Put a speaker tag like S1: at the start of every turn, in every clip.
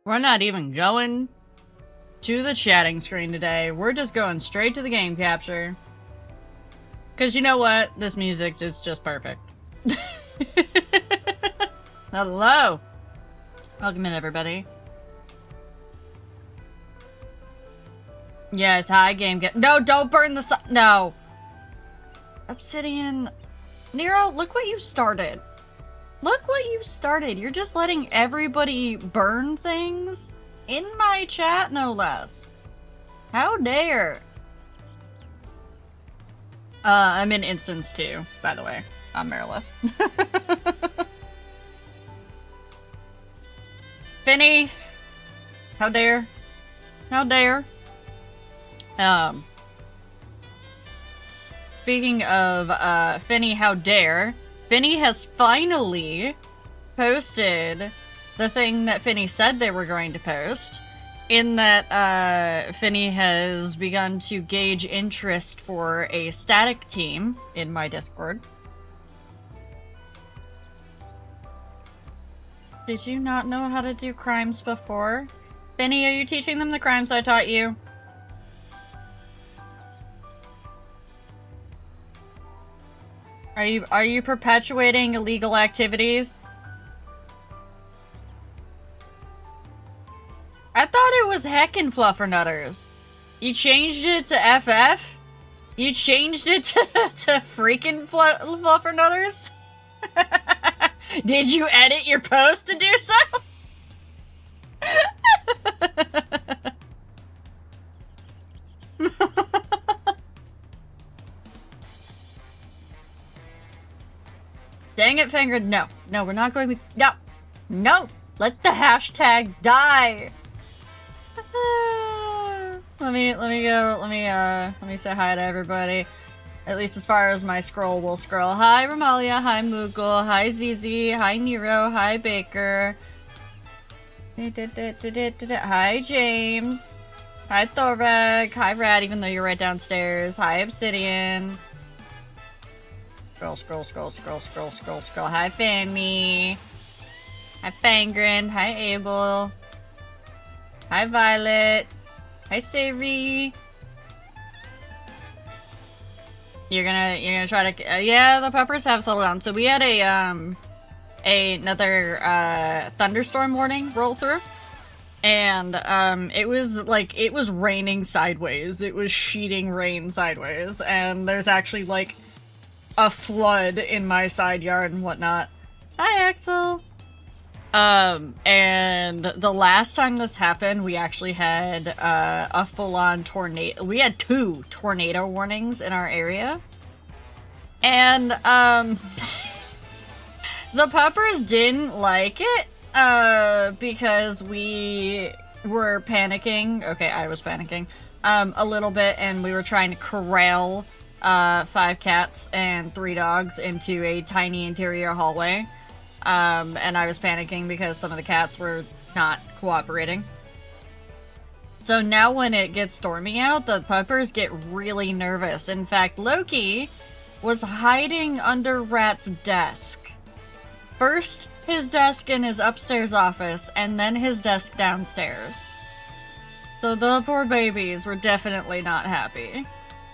S1: We're not even going to the chatting screen today. We're just going straight to the game capture. Because you know what? This music is just perfect. Hello! Welcome in, everybody. Yes, hi, game get- No, don't burn the sun- No! Obsidian... Nero, look what you started. Look what you started. You're just letting everybody burn things? In my chat, no less. How dare? I'm in instance 2, by the way. I'm Merilith. Finny! How dare? How dare? Speaking of, Finny, how dare? Finny has finally posted the thing that Finny said they were going to post. In that, Finny has begun to gauge interest for a static team in my Discord. Did you not know how to do crimes before? Finny, are you teaching them the crimes I taught you? Are you perpetuating illegal activities? I thought it was heckin' fluffernutters. You changed it to FF? You changed it to freaking fluffernutters? Did you edit your post to do so? Dang it, Fingered. No. No, we're not going with... No. No. Let the hashtag die. Let me say hi to everybody. At least as far as my scroll will scroll. Hi, Romalia. Hi, Moogle. Hi, Zizi. Hi, Nero. Hi, Baker. Hi, James. Hi, Thorveg. Hi, Rad, even though you're right downstairs. Hi, Obsidian. Scroll. Hi, Fanme. Hi, Fangren. Hi, Abel. Hi, Violet. Hi, Sari. You're gonna try to, yeah, the peppers have settled down. So we had another, thunderstorm warning roll through. And, it was raining sideways. It was sheeting rain sideways. And there's actually, like, a flood in my side yard and whatnot. Hi, Axel! And the last time this happened, we actually had, a full-on tornado. We had 2 tornado warnings in our area. And, the peppers didn't like it, because we were panicking. Okay, I was panicking, a little bit, and we were trying to corral 5 cats and 3 dogs into a tiny interior hallway. And I was panicking because some of the cats were not cooperating. So now when it gets stormy out, the puppers get really nervous. In fact, Loki was hiding under Rat's desk. First his desk in his upstairs office, and then his desk downstairs. So the poor babies were definitely not happy.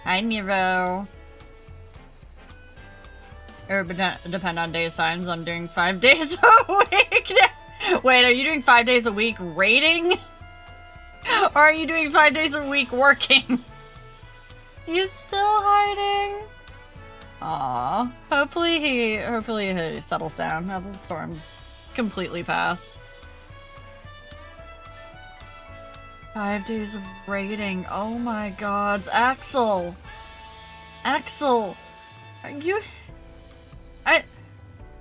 S1: Hi, Nero. Or depend on days times. I'm doing 5 days a week. Wait, are you doing 5 days a week raiding? Or are you doing 5 days a week working? He's still hiding. Aww. Hopefully he settles down now that the storm's completely passed. 5 days of raiding. Oh my god, Axel. Axel, are you?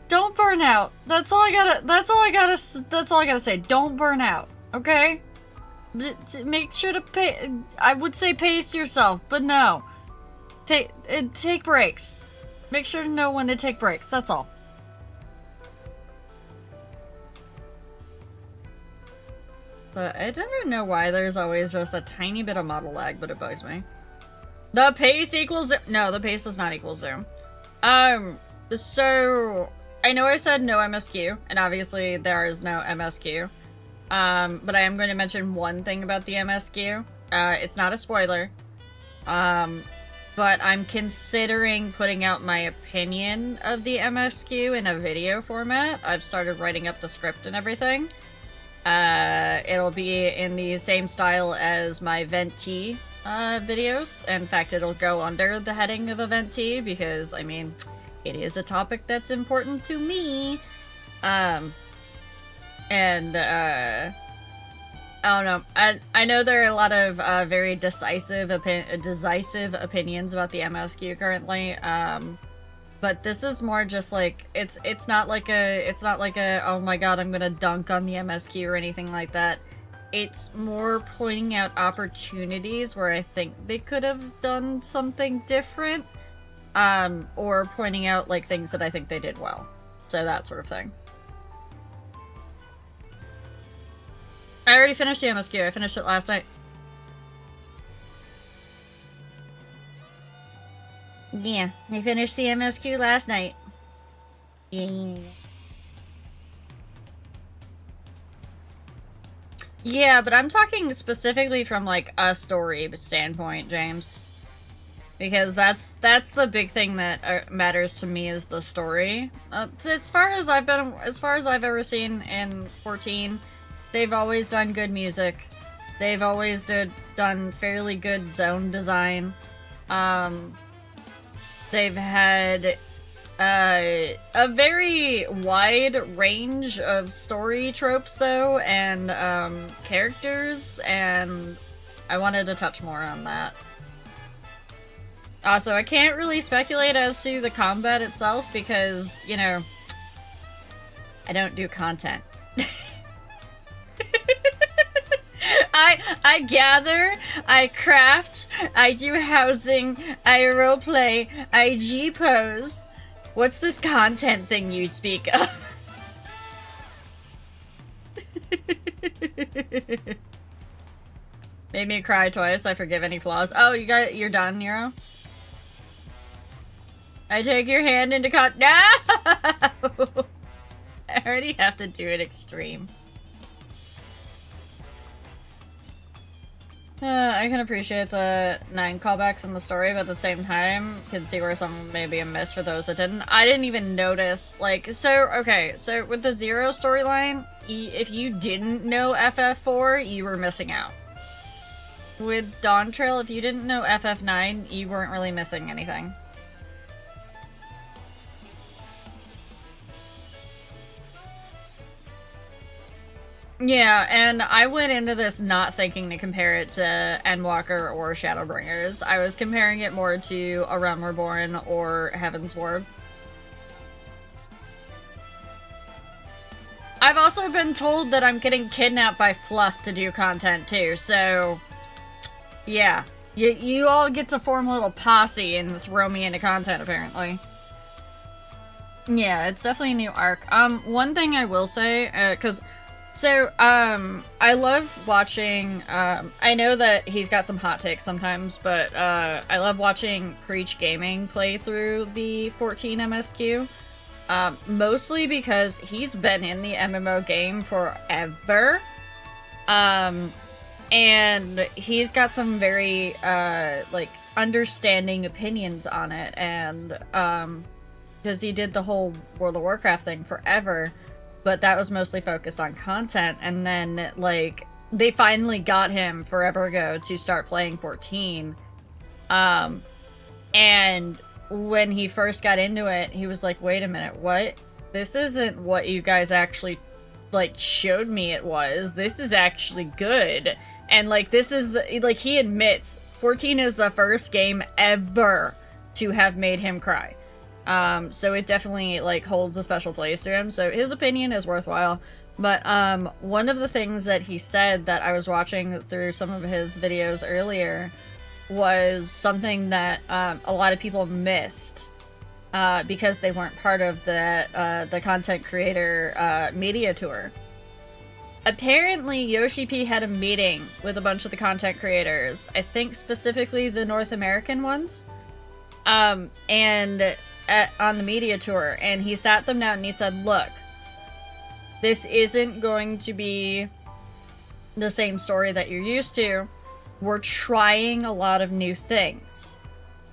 S1: Don't burn out. That's all I gotta say. Don't burn out, okay? Make sure to I would say pace yourself, but no. Take breaks. Make sure to know when to take breaks, that's all. But I never know why there's always just a tiny bit of model lag, but it bugs me. The pace equals... No, the pace does not equal 0. So... I know I said no MSQ, and obviously there is no MSQ. but I am going to mention one thing about the MSQ. It's not a spoiler. But I'm considering putting out my opinion of the MSQ in a video format. I've started writing up the script and everything. It'll be in the same style as my Venti videos. In fact, it'll go under the heading of a Venti because, I mean, it is a topic that's important to me. I don't know. I know there are a lot of very decisive opinions about the MSQ currently. But this is more just like it's not like a oh my god, I'm gonna dunk on the MSQ or anything like that. It's more pointing out opportunities where I think they could have done something different, or pointing out like things that I think they did well. So that sort of thing. I already finished the MSQ. I finished it last night. Yeah, I finished the MSQ last night. Yeah. Yeah, but I'm talking specifically from, like, a story standpoint, James. Because that's the big thing that matters to me is the story. As far as I've ever seen in 14... they've always done good music. They've always done fairly good zone design. They've had a very wide range of story tropes, though, and characters, and I wanted to touch more on that. Also, I can't really speculate as to the combat itself because, you know, I don't do content. I gather, I craft, I do housing, I roleplay, I G-pose. What's this content thing you speak of? Made me cry twice, I forgive any flaws. Oh, you're done, Nero? I take your hand into No! I already have to do it extreme. I can appreciate the 9 callbacks in the story, but at the same time, can see where some may be a miss for those that didn't. I didn't even notice, like, okay, so with the Zero storyline, if you didn't know FF4, you were missing out. With Dawn Trail, if you didn't know FF9, you weren't really missing anything. Yeah, and I went into this not thinking to compare it to Endwalker or Shadowbringers. I was comparing it more to A Realm Reborn or Heaven's Ward. I've also been told that I'm getting kidnapped by Fluff to do content too, so... yeah. You all get to form a little posse and throw me into content, apparently. Yeah, it's definitely a new arc. One thing I will say, I love watching, I know that he's got some hot takes sometimes, but, I love watching Preach Gaming play through the 14 MSQ, mostly because he's been in the MMO game forever, and he's got some very, like, understanding opinions on it, and, because he did the whole World of Warcraft thing forever. But that was mostly focused on content, and then, like, they finally got him forever ago to start playing 14. And when he first got into it, he was like, wait a minute, what? This isn't what you guys actually, like, showed me it was. This is actually good. And, like, this is the, like, he admits 14 is the first game ever to have made him cry. So it definitely, like, holds a special place to him, so his opinion is worthwhile. But, one of the things that he said that I was watching through some of his videos earlier was something that, a lot of people missed, because they weren't part of the content creator, media tour. Apparently, Yoshi P had a meeting with a bunch of the content creators, I think specifically the North American ones, on the media tour, and he sat them down and he said, look, this isn't going to be the same story that you're used to. We're trying a lot of new things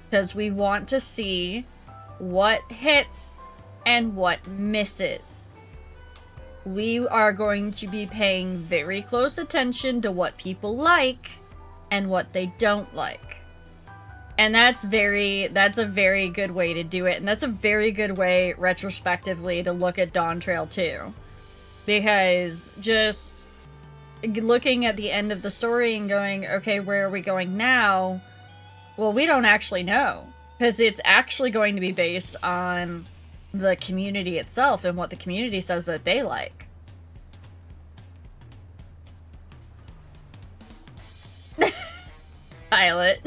S1: because we want to see what hits and what misses. We are going to be paying very close attention to what people like and what they don't like. And that's a very good way to do it. And that's a very good way, retrospectively, to look at Dawn Trail 2. Because just looking at the end of the story and going, okay, where are we going now? Well, we don't actually know. Because it's actually going to be based on the community itself and what the community says that they like. Pilot.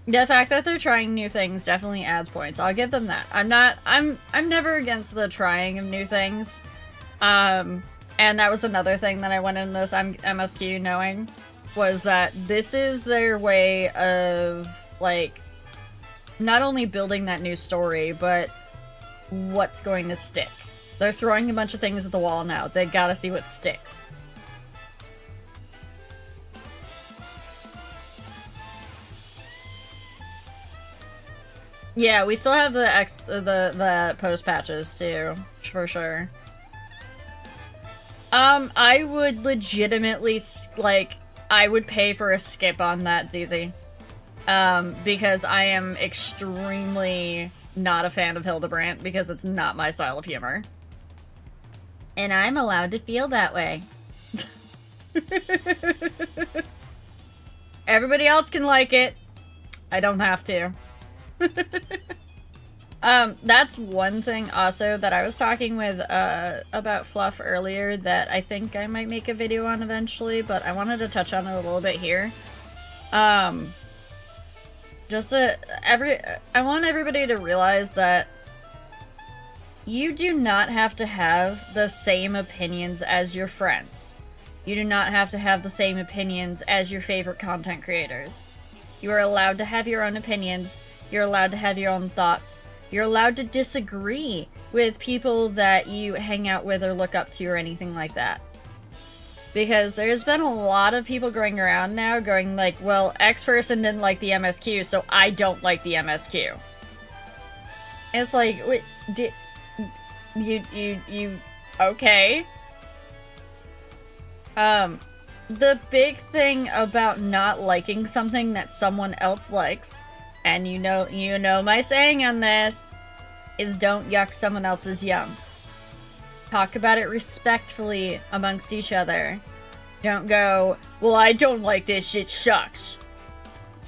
S1: The fact that they're trying new things definitely adds points. I'll give them that. I'm never against the trying of new things. And that was another thing that I went in this MSQ knowing, was that this is their way of, like, not only building that new story, but what's going to stick. They're throwing a bunch of things at the wall now. They gotta see what sticks. Yeah, we still have the post patches too, for sure. I would legitimately, like, I would pay for a skip on that, ZZ. Because I am extremely not a fan of Hildebrandt, because it's not my style of humor. And I'm allowed to feel that way. Everybody else can like it. I don't have to. That's one thing also that I was talking with, about Fluff earlier that I think I might make a video on eventually, but I wanted to touch on it a little bit here. Just that I want everybody to realize that you do not have to have the same opinions as your friends. You do not have to have the same opinions as your favorite content creators. You are allowed to have your own opinions. You're allowed to have your own thoughts. You're allowed to disagree with people that you hang out with or look up to or anything like that. Because there's been a lot of people going around now going like, well, X person didn't like the MSQ, so I don't like the MSQ. It's like, wait, you, okay. The big thing about not liking something that someone else likes, and you know my saying on this, is don't yuck someone else's yum. Talk about it respectfully amongst each other. Don't go, well, I don't like this, shit sucks.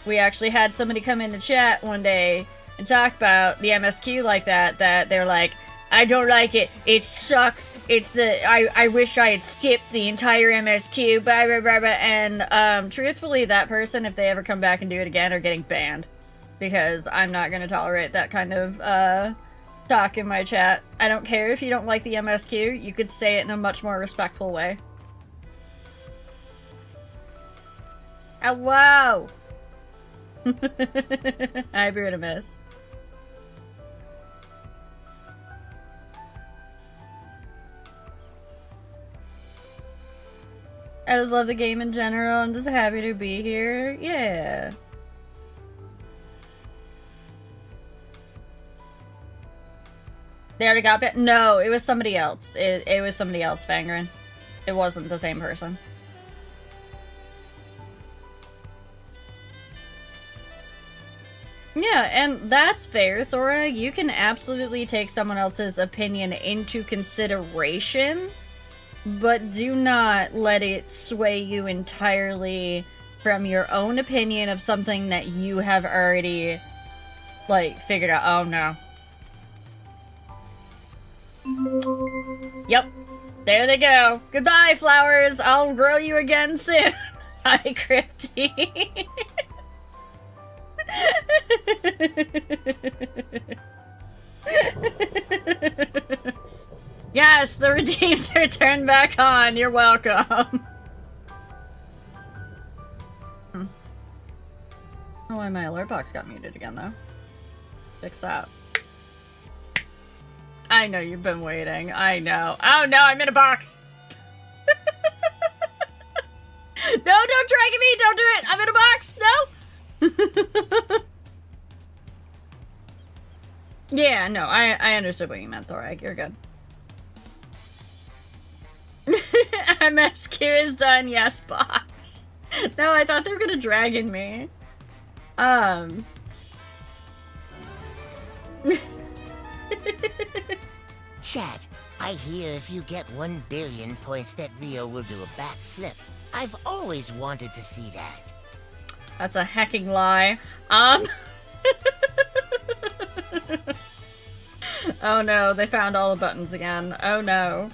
S1: We actually had somebody come into chat one day and talk about the MSQ like that they're like, I don't like it, it sucks, I wish I had skipped the entire MSQ, blah, blah, blah, blah. And, truthfully, that person, if they ever come back and do it again, are getting banned. Because I'm not gonna tolerate that kind of, talk in my chat. I don't care if you don't like the MSQ, you could say it in a much more respectful way. Oh, wow! Hi, Brutimus. I just love the game in general. I'm just happy to be here. Yeah. They already got bit? No, it was somebody else. It was somebody else, Fangren. It wasn't the same person. Yeah, and that's fair, Thora. You can absolutely take someone else's opinion into consideration, but do not let it sway you entirely from your own opinion of something that you have already, like, figured out. Oh, no. Yep. There they go. Goodbye, flowers. I'll grow you again soon. Hi, Crypty. Yes, the redeems are turned back on. You're welcome. Oh, why my alert box got muted again, though. Fix that. I know you've been waiting. I know. Oh no, I'm in a box. No, don't drag me. Don't do it. I'm in a box. No. Yeah, no, I understood what you meant, Thorag. You're good. MSQ is done. Yes, box. No, I thought they were gonna dragon me.
S2: Chat, I hear if you get 1 billion points that Rio will do a backflip. I've always wanted to see that.
S1: That's a hecking lie. Oh no, they found all the buttons again. Oh no.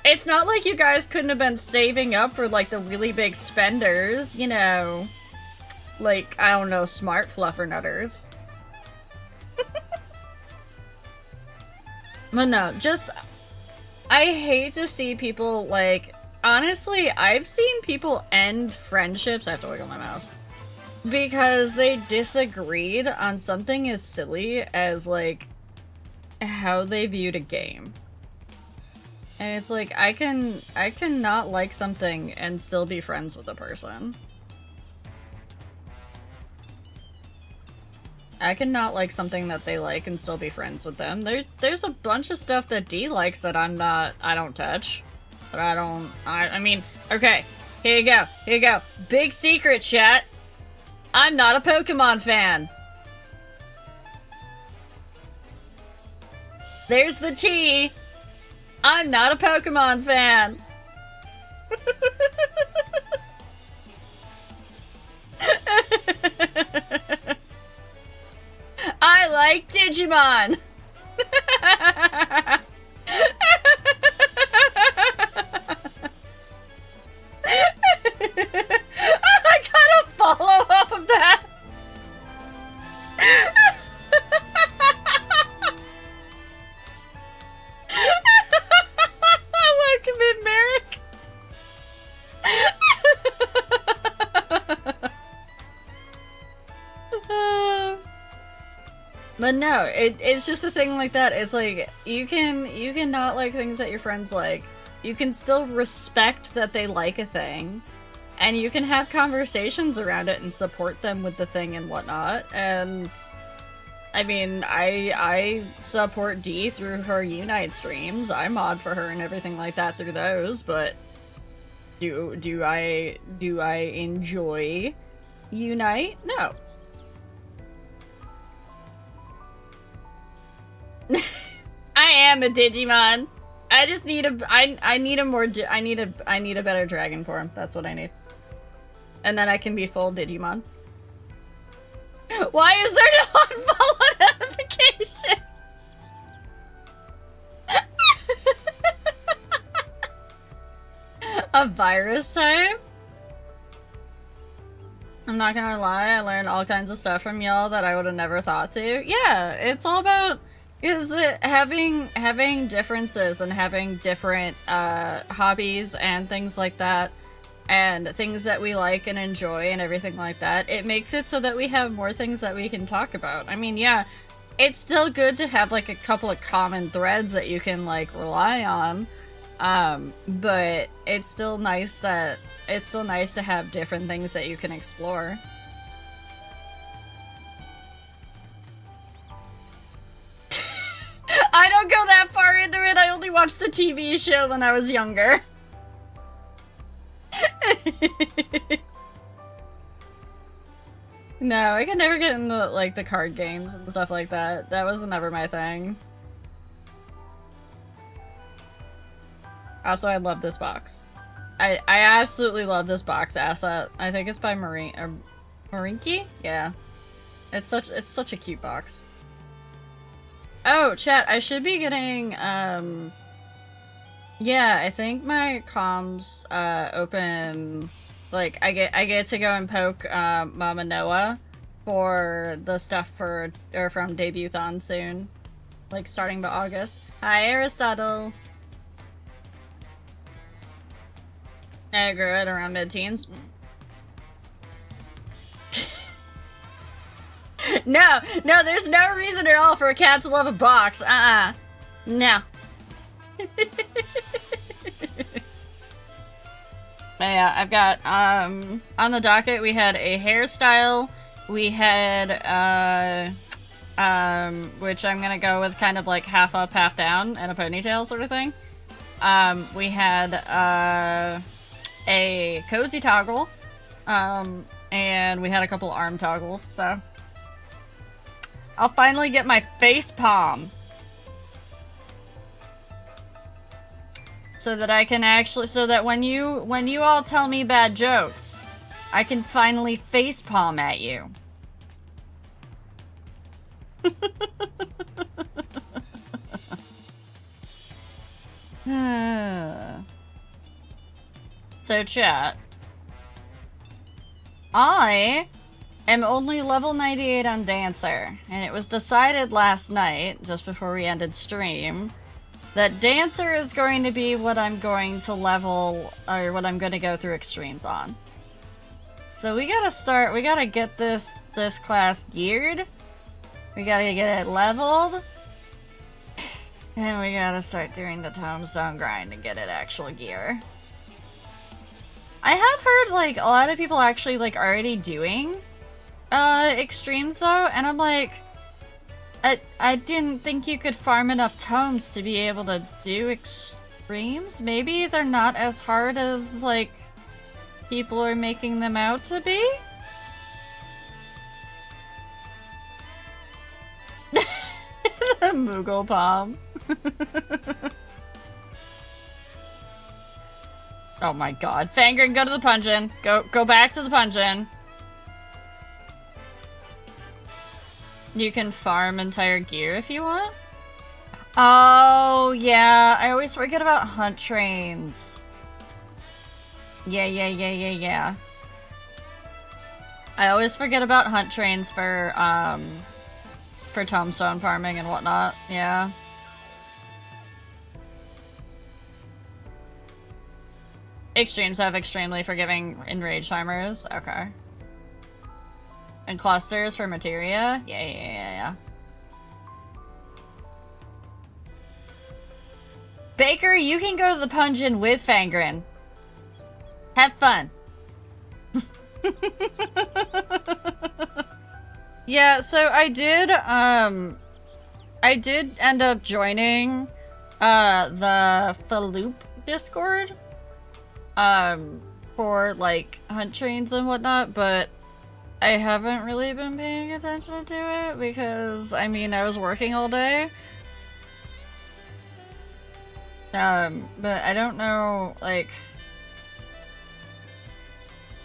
S1: It's not like you guys couldn't have been saving up for, like, the really big spenders, you know. Like, I don't know, smart fluffernutters. But no, just... I hate to see people, like... Honestly, I've seen people end friendships... I have to wiggle my mouse. Because they disagreed on something as silly as, like, how they viewed a game. And it's like, I can not like something and still be friends with a person. I can not like something that they like and still be friends with them. There's a bunch of stuff that D likes that I don't touch. But I mean, okay, here you go, here you go. Big secret, chat. I'm not a Pokemon fan. There's the T. I'm not a Pokemon fan. I like Digimon. I got a follow up of that. Welcome in, Merrick. But no, it's just a thing like that. It's like, you can not like things that your friends like. You can still respect that they like a thing. And you can have conversations around it and support them with the thing and whatnot. And I mean, I support Dee through her Unite streams. I mod for her and everything like that through those, but do I enjoy Unite? No. I am a Digimon. I just need I need a better dragon form. That's what I need. And then I can be full Digimon. Why is there no unfollow notification? A virus type? I'm not gonna lie, I learned all kinds of stuff from y'all that I would have never thought to. Yeah, it's all about having differences and having different hobbies and things like that. And things that we like and enjoy and everything like that. It makes it so that we have more things that we can talk about. I mean, yeah, it's still good to have, like, a couple of common threads that you can, like, rely on. But it's still nice to have different things that you can explore. I don't go that far into it. I only watched the TV show when I was younger. No, I could never get into, like, the card games and stuff like that. That was never my thing. Also, I love this box. I absolutely love this box asset. I think it's by Marinki? Yeah. It's such a cute box. Oh, chat, I should be getting, yeah, I think my comms, open, like, I get to go and poke, Mama Noah for the stuff from Debut-thon soon. Like, starting by August. Hi, Aristotle! I grew it around mid-teens. No, there's no reason at all for a cat to love a box. No. But yeah, I've got, on the docket, we had a hairstyle, we had, which I'm gonna go with kind of like half up, half down, and a ponytail sort of thing. We had, a cozy toggle, and we had a couple arm toggles, so. I'll finally get my face palm. So that I can actually, so that when you all tell me bad jokes, I can finally face palm at you. So chat. I am only level 98 on Dancer, and it was decided last night, just before we ended stream, that Dancer is going to be what I'm going to level, or what I'm going to go through extremes on. So we gotta get this class geared, we gotta get it leveled, and we gotta start doing the tombstone grind and get it actual gear. I have heard, like, a lot of people actually, like, already doing extremes though, and I'm like, I didn't think you could farm enough tomes to be able to do extremes. Maybe they're not as hard as, like, people are making them out to be? The Moogle palm. Oh my god. Fangren, go to the pungeon. Go back to the pungeon. You can farm entire gear if you want. Oh, yeah. I always forget about hunt trains. Yeah. I always forget about hunt trains for tombstone farming and whatnot. Yeah. Extremes have extremely forgiving enrage timers. Okay. And clusters for materia? Yeah. Baker, you can go to the pungeon with Fangren. Have fun. Yeah, so I did end up joining the Faloop Discord for like hunt trains and whatnot, but I haven't really been paying attention to it because, I mean, I was working all day. But I don't know, like...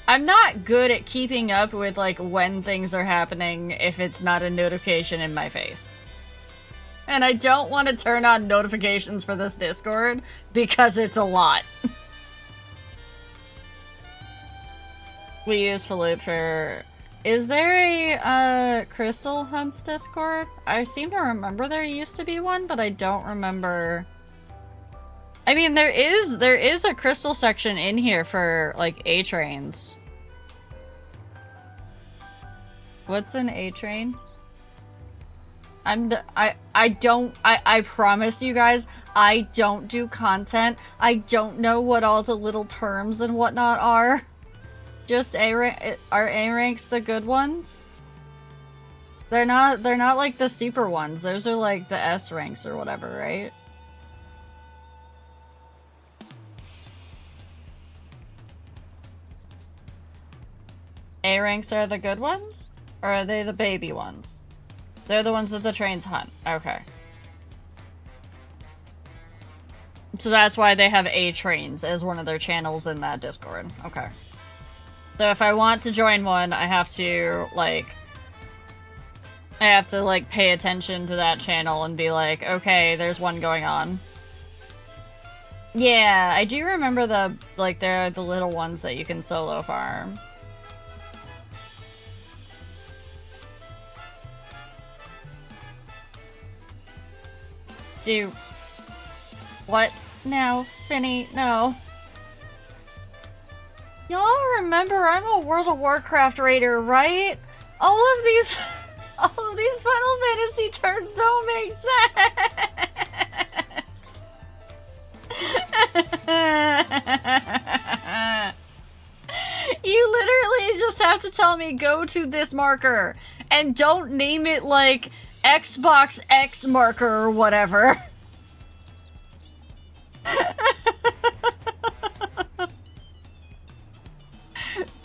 S1: I'm not good at keeping up with, like, when things are happening if it's not a notification in my face. And I don't want to turn on notifications for this Discord because it's a lot. We use Faloop for... Is there a Crystal Hunts Discord? I seem to remember there used to be one, but I don't remember... I mean, there is a crystal section in here for, like, A-trains. What's an A-train? I promise you guys, I don't do content. I don't know what all the little terms and whatnot are. Just are A ranks the good ones? They're not like the super ones. Those are like the S ranks or whatever, right? A ranks are the good ones? Or are they the baby ones? They're the ones that the trains hunt. Okay. So that's why they have A trains as one of their channels in that Discord. Okay. So if I want to join one, I have to, like, pay attention to that channel and be like, okay, there's one going on. Yeah, I do remember they're the little ones that you can solo farm. What? No, Finny, no. Y'all remember I'm a World of Warcraft raider, right? All of these Final Fantasy terms don't make sense. You literally just have to tell me, go to this marker. And don't name it like Xbox X marker or whatever.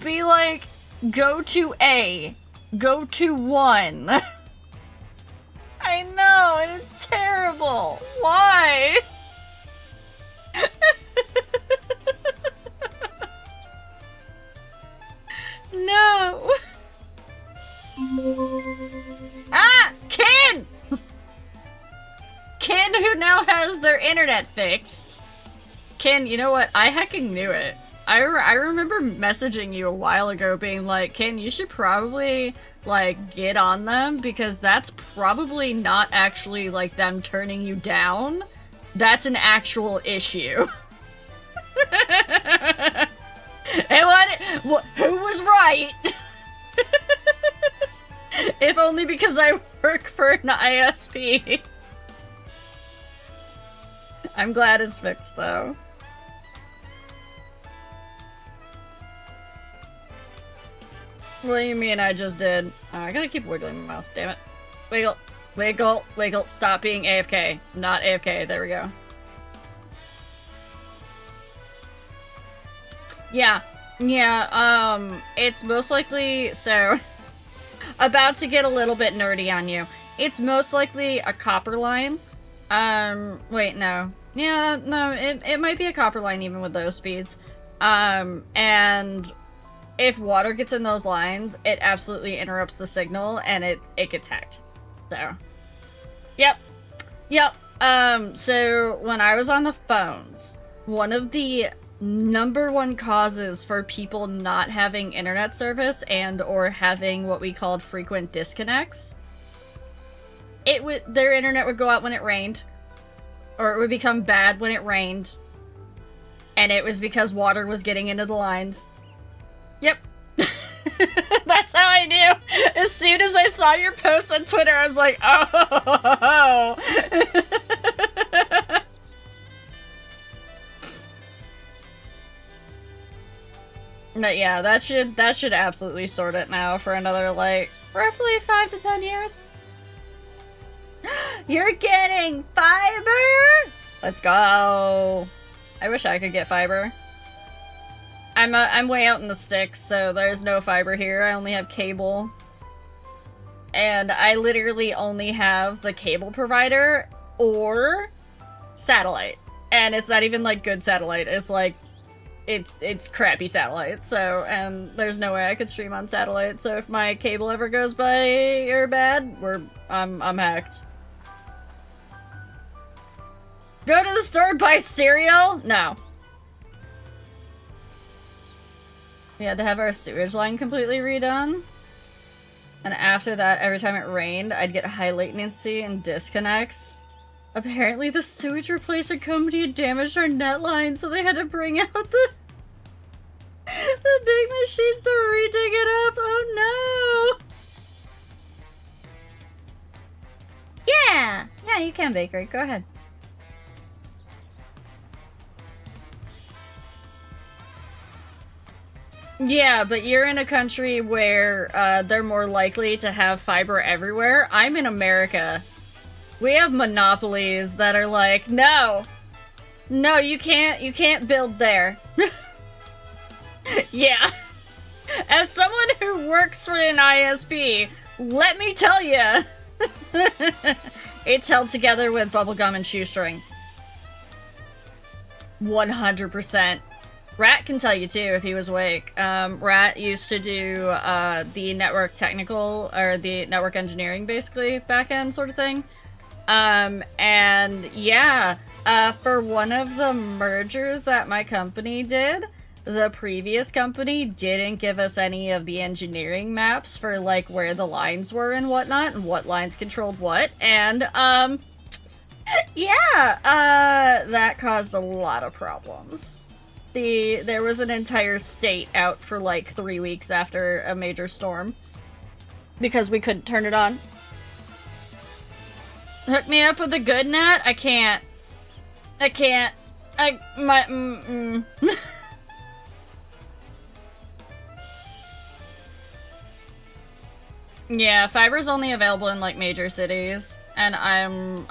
S1: Be like, go to A. Go to 1. I know, and it's terrible. Why? No. Ah! Ken! Ken, who now has their internet fixed. Ken, you know what? I hecking knew it. I remember messaging you a while ago being like, Ken, you should probably, like, get on them because that's probably not actually, like, them turning you down. That's an actual issue. And who was right? If only because I work for an ISP. I'm glad it's fixed, though. What do you mean I just did? Oh, I gotta keep wiggling my mouse, damn it. Wiggle, wiggle, wiggle, stop being AFK. Not AFK, there we go. Yeah, it's most likely, so, about to get a little bit nerdy on you. It's most likely a copper line. Wait, no. Yeah, no, it might be a copper line even with those speeds. And if water gets in those lines, it absolutely interrupts the signal and it gets hacked. So, yep. So when I was on the phones, one of the #1 causes for people not having internet service and or having what we called frequent disconnects, their internet would go out when it rained, or it would become bad when it rained, and it was because water was getting into the lines. Yep. That's how I knew. As soon as I saw your post on Twitter, I was like, oh. But yeah, that should absolutely sort it now for another, like, roughly 5 to 10 years. You're getting fiber? Let's go. I wish I could get fiber. I'm way out in the sticks, so there's no fiber here. I only have cable. And I literally only have the cable provider or satellite. And it's not even, like, good satellite. It's, like, it's crappy satellite, so, and there's no way I could stream on satellite, so if my cable ever goes by or bad, I'm hacked. Go to the store, buy cereal? No. We had to have our sewage line completely redone. And after that, every time it rained, I'd get high latency and disconnects. Apparently the sewage replacer company had damaged our net line, so they had to bring out the big machines to re-dig it up. Oh no! Yeah, you can, Bakery. Go ahead. Yeah, but you're in a country where they're more likely to have fiber everywhere. I'm in America. We have monopolies that are like, no, you can't build there. Yeah. As someone who works for an ISP, let me tell you, it's held together with bubblegum and shoestring. 100%. Rat can tell you too if he was awake. Rat used to do the network technical, or the network engineering, basically, back-end sort of thing. And yeah, for one of the mergers that my company did, the previous company didn't give us any of the engineering maps for, like, where the lines were and whatnot, and what lines controlled what, and, yeah, that caused a lot of problems. There was an entire state out for, like, 3 weeks after a major storm, because we couldn't turn it on. Hook me up with a good net? I can't. Yeah, fiber's only available in like major cities, and I'm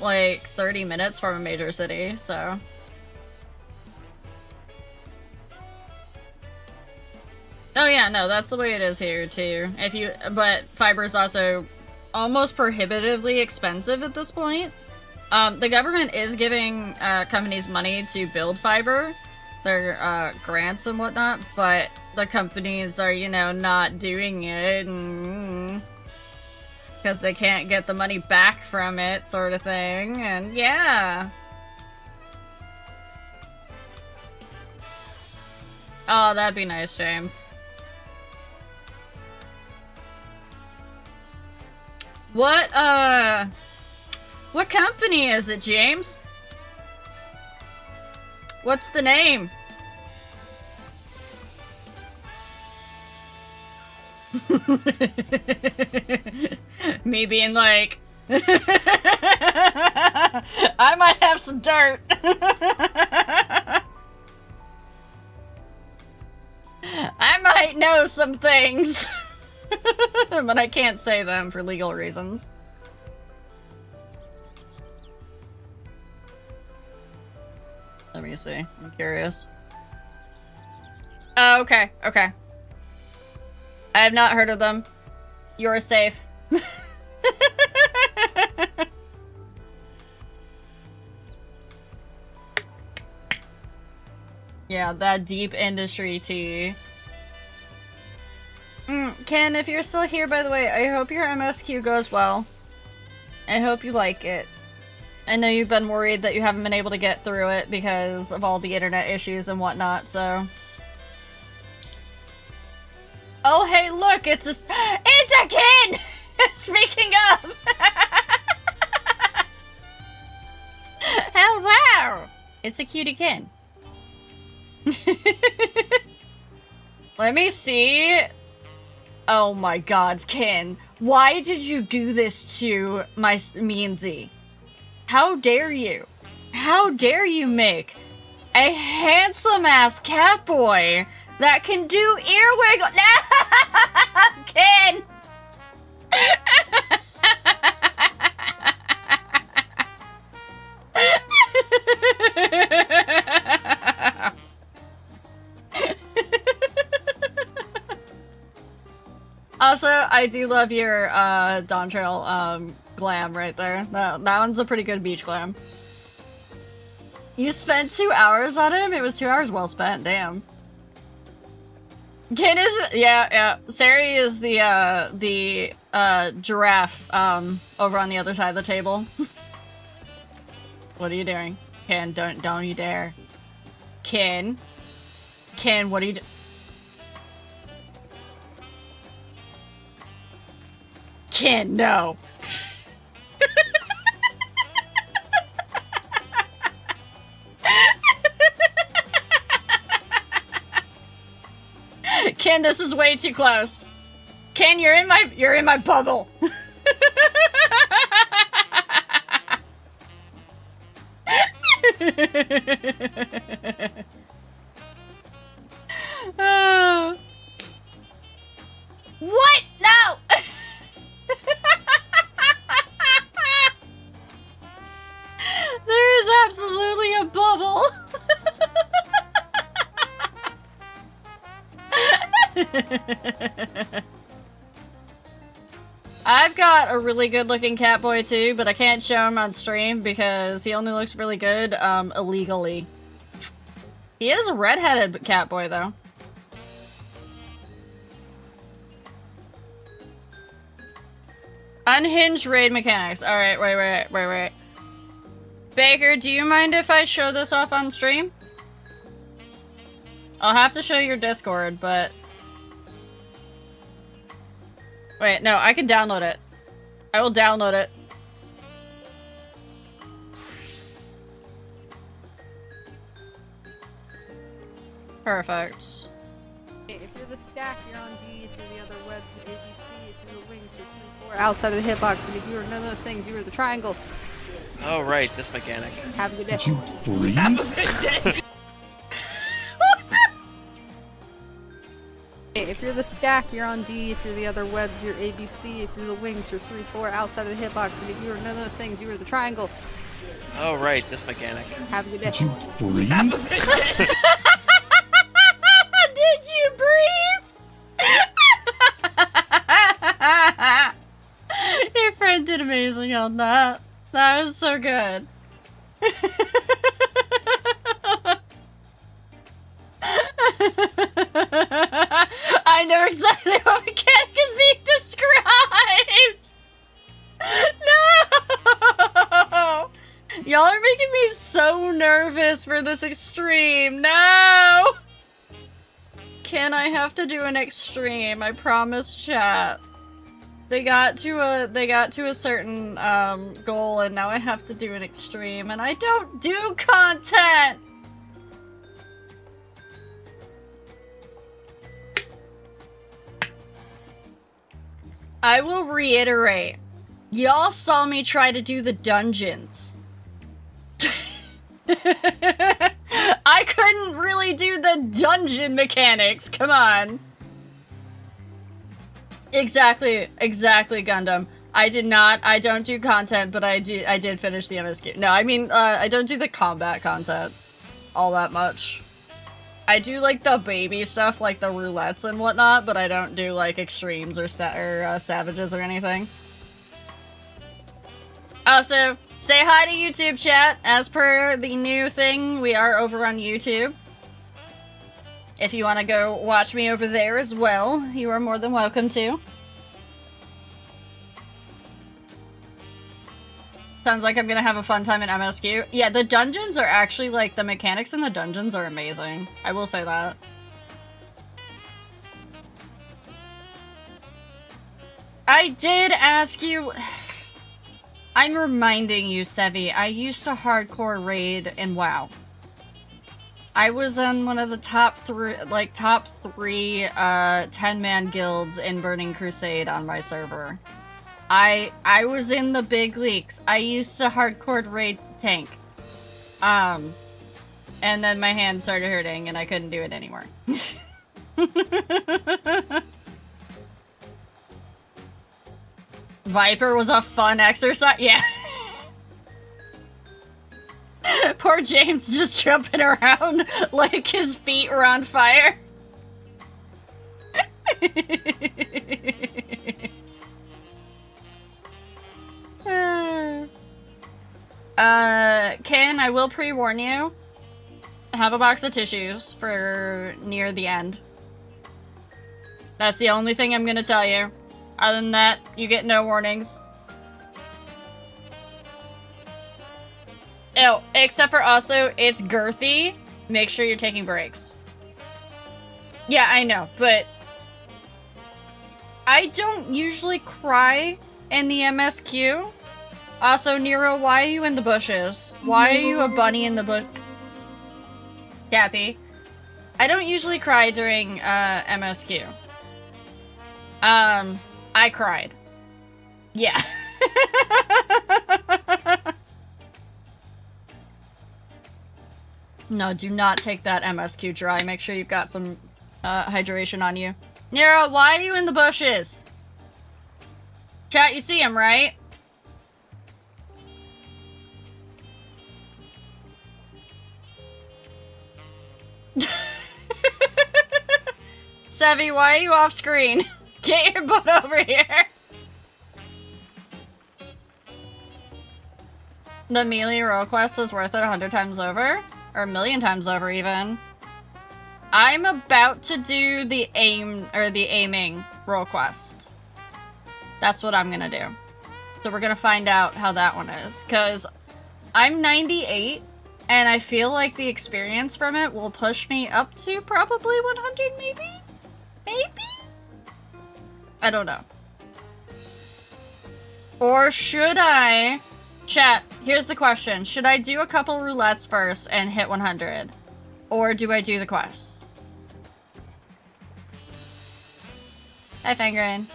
S1: like 30 minutes from a major city, so. Oh yeah, no, that's the way it is here too. But fiber is also almost prohibitively expensive at this point. The government is giving companies money to build fiber, their grants and whatnot, but the companies are, you know, not doing it because they can't get the money back from it, sort of thing, and yeah. Oh, that'd be nice, James. What company is it, James? What's the name? Me being like, I might have some dirt. I might know some things. But I can't say them for legal reasons. Let me see. I'm curious. Oh, okay. Okay. I have not heard of them. You're safe. Yeah, that deep industry tea. Ken, if you're still here, by the way, I hope your MSQ goes well. I hope you like it. I know you've been worried that you haven't been able to get through it because of all the internet issues and whatnot, so... Oh, hey, look, it's a kid! Speaking of! Hello! It's a cutie kid. Let me see... Oh my god, Ken. Why did you do this to me and Z? How dare you? How dare you make a handsome-ass cat boy that can do ear wiggle? No! Ken! Also, I do love your Dawn Trail glam right there. That one's a pretty good beach glam. You spent 2 hours on him? It was 2 hours well spent, damn. Ken is, yeah. Sari is the giraffe over on the other side of the table. What are you doing? Ken, don't you dare. Ken, what are you doing? Ken, no. Ken, this is way too close. Ken, you're in my bubble. Oh. What? No. There is absolutely a bubble. I've got a really good looking cat boy too, but I can't show him on stream because he only looks really good illegally. He is a redheaded cat boy though. Unhinged raid mechanics. Alright, wait. Baker, do you mind if I show this off on stream? I'll have to show your Discord, but... Wait, no, I can download it. I will download it. Perfect.
S3: If you're the stack, you're on D. If you're the other webs, you're ABC. If you're the wings, you're 3-4 outside of the hitbox. And if you were none of those things, you were the triangle.
S4: Oh, right, this mechanic.
S3: Have a good day.
S5: Did you breathe?
S3: If you're the stack, you're on D. If you're the other webs, you're ABC. If you're the wings, you're 3-4 outside of the hitbox. And if you are none of those things, you are the triangle.
S4: Oh, right, this mechanic.
S3: Have a good day.
S5: Did you breathe?
S1: Did you breathe? Your friend did amazing on that. That was so good. I know exactly what mechanic is being described! No! Y'all are making me so nervous for this extreme. No! Can I have to do an extreme? I promise, chat. They got to a certain goal, and now I have to do an extreme, and I don't do content. I will reiterate. Y'all saw me try to do the dungeons. I couldn't really do the dungeon mechanics. Come on. Exactly, Gundam. I don't do content, but I did finish the MSQ. No, I mean, I don't do the combat content all that much. I do, like, the baby stuff, like the roulettes and whatnot, but I don't do, like, extremes or savages or anything. Also, say hi to YouTube chat. As per the new thing, we are over on YouTube. If you want to go watch me over there as well, you are more than welcome to. Sounds like I'm gonna have a fun time in MSQ. Yeah, the dungeons are actually, like, the mechanics in the dungeons are amazing. I will say that. I did ask you... I'm reminding you, Sevi, I used to hardcore raid in WoW. I was on one of the top three 10-man guilds in Burning Crusade on my server. I was in the big leagues. I used to hardcore raid tank. And then my hand started hurting and I couldn't do it anymore. Viper was a fun exercise. Yeah. Poor James just jumping around like his feet were on fire. Ken, I will pre-warn you. Have a box of tissues for near the end. That's the only thing I'm gonna tell you. Other than that, you get no warnings. Oh, except for also, it's girthy. Make sure you're taking breaks. Yeah, I know, but... I don't usually cry in the MSQ. Also, Nero, why are you in the bushes? Why are you a bunny in the bush? Dappy. I don't usually cry during, MSQ. I cried. Yeah. No, do not take that MSQ dry. Make sure you've got some, hydration on you. Nero, why are you in the bushes? Chat, you see him, right? Sevi, why are you off screen? Get your butt over here! The melee role quest is worth it 100 times over? Or a million times over, even. I'm about to do the aiming role quest. That's what I'm gonna do. So we're gonna find out how that one is. Cause I'm 98, and I feel like the experience from it will push me up to probably 100, maybe? Maybe? I don't know. Or should I... Chat, here's the question. Should I do a couple roulettes first and hit 100? Or do I do the quest? Hi, Fingering.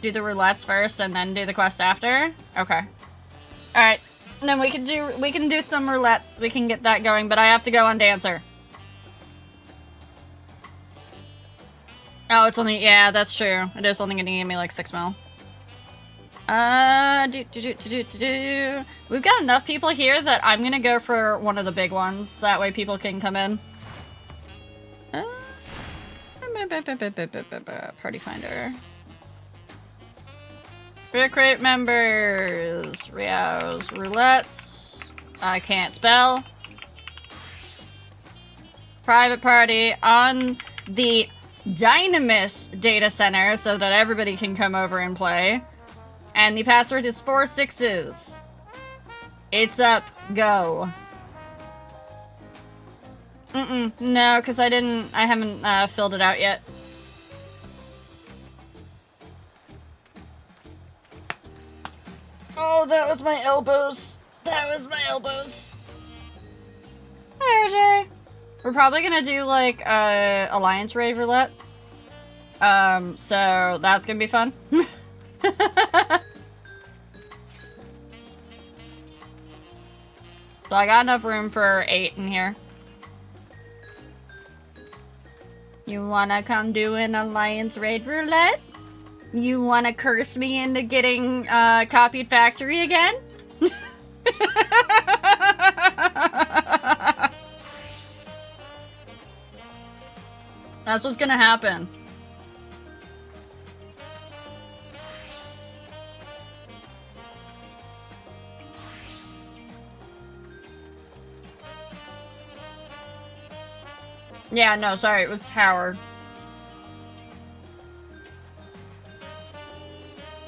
S1: Do the roulettes first and then do the quest after? Okay. Alright. And then we can do some roulettes. We can get that going, but I have to go on Dancer. Oh, it's only, yeah, that's true. It is only gonna give me like 6 mil. We've got enough people here that I'm gonna go for one of the big ones. That way people can come in. Party finder. Recruit members. Riaos. Roulettes. I can't spell. Private party on the Dynamis data center so that everybody can come over and play. And the password is 4 6s. It's up. Go. No, because I haven't filled it out yet. Oh, that was my elbows. That was my elbows. Hi, RJ. We're probably gonna do, like, Alliance Raid Roulette. So that's gonna be fun. So I got enough room for 8 in here. You wanna come do an Alliance Raid Roulette? You wanna curse me into getting, copied factory again? That's what's gonna happen. Yeah, no, sorry, it was Tower.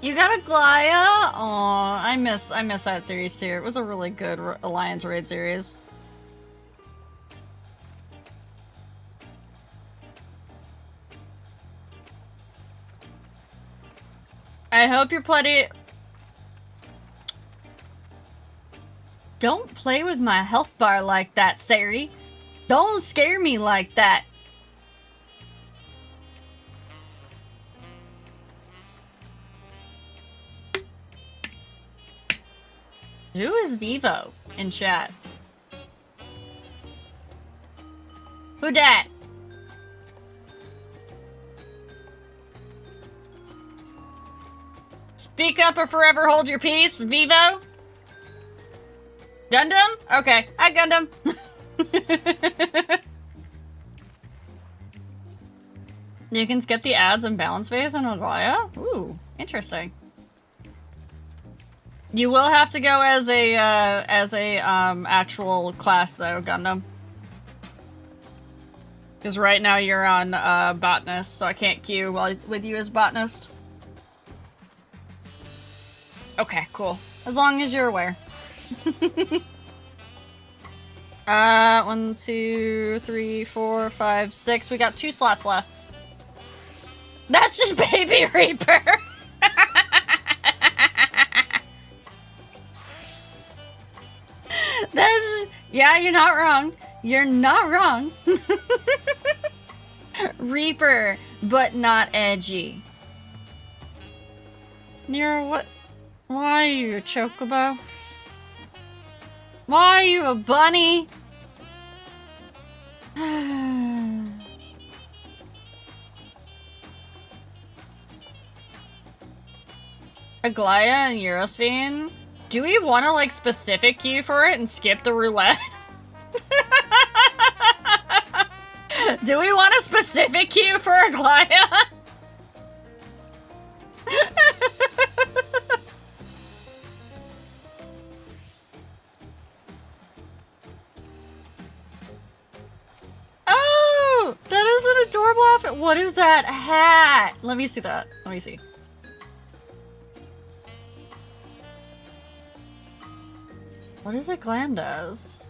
S1: You got a Glaya? Aw, I miss that series too. It was a really good Alliance Raid series. I hope you're plenty. Don't play with my health bar like that, Sari. Don't scare me like that. Who is Vivo in chat? Who dat? Speak up or forever hold your peace, Vivo? Gundam? Okay, I Gundam. You can skip the ads and balance phase in Aglaya? Ooh, interesting. You will have to go as a actual class though, Gundam. Because right now you're on botanist, so I can't queue with you as botanist. Okay, cool. As long as you're aware. 1, 2, 3, 4, 5, 6. We got 2 slots left. That's just Baby Reaper! Yeah, you're not wrong. You're not wrong. Reaper, but not edgy. Nero, what? Why are you a chocobo? Why are you a bunny? Aglaya and Eurosphene? Do we want to, like, specific you for it and skip the roulette? Do we want a specific you for Aglaya? Oh! That is an adorable outfit! What is that hat? Let me see that. Let me see. What is it Glam does?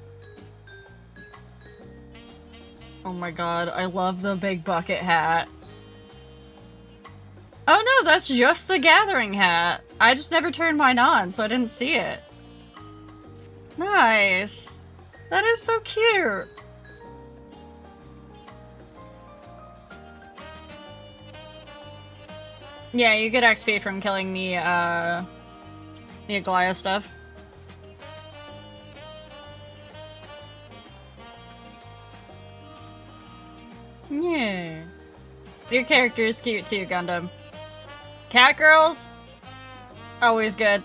S1: Oh my god, I love the big bucket hat. Oh no, that's just the gathering hat. I just never turned mine on, so I didn't see it. Nice. That is so cute. Yeah, you get XP from killing the Aglaya stuff. Your character is cute too, Gundam. Cat girls? Always good.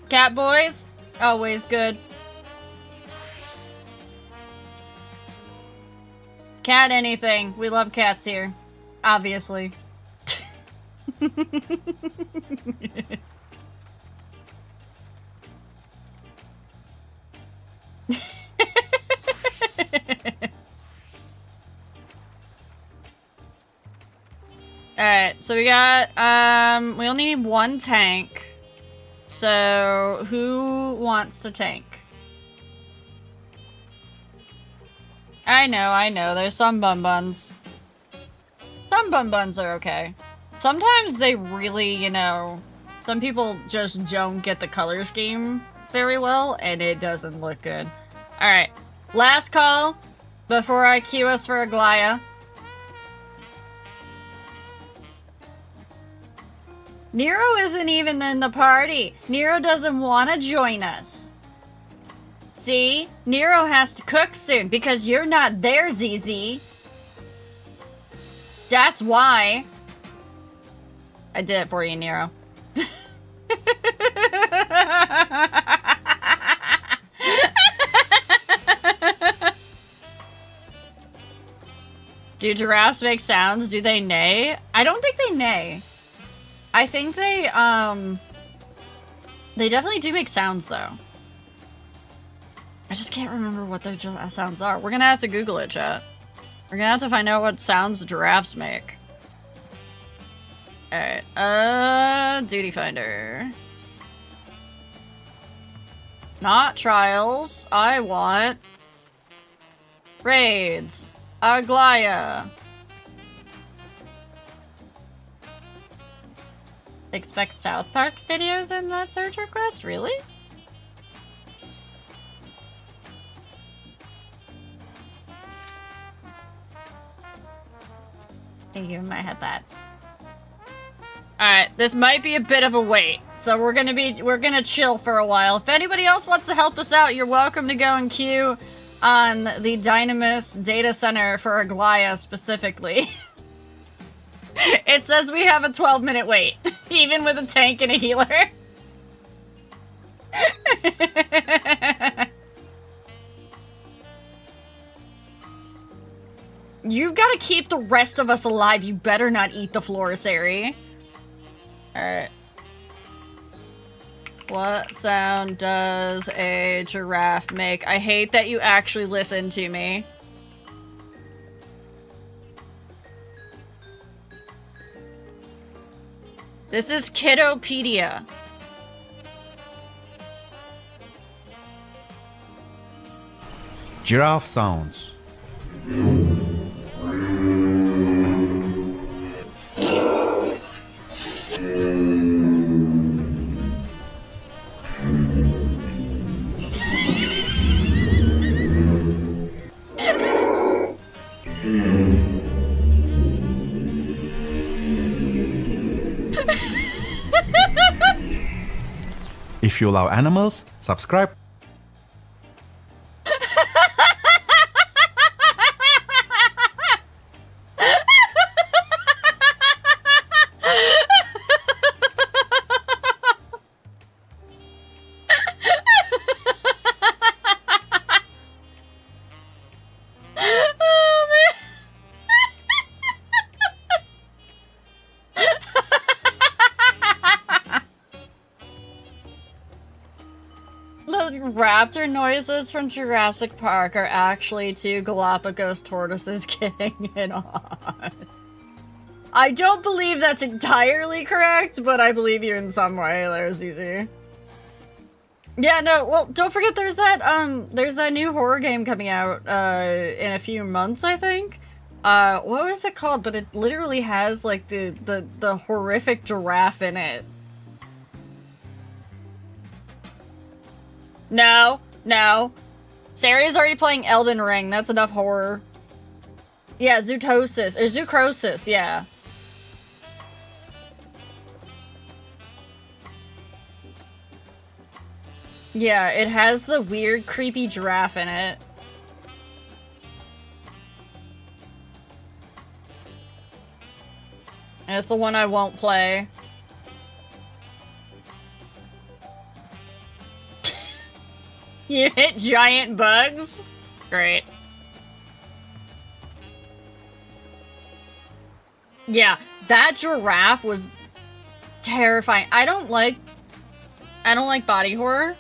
S1: Cat boys? Always good. Cat anything. We love cats here. Obviously. Alright, so we got, we only need one tank. So, who wants to tank? I know, there's some bun-buns. Some bun-buns are okay. Sometimes they really, you know, some people just don't get the color scheme very well, and it doesn't look good. Alright, last call before I queue us for Aglaya. Nero isn't even in the party. Nero doesn't want to join us. See? Nero has to cook soon because you're not there, ZZ. That's why. I did it for you, Nero. Do giraffes make sounds? Do they neigh? I don't think they neigh. I think they definitely do make sounds, though. I just can't remember what their sounds are. We're gonna have to Google it, chat. We're gonna have to find out what sounds giraffes make. Alright, Duty Finder. Not trials. I want raids. Aglaya. Expect South Park's videos in that search request? Really? Thank you, my headbats. Alright, this might be a bit of a wait. So we're gonna chill for a while. If anybody else wants to help us out, you're welcome to go and queue on the Dynamis data center for Aglaya specifically. It says we have a 12-minute wait, even with a tank and a healer. You've got to keep the rest of us alive. You better not eat the Florisari. Alright. What sound does a giraffe make? I hate that you actually listen to me. This is Kiddopedia.
S5: Giraffe sounds. If you love animals, subscribe.
S1: Raptor noises from Jurassic Park are actually two Galapagos tortoises getting it on. I don't believe that's entirely correct, but I believe you in some way. There's easy. Yeah, no, well, don't forget there's that new horror game coming out, in a few months, I think. What was it called? But it literally has, like, the horrific giraffe in it. No, no. Saria's already playing Elden Ring. That's enough horror. Yeah, Zootosis. Or Zoocrosis, yeah. Yeah, it has the weird, creepy giraffe in it. And it's the one I won't play. You hit giant bugs? Great. Yeah, that giraffe was terrifying. I don't like body horror,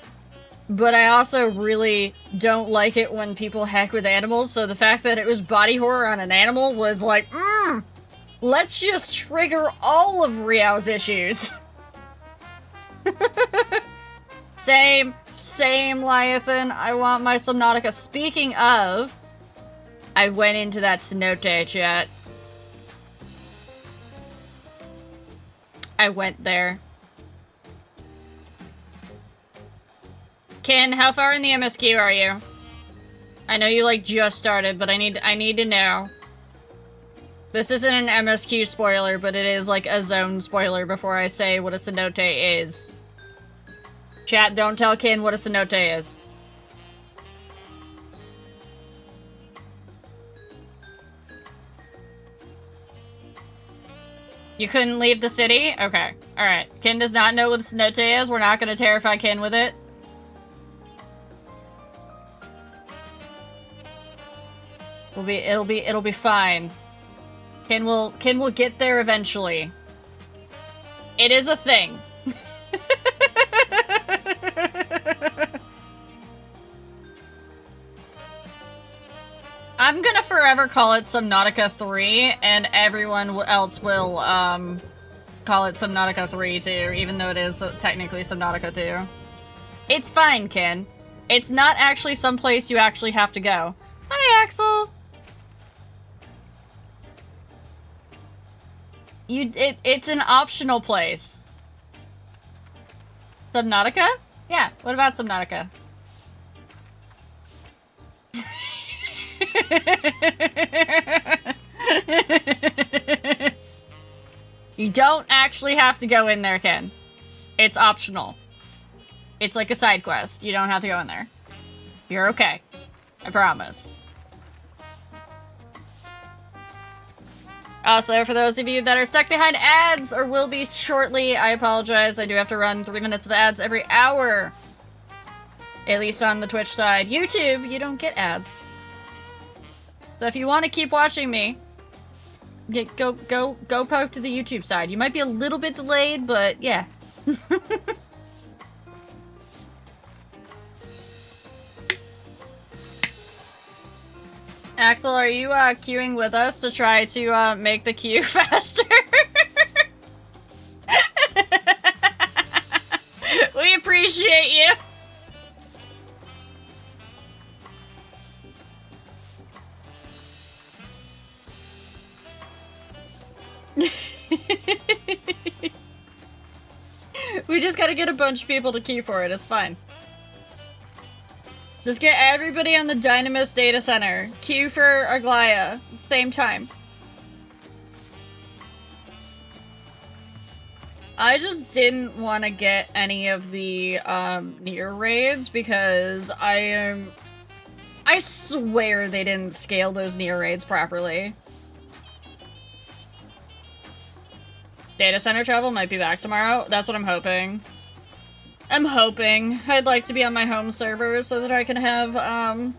S1: but I also really don't like it when people heck with animals, so the fact that it was body horror on an animal was like, let's just trigger all of Rio's issues. Same, Lyathan. I want my Subnautica. Speaking of, I went into that cenote chat. I went there. Ken, how far in the MSQ are you? I know you like just started, but I need to know. This isn't an MSQ spoiler, but it is like a zone spoiler before I say what a cenote is. Chat, don't tell Ken what a cenote is. You couldn't leave the city? Okay. Alright. Ken does not know what a cenote is. We're not gonna terrify Ken with it. It'll be fine. Ken will get there eventually. It is a thing. I'm gonna forever call it Subnautica 3, and everyone else will, call it Subnautica 3 too, even though it is technically Subnautica 2. It's fine, Ken. It's not actually someplace you actually have to go. Hi, Axel! It's an optional place. Subnautica? Yeah, what about Subnautica? You don't actually have to go in there, Ken. It's optional. It's like a side quest. You don't have to go in there. You're okay. I promise. Also, for those of you that are stuck behind ads, or will be shortly, I apologize. I do have to run 3 minutes of ads every hour. At least on the Twitch side. YouTube, you don't get ads. So if you want to keep watching me, go poke to the YouTube side. You might be a little bit delayed, but yeah. Axel, are you queuing with us to try to make the queue faster? We appreciate you. We just gotta get a bunch of people to queue for it, it's fine. Just get everybody on the Dynamis data center. Queue for Aglaya. Same time. I just didn't want to get any of the near raids because I swear they didn't scale those near raids properly. Data center travel might be back tomorrow. That's what I'm hoping. I'm hoping. I'd like to be on my home server so that I can have my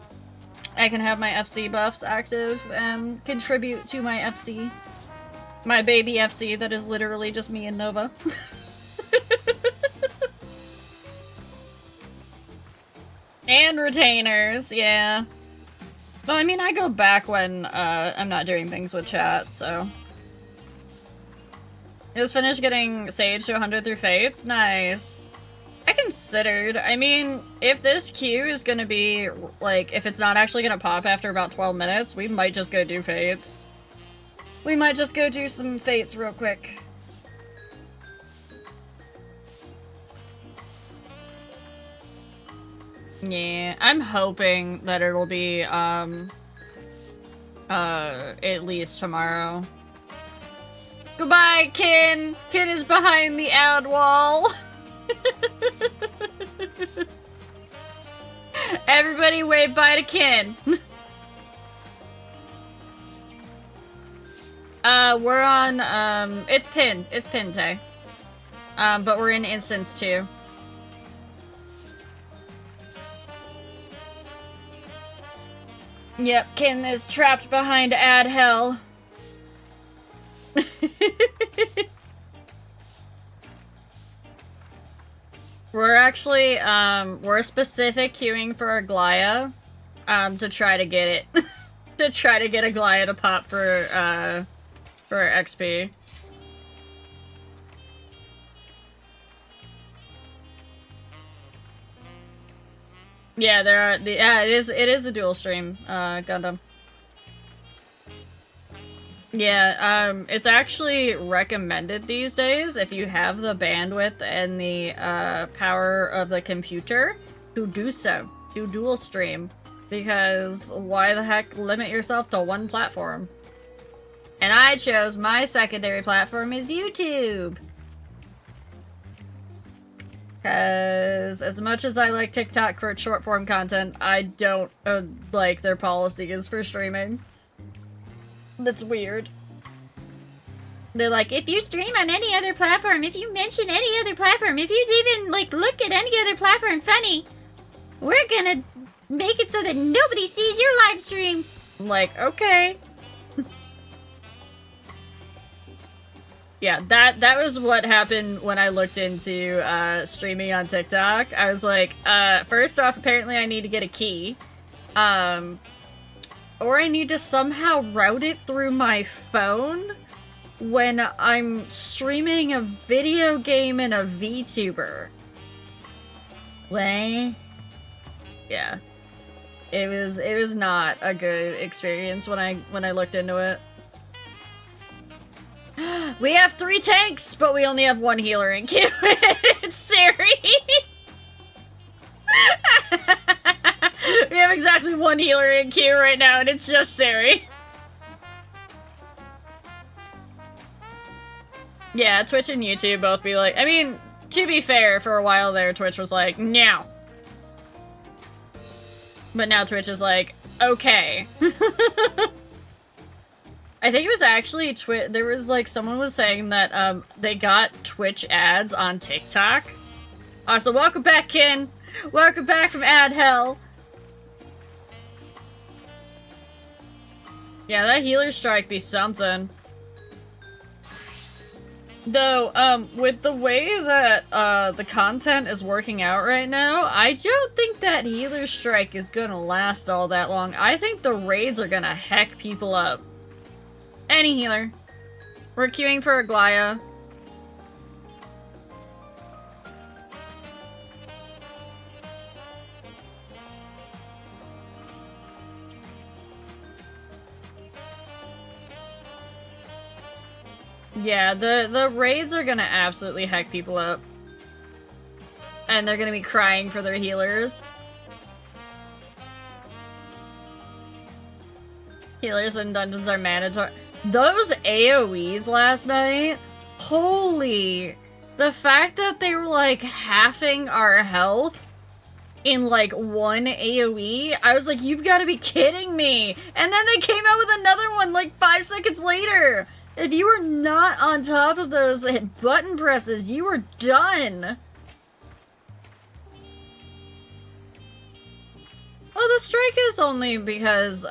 S1: FC buffs active and contribute to my FC. My baby FC that is literally just me and Nova. And retainers, yeah. Well, I mean, I go back when I'm not doing things with chat, so. It was finished getting Sage to 100 through Fates. Nice. I considered, I mean, if this queue is gonna be, like, if it's not actually gonna pop after about 12 minutes, we might just go do Fates. We might just go do some Fates real quick. Yeah, I'm hoping that it'll be, at least tomorrow. Goodbye, Kin! Kin is behind the ad wall! Everybody wave bye to Kin! We're on, it's pinned, Tay. But we're in instance 2. Yep, Kin is trapped behind ad hell. We're actually, we're specific queuing for a Glaya, to try to get it. To try to get a Glaya to pop for XP. Yeah, there are, it is a dual stream, Gundam. Yeah, it's actually recommended these days, if you have the bandwidth and the, power of the computer, to do so. To dual stream. Because why the heck limit yourself to one platform? And I chose my secondary platform is YouTube! Because as much as I like TikTok for its short form content, I don't like their policies for streaming. That's weird. They're like, if you stream on any other platform, if you mention any other platform, if you even, like, look at any other platform funny, we're gonna make it so that nobody sees your live stream. I'm like, okay. Yeah, that was what happened when I looked into streaming on TikTok. I was like, first off, apparently I need to get a key. Or I need to somehow route it through my phone when I'm streaming a video game in a VTuber. What? Yeah. It was not a good experience when I looked into it. We have 3 tanks, but we only have 1 healer in queue. It's Sari. We have exactly 1 healer in queue right now, and it's just Sari. Yeah, Twitch and YouTube both be like, I mean, to be fair, for a while there, Twitch was like, no. But now Twitch is like, okay. I think it was actually there was like, someone was saying that, they got Twitch ads on TikTok. So welcome back, Kin. Welcome back from ad hell. Yeah, that healer strike be something. Though, with the way that, the content is working out right now, I don't think that healer strike is gonna last all that long. I think the raids are gonna heck people up. Any healer. We're queuing for a Glaya. Yeah, the raids are gonna absolutely heck people up. And they're gonna be crying for their healers. Healers in dungeons are mandatory. Those AoEs last night, holy, the fact that they were like halving our health in like 1 AoE, I was like, you've got to be kidding me. And then they came out with another one like 5 seconds later. If you were not on top of those button presses, you were done. Well, the strike is only because,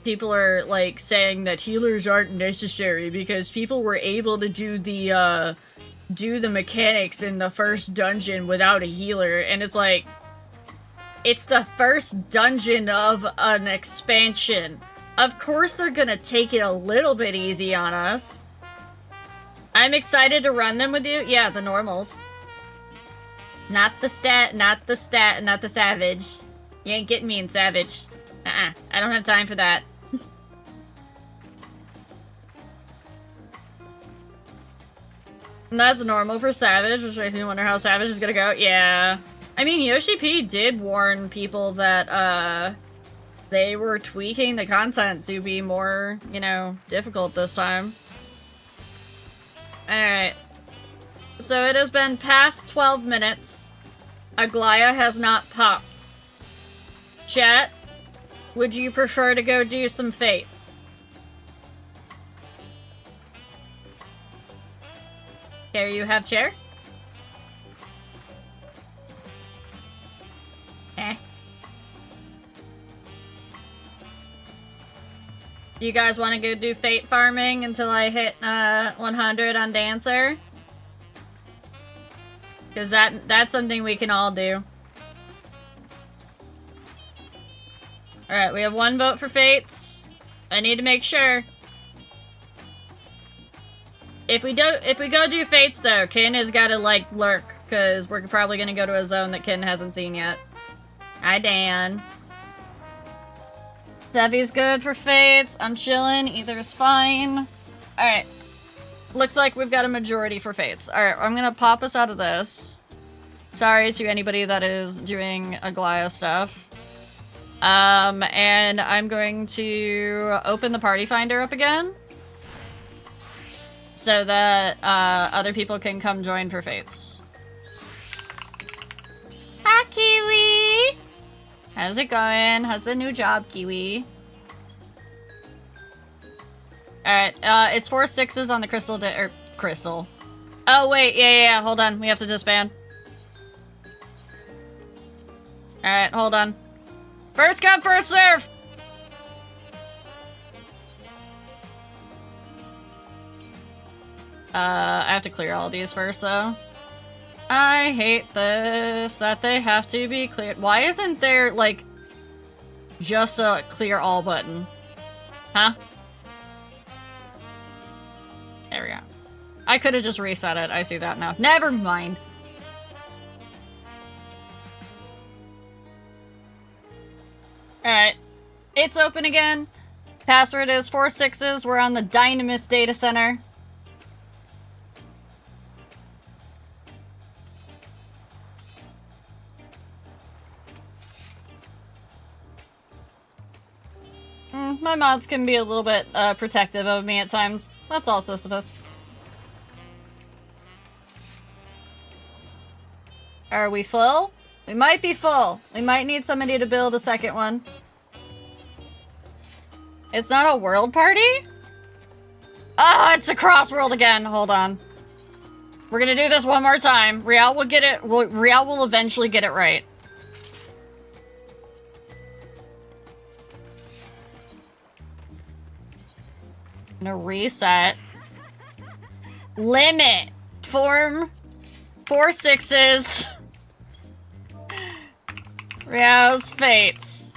S1: people are, like, saying that healers aren't necessary because people were able to do the mechanics in the first dungeon without a healer, and it's like, it's the first dungeon of an expansion. Of course they're gonna take it a little bit easy on us. I'm excited to run them with you. Yeah, the normals. Not the savage. You ain't getting me in savage. I don't have time for that. And that's normal for Savage, which makes me wonder how Savage is gonna go. Yeah. I mean, Yoshi P did warn people that, they were tweaking the content to be more, you know, difficult this time. Alright. So it has been past 12 minutes. Aglaya has not popped. Chat, would you prefer to go do some fates? Here you have chair. Eh. You guys want to go do fate farming until I hit 100 on Dancer? Because that's something we can all do. Alright, we have 1 vote for fates. I need to make sure. If we go do fates though, Kin has gotta like lurk, because we're probably gonna go to a zone that Kin hasn't seen yet. Hi Dan. Devi's good for fates. I'm chilling. Either is fine. Alright. Looks like we've got a majority for fates. Alright, I'm gonna pop us out of this. Sorry to anybody that is doing Aglaya stuff. And I'm going to open the party finder up again. So that, other people can come join for fates. Hi, Kiwi! How's it going? How's the new job, Kiwi? Alright, it's 4 6s on the crystal. Oh, wait, yeah, hold on. We have to disband. Alright, hold on. First come, first serve! I have to clear all of these first, though. I hate this, that they have to be cleared. Why isn't there, like, just a clear all button? Huh? There we go. I could have just reset it. I see that now. Never mind. Alright. It's open again. Password is 4 6s. We're on the Dynamis data center. My mods can be a little bit protective of me at times. That's all Sisyphus. Are we full? We might be full. We might need somebody to build a second one. It's not a world party? Ah, it's a crossworld again. Hold on. We're gonna do this one more time. Rial will get it. Rial will eventually get it right. I'm gonna reset. Limit. Form. 4 6s. Rial's fates.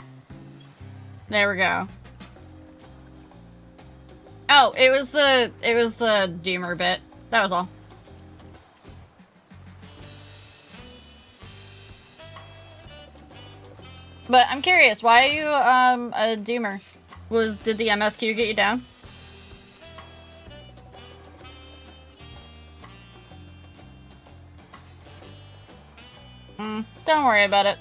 S1: There we go. Oh, it was the Doomer bit. That was all. But I'm curious, why are you a Doomer? Did the MSQ get you down? Don't worry about it.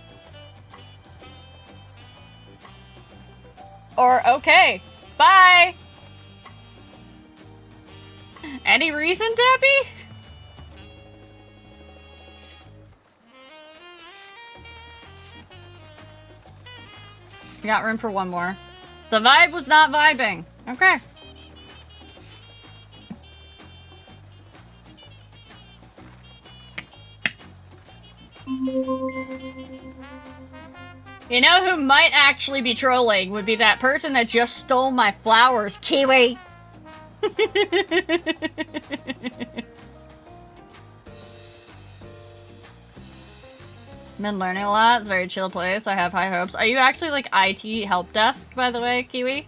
S1: Or, okay. Bye! Any reason, Debbie? We got room for one more. The vibe was not vibing. Okay. You know who might actually be trolling would be that person that just stole my flowers, Kiwi! Been learning a lot. It's a very chill place. I have high hopes. Are you actually like IT help desk, by the way, Kiwi?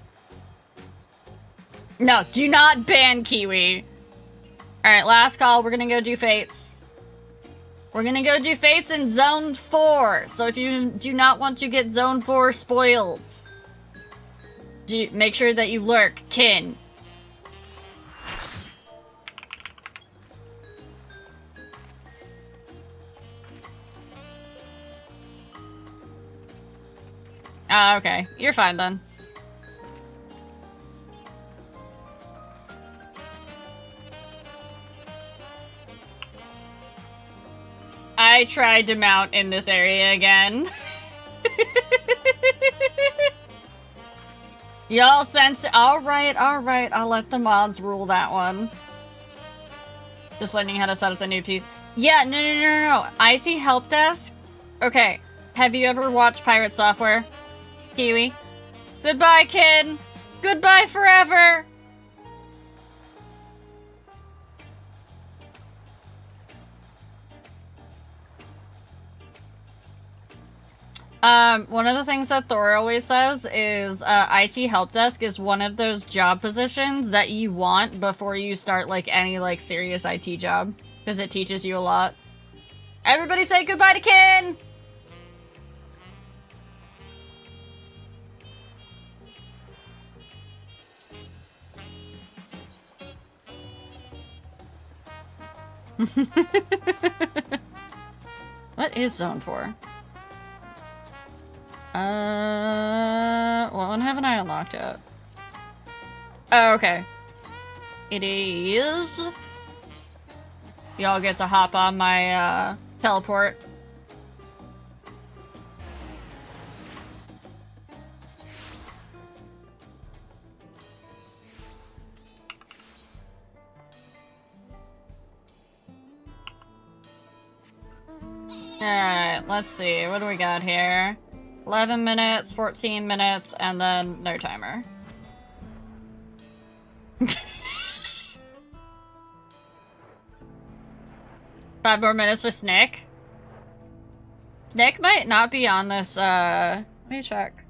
S1: No, do not ban Kiwi. Alright, last call. We're gonna go do fates. We're gonna go do fates in Zone 4. So if you do not want to get Zone 4 spoiled, make sure that you lurk, Kin. Ah, okay. You're fine then. I tried to mount in this area again. Y'all sense it. Alright, alright. I'll let the mods rule that one. Just learning how to set up the new piece. Yeah, no. IT help desk? Okay. Have you ever watched Pirate Software? Kiwi? Goodbye, kid! Goodbye forever! One of the things that Thor always says is, IT help desk is one of those job positions that you want before you start, like, any, like, serious IT job. Because it teaches you a lot. Everybody say goodbye to Ken! What is zone 4? What one haven't I unlocked yet? Oh, okay. It is... Y'all get to hop on my, teleport. Alright, let's see. What do we got here? 11 minutes, 14 minutes, and then no timer. 5 more minutes for Snick. Snick might not be on this, let me check.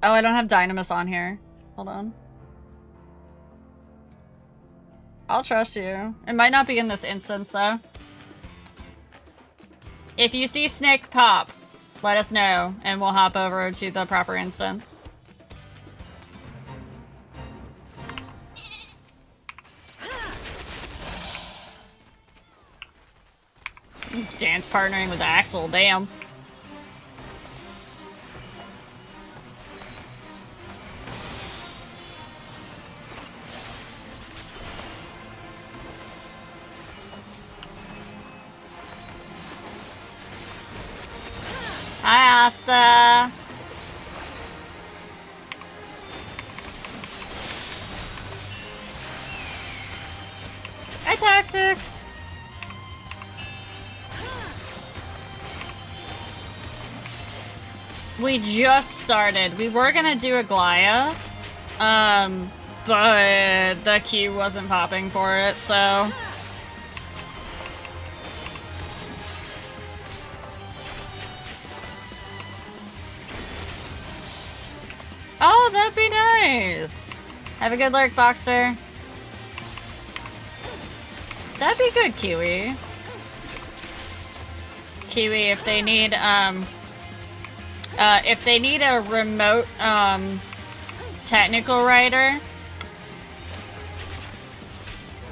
S1: Oh, I don't have Dynamis on here. Hold on. I'll trust you. It might not be in this instance, though. If you see Snick pop, let us know, and we'll hop over to the proper instance. Dance partnering with Axel, damn. Hi, Asta. Hi, Tactic. We just started. We were gonna do a Glaya, but the queue wasn't popping for it, so... Oh, that'd be nice! Have a good lurk, Boxer. That'd be good, Kiwi. Kiwi, if they need a remote, technical writer,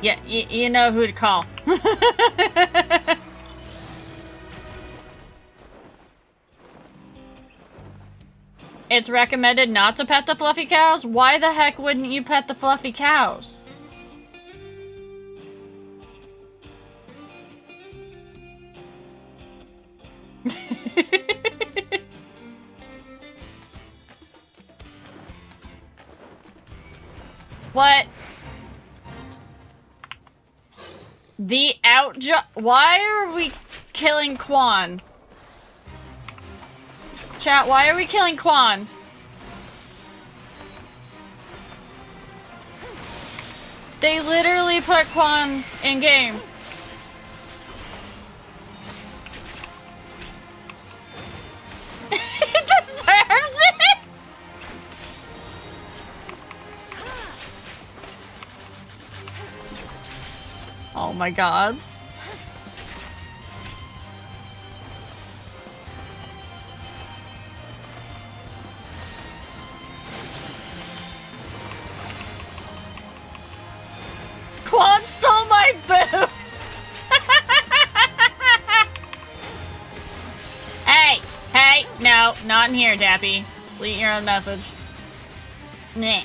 S1: yeah, you know who to call. It's recommended not to pet the fluffy cows? Why the heck wouldn't you pet the fluffy cows? What? The why are we killing Quan? Chat, why are we killing Quan? They literally put Quan in game. It deserves it! Oh my gods. Quan stole my boot! Hey, no, not in here, Dappy. Delete your own message. Meh.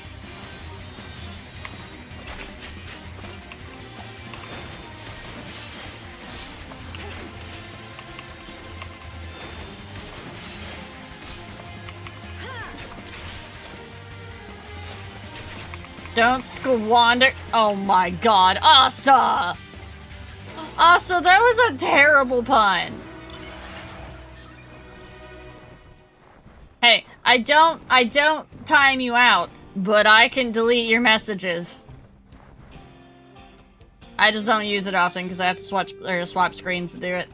S1: Don't squander. Oh my god, Asta! Asta, that was a terrible pun. Hey, I don't time you out, but I can delete your messages. I just don't use it often because I have to swap screens to do it.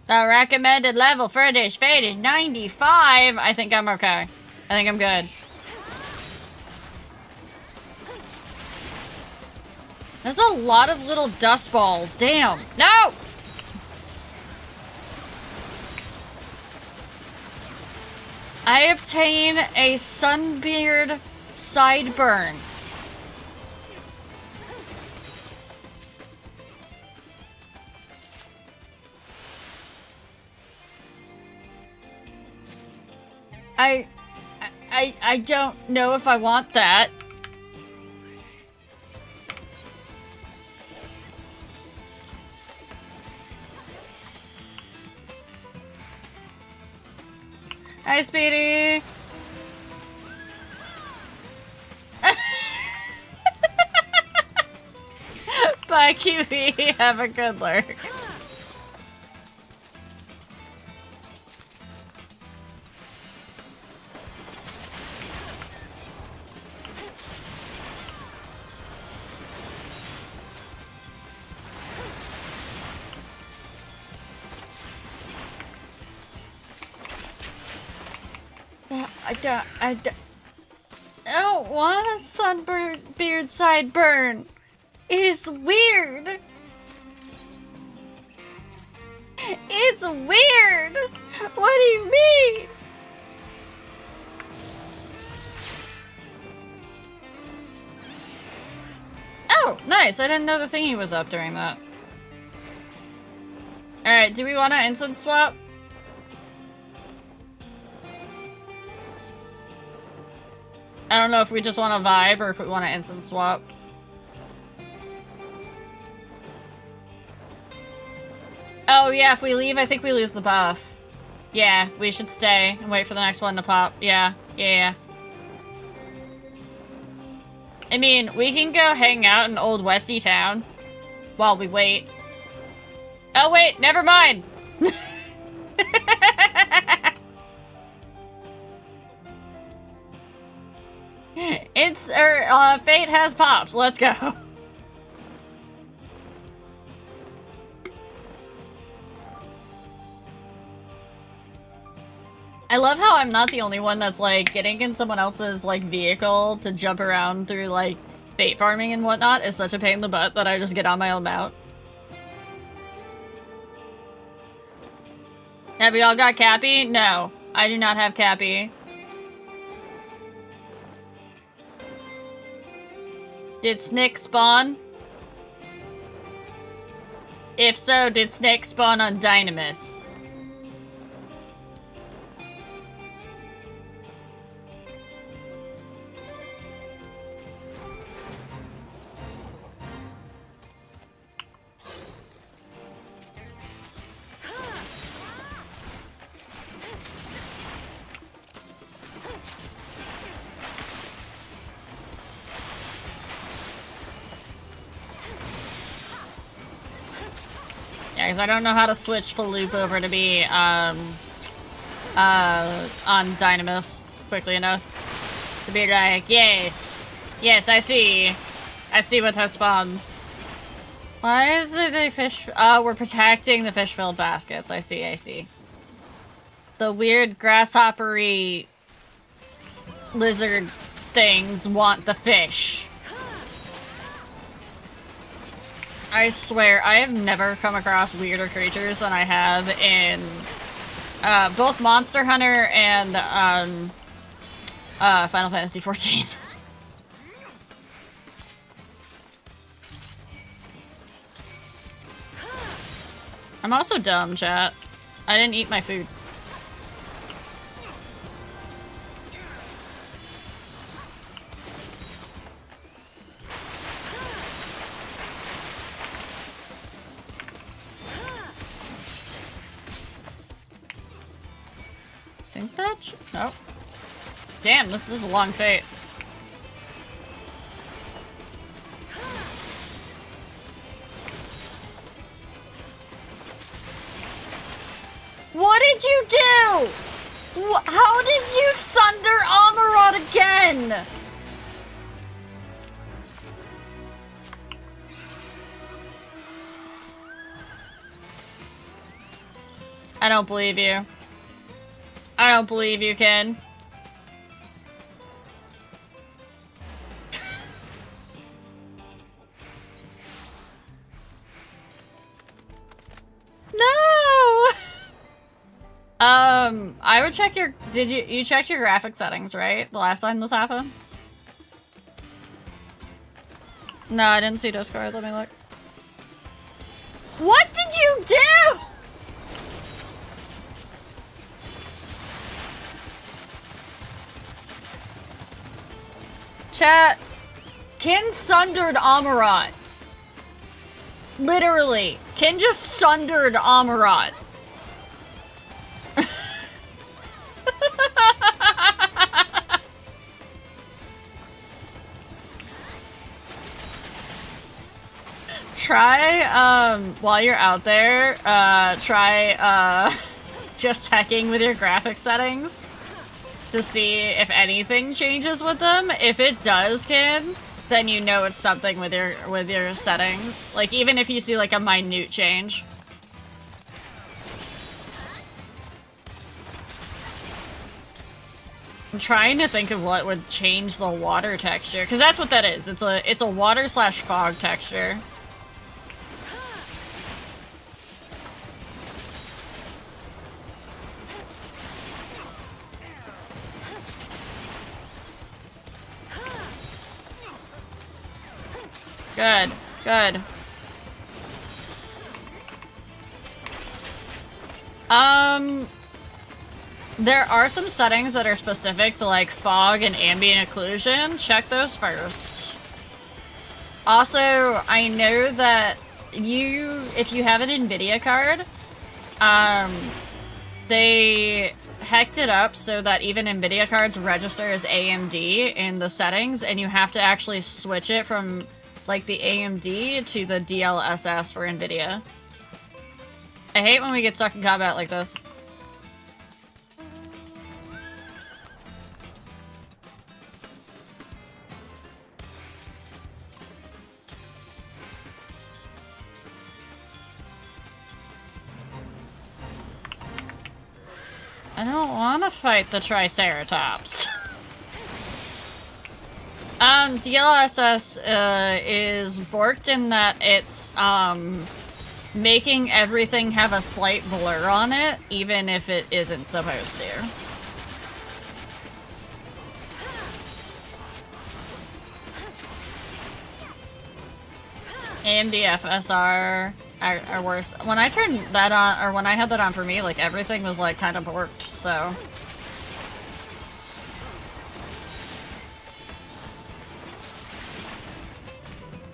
S1: The recommended level for this fate is 95. I think I'm okay. I think I'm good. There's a lot of little dust balls. Damn. No! I obtain a sunbeard sideburn. I don't know if I want that. Hi, Speedy. Bye, QB. Have a good lurk. I don't want a sunbeard sideburn. It's weird. It's weird. What do you mean? Oh, nice. I didn't know the thingy was up during that. Alright, do we want to instant swap? I don't know if we just want to vibe or if we want to instant swap. Oh yeah, if we leave, I think we lose the buff. Yeah, we should stay and wait for the next one to pop. Yeah. I mean, we can go hang out in Old Westy Town while we wait. Oh wait, never mind! Fate has pops. Let's go. I love how I'm not the only one that's like getting in someone else's like vehicle to jump around through like fate farming and whatnot is such a pain in the butt that I just get on my own mount. Have we all got Cappy? No, I do not have Cappy. Did Snick spawn? If so, did Snick spawn on Dynamis? Yeah, because I don't know how to switch the loop over to be, on Dynamis quickly enough. To be like, yes, I see what has spawned. Why is it a fish? We're protecting the fish-filled baskets. I see. The weird grasshoppery lizard things want the fish. I swear, I have never come across weirder creatures than I have in both Monster Hunter and Final Fantasy XIV. I'm also dumb, chat. I didn't eat my food. Think that? Nope. Damn, this is a long fate. What did you do? How did you sunder Amarant again? I don't believe you. I don't believe you, Ken. No! I would check your- you checked your graphic settings, right? The last time this happened? No, I didn't see Discord. Let me look. What did you do? Chat. Ken sundered Amarant. Literally. Ken just sundered Amarant. Try, while you're out there, try, just hacking with your graphic settings to see if anything changes with them. If it does, Ken, then you know it's something with your settings. Like, even if you see, like, a minute change. I'm trying to think of what would change the water texture, because that's what that is. It's a water/fog texture. Good, good. There are some settings that are specific to like fog and ambient occlusion. Check those first. Also, I know that if you have an NVIDIA card, they hacked it up so that even NVIDIA cards register as AMD in the settings, and you have to actually switch it from like the AMD to the DLSS for NVIDIA. I hate when we get stuck in combat like this. I don't want to fight the Triceratops. DLSS is borked in that it's making everything have a slight blur on it, even if it isn't supposed to. AMD FSR are worse. When I turned that on, or when I had that on for me, like everything was like kind of borked, so.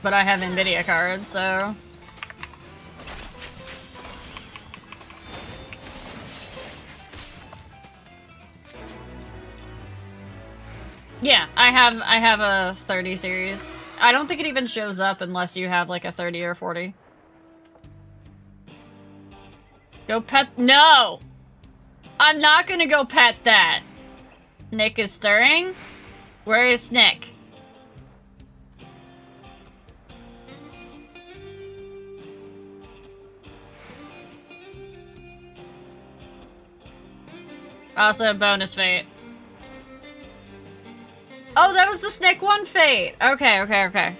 S1: But I have NVIDIA cards, so. Yeah, I have a 30 series. I don't think it even shows up unless you have like a 30 or 40. Go pet- No! I'm not gonna go pet that! Nick is stirring? Where is Nick? Also, bonus fate. Oh, that was the Snick 1 fate! Okay, okay, okay.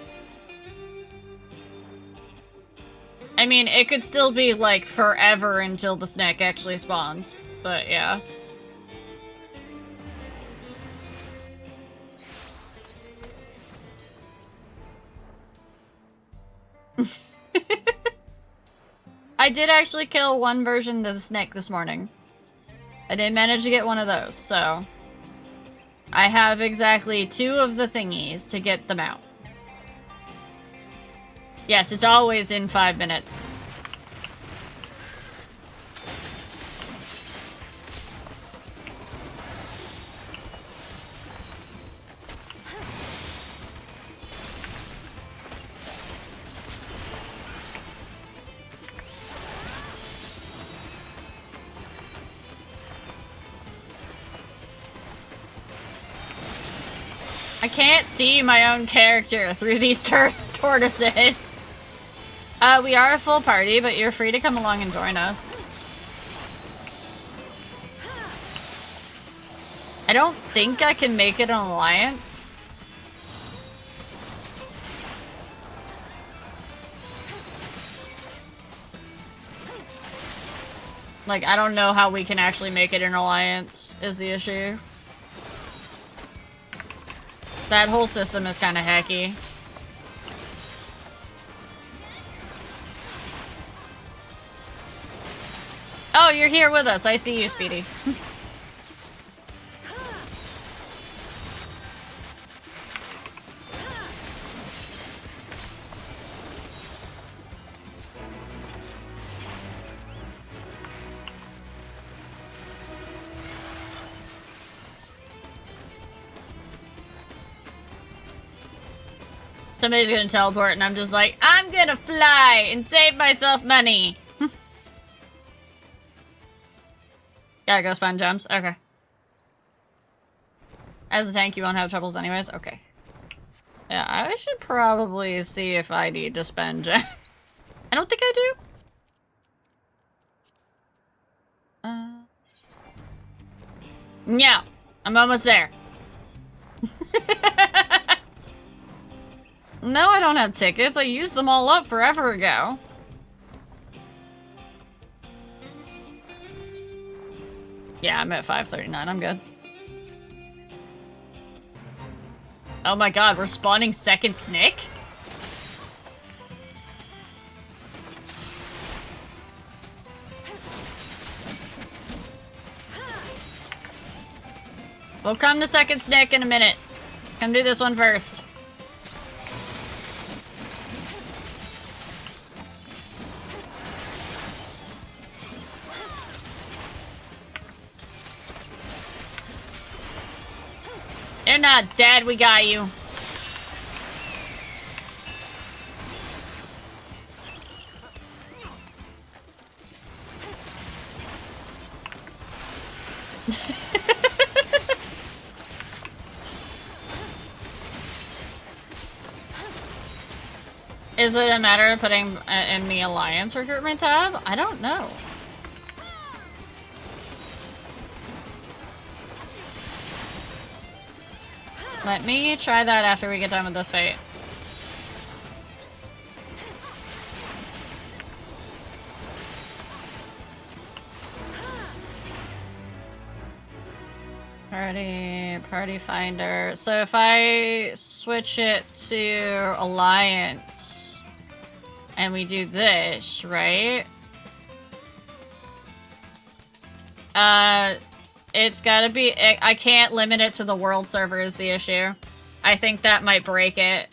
S1: I mean, it could still be, like, forever until the Snick actually spawns. But, yeah. I did actually kill one version of the snake this morning. I did manage to get one of those, so... I have exactly 2 of the thingies to get them out. Yes, it's always in 5 minutes. I can't see my own character through these tortoises. We are a full party, but you're free to come along and join us. I don't think I can make it an alliance. Like, I don't know how we can actually make it an alliance, is the issue. That whole system is kind of hacky. Oh, you're here with us. I see you, Speedy. Somebody's gonna teleport and I'm just like, I'm gonna fly and save myself money. Gotta go spend gems. Okay. As a tank, you won't have troubles anyways. Okay. Yeah, I should probably see if I need to spend gems. I don't think I do. No. I'm almost there. No, I don't have tickets. I used them all up forever ago. Yeah, I'm at 539. I'm good. Oh my god, we're spawning second Snick? We'll come to second Snick in a minute. Come do this one first. You're not dead, we got you. Is it a matter of putting in the Alliance recruitment tab? I don't know. Let me try that after we get done with this fight. Party finder. So if I switch it to Alliance and we do this, right? It's gotta be, I can't limit it to the world server is the issue. I think that might break it.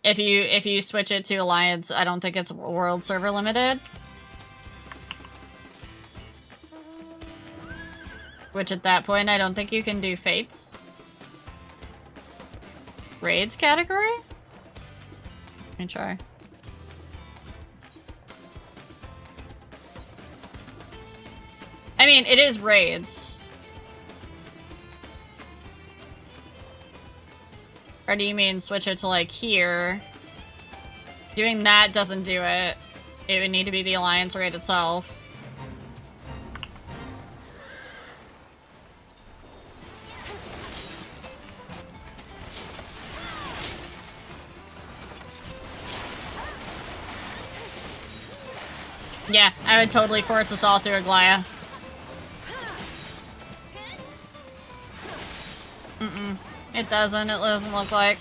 S1: If you switch it to Alliance, I don't think it's world server limited. Which at that point, I don't think you can do fates. Raids category? Let me try. I mean, it is raids. Or do you mean switch it to, like, here? Doing that doesn't do it. It would need to be the Alliance raid itself. Yeah, I would totally force us all through Aglaya. It doesn't look like.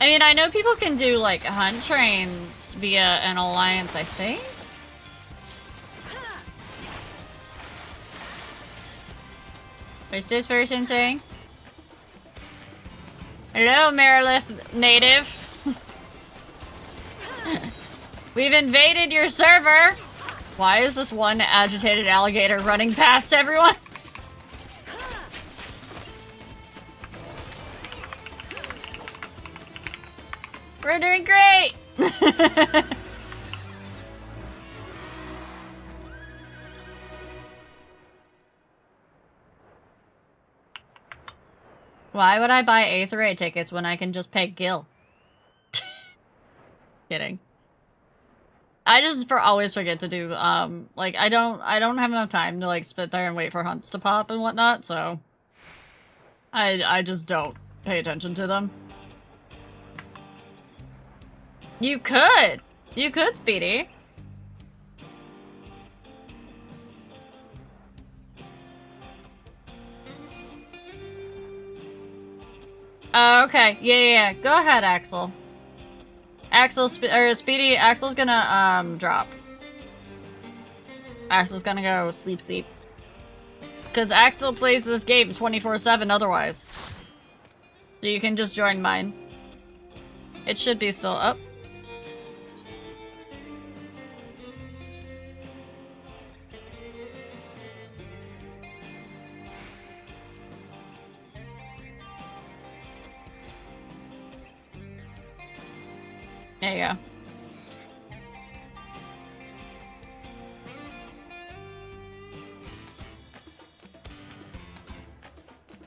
S1: I mean, I know people can do, like, hunt trains via an alliance, I think? Is this person saying? Hello, Merilith native. We've invaded your server. Why is this one agitated alligator running past everyone? We're doing great! Why would I buy Aether 8 tickets when I can just pay Gil? Kidding. I just always forget to do, like, I don't have enough time to, like, sit there and wait for hunts to pop and whatnot, so... I just don't pay attention to them. You could! You could, Speedy. Okay. Yeah. Go ahead, Axel. Speedy, Axel's gonna, drop. Axel's gonna go sleep. Because Axel plays this game 24/7 otherwise. So you can just join mine. It should be still up. There you go.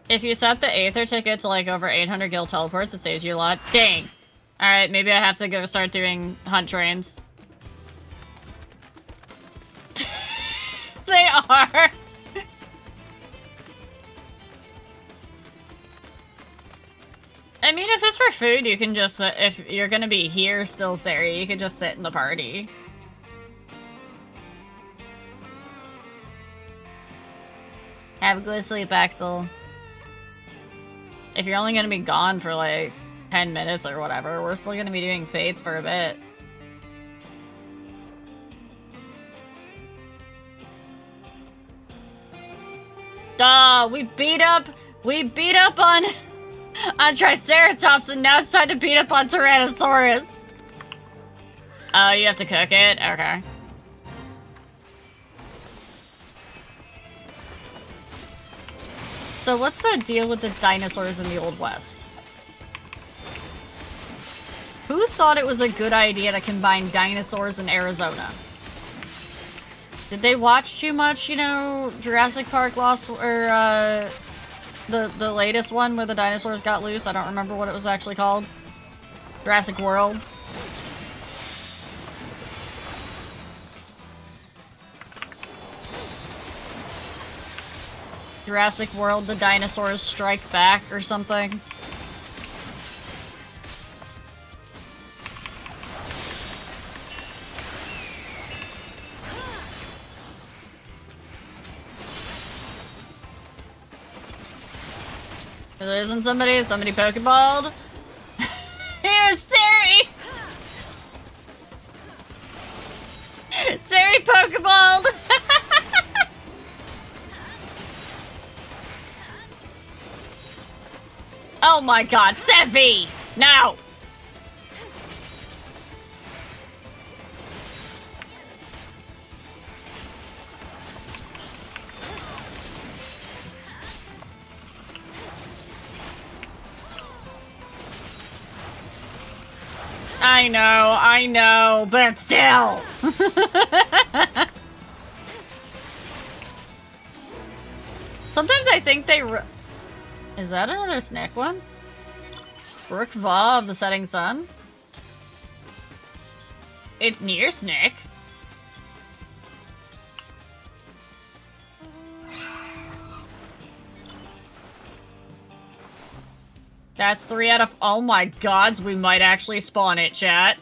S1: If you set the Aether ticket to like over 800 guild teleports, it saves you a lot. Dang. Alright, maybe I have to go start doing hunt trains. They are! I mean, if it's for food, you can just, if you're gonna be here still, Sari, you can just sit in the party. Have a good sleep, Axel. If you're only gonna be gone for like 10 minutes or whatever, we're still gonna be doing fates for a bit. Duh, we beat up on Triceratops, and now it's time to beat up on Tyrannosaurus. Oh, you have to cook it? Okay. So what's the deal with the dinosaurs in the Old West? Who thought it was a good idea to combine dinosaurs in Arizona? Did they watch too much, you know, Jurassic Park Lost, or, the latest one where the dinosaurs got loose? I don't remember what it was actually called. Jurassic World. Jurassic World, the dinosaurs strike back or something. There isn't somebody pokeballed. Here's Sari! Sari pokeballed! Oh my god, Sevi! No! I know, but still! Sometimes I think they Is that another snack one? Brook Va of the Setting Sun? It's near Snick. That's 3 out of... Oh my gods, we might actually spawn it, chat.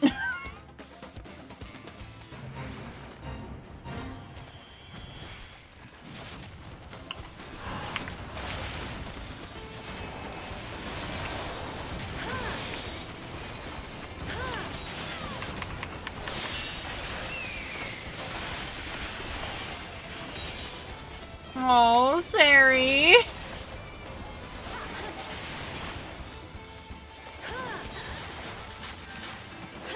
S1: Oh, Sari.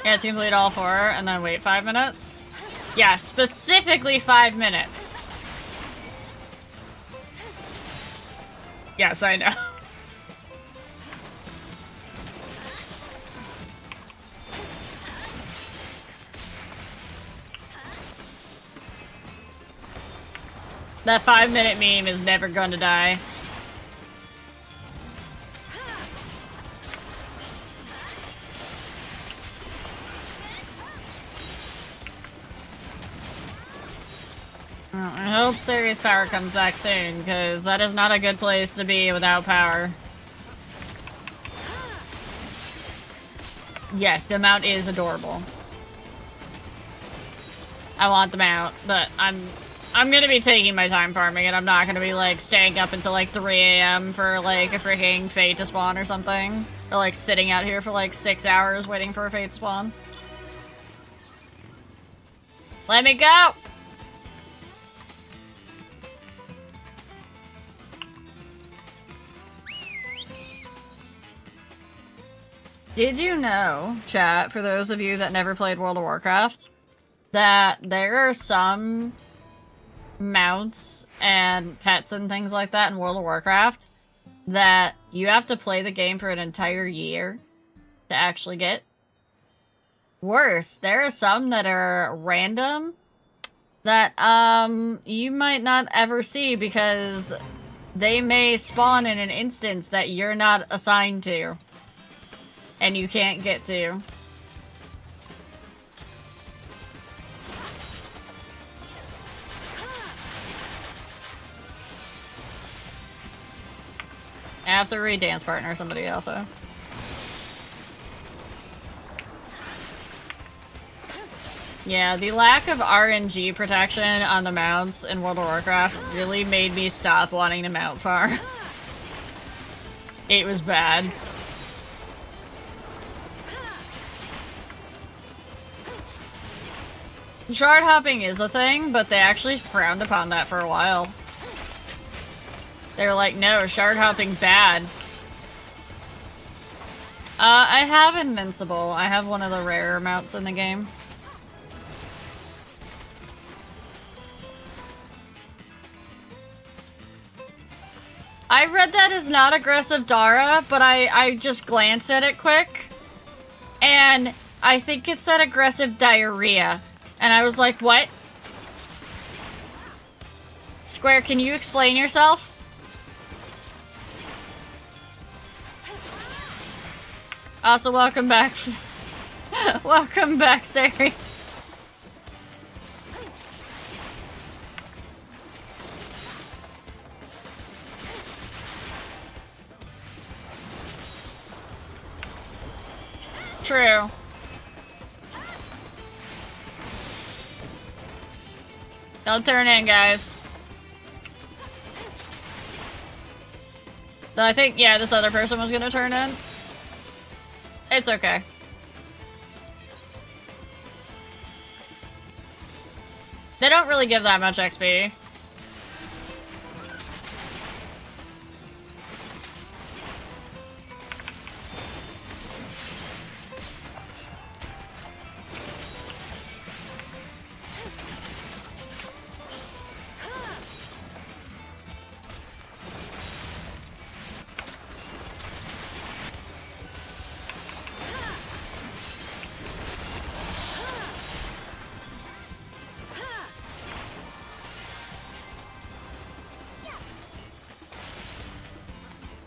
S1: Yeah, to complete all 4 and then wait 5 minutes. Yeah, specifically 5 minutes. Yes, I know. That 5-minute meme is never gonna die. I hope Sari's power comes back soon, because that is not a good place to be without power. Yes, the mount is adorable. I want the mount, but I'm gonna be taking my time farming it. I'm not gonna be, like, staying up until, like, 3 AM for, like, a freaking Fate to spawn or something. Or, like, sitting out here for, like, 6 hours waiting for a Fate to spawn. Let me go! Did you know, chat, for those of you that never played World of Warcraft, that there are some mounts and pets and things like that in World of Warcraft that you have to play the game for an entire year to actually get? Worse, there are some that are random that, you might not ever see because they may spawn in an instance that you're not assigned to. And you can't get to. I have to read Dance Partner somebody also. Yeah, the lack of RNG protection on the mounts in World of Warcraft really made me stop wanting to mount farm. It was bad. Shard hopping is a thing, but they actually frowned upon that for a while. They were like, no, shard hopping bad. I have Invincible. I have one of the rarer mounts in the game. I read that as not aggressive Dara, but I just glanced at it quick. And I think it said aggressive diarrhea. And I was like, what? Square, can you explain yourself? Also, welcome back. Welcome back, Sari. True. Don't turn in, guys. I think, yeah, this other person was gonna turn in. It's okay. They don't really give that much XP.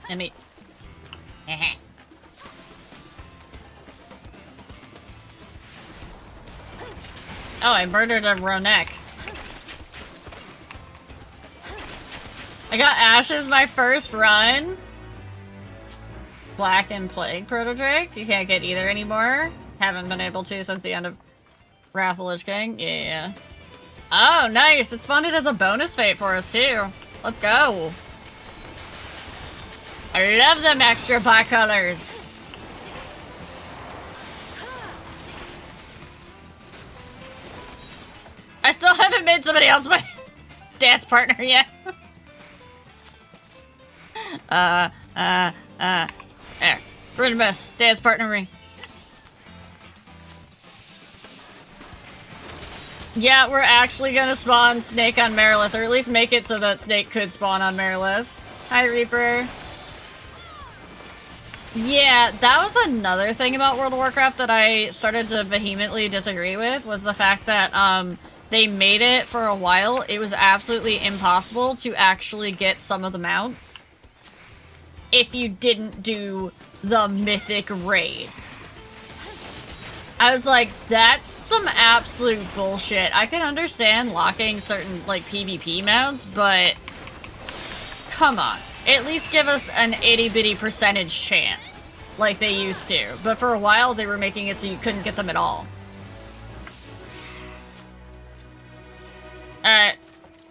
S1: Let me... Oh, I murdered a Ronek. I got Ashes my first run. Black and Plague Proto-Drake. You can't get either anymore. Haven't been able to since the end of Wrath of the Lich King. Yeah. Oh, nice. It spawned it as a bonus fate for us, too. Let's go. I love them extra black colors. I still haven't made somebody else my dance partner yet. There. Rhythmus, dance partner me. Yeah, we're actually gonna spawn Snake on Merilith, or at least make it so that Snake could spawn on Merilith. Hi, Reaper. Yeah, that was another thing about World of Warcraft that I started to vehemently disagree with, was the fact that, they made it for a while. It was absolutely impossible to actually get some of the mounts if you didn't do the Mythic Raid. I was like, that's some absolute bullshit. I can understand locking certain, like, PvP mounts, but come on. At least give us an itty-bitty percentage chance, like they used to. But for a while, they were making it so you couldn't get them at all. Alright.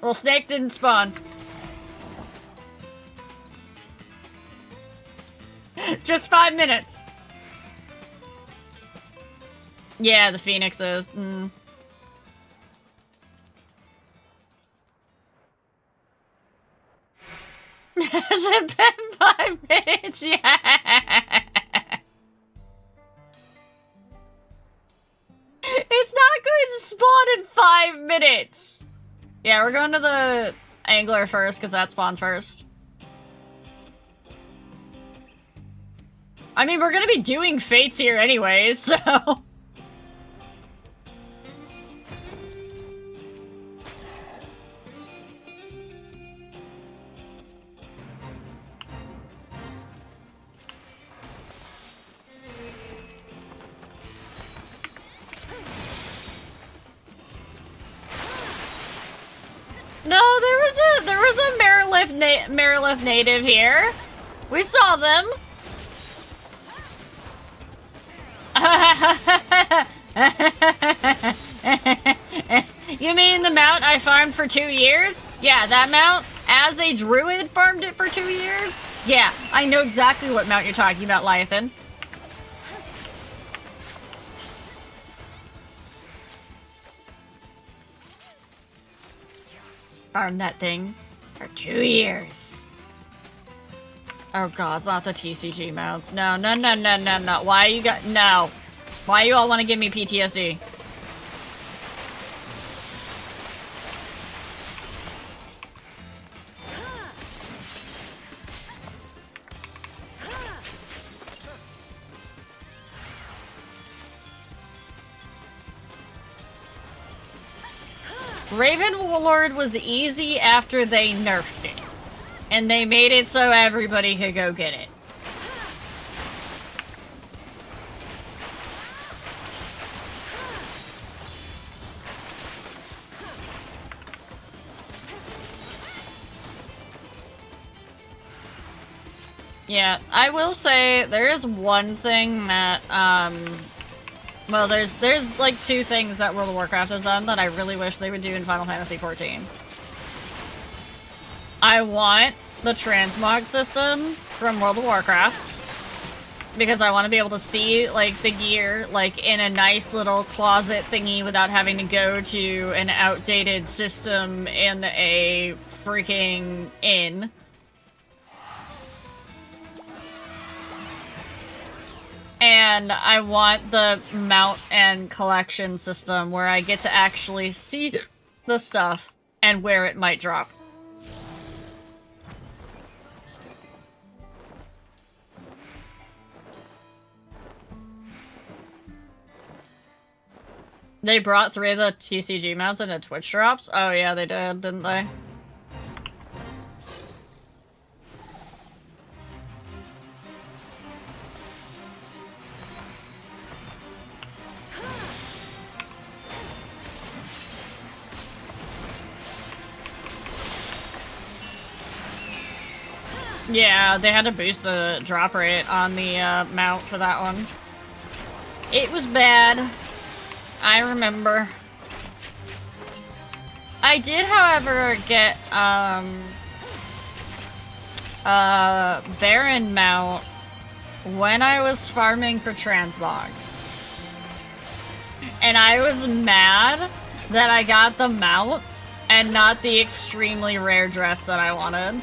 S1: Well, Snake didn't spawn. Just 5 minutes. Yeah, the Phoenixes. Mm. Has it been 5 minutes? Yeah. It's not going to spawn in 5 minutes. Yeah, we're going to the Angler first, because that spawned first. I mean, we're gonna be doing fates here anyways, so... No, there was a Merilith native here. We saw them. You mean the mount I farmed for 2 years? Yeah, that mount? As a druid farmed it for 2 years? Yeah, I know exactly what mount you're talking about, Lyathan. Farmed that thing for 2 years. Oh god, it's not the TCG mounts. No, no, no, no, no, no. Why you got... No. Why you all want to give me PTSD? Ravenlord was easy after they nerfed it. And they made it so everybody could go get it. Yeah, I will say there is one thing that, well, there's like 2 things that World of Warcraft has done that I really wish they would do in Final Fantasy XIV. I want the transmog system from World of Warcraft, because I want to be able to see, like, the gear, like, in a nice little closet thingy without having to go to an outdated system in a freaking inn. And I want the mount and collection system where I get to actually see the stuff and where it might drop. They brought 3 of the TCG mounts into Twitch drops? Oh yeah, they did, didn't they? Yeah, they had to boost the drop rate on the mount for that one. It was bad. I remember. I did, however, get Baron mount when I was farming for Transmog. And I was mad that I got the mount and not the extremely rare dress that I wanted.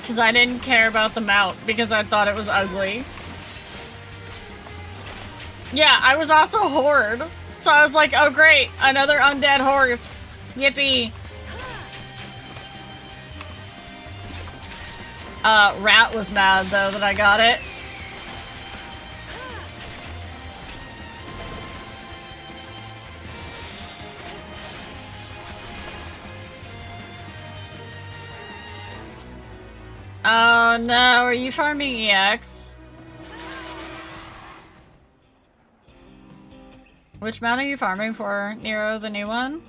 S1: Because I didn't care about the mount because I thought it was ugly. Yeah, I was also Horde. So I was like, oh great, another undead horse. Yippee. Rat was mad though that I got it. Oh no, are you farming EX? Which mount are you farming for, Nero, the new one?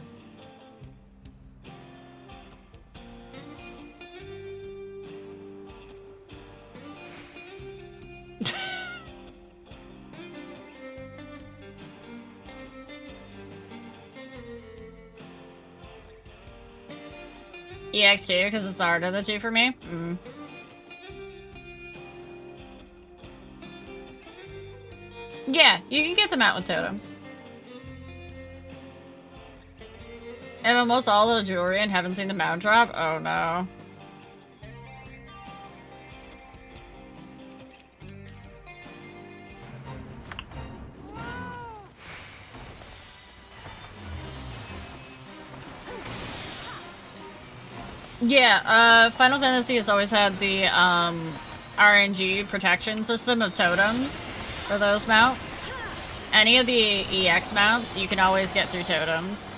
S1: EX2, because it's the harder of the two for me? Mm. Yeah, you can get them out with totems. I have almost all the jewelry and haven't seen the mount drop? Oh no. Yeah, Final Fantasy has always had the, RNG protection system of totems for those mounts. Any of the EX mounts, you can always get through totems.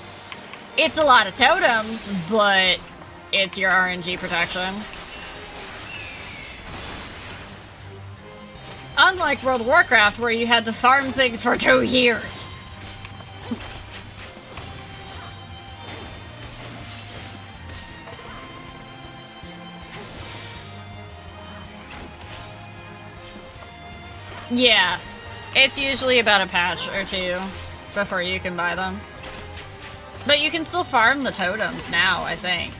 S1: It's a lot of totems, but it's your RNG protection. Unlike World of Warcraft, where you had to farm things for 2 years. Yeah, it's usually about a patch or two before you can buy them. But you can still farm the totems now, I think.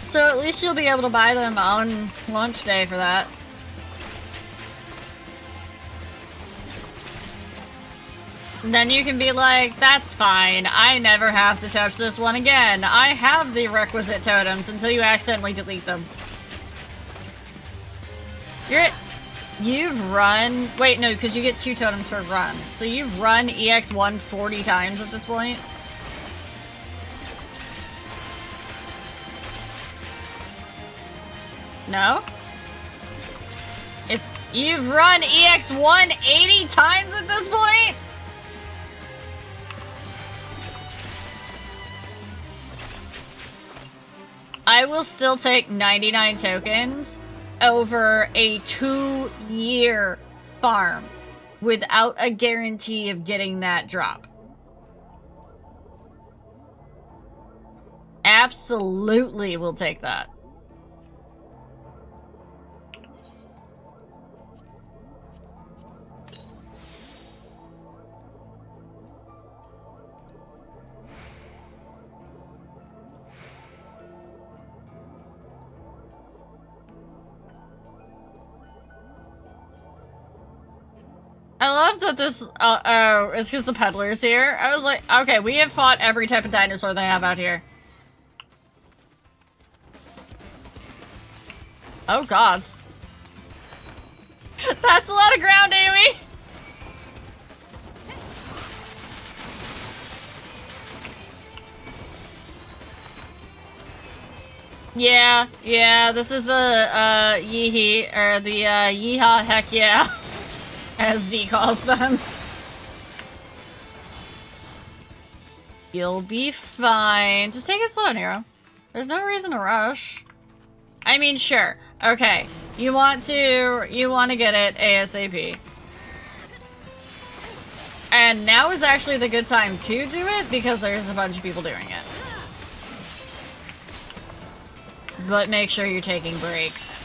S1: So at least you'll be able to buy them on launch day for that. And then you can be like, that's fine, I never have to touch this one again. I have the requisite totems until you accidentally delete them. You've run... Wait, no, because you get 2 totems per run. So you've run EX1 40 times at this point? No? You've run EX1 80 times at this point? I will still take 99 tokens over a 2-year farm without a guarantee of getting that drop. Absolutely will take that. I love that this, oh, it's because the peddler's here. I was like, okay, we have fought every type of dinosaur they have out here. Oh, gods. That's a lot of ground, Amy! Yeah, this is the, yeehee, or the, yeehaw heck yeah. As Z calls them. You'll be fine. Just take it slow, Nero. There's no reason to rush. I mean, sure. Okay. You want to get it ASAP. And now is actually the good time to do it because there's a bunch of people doing it. But make sure you're taking breaks.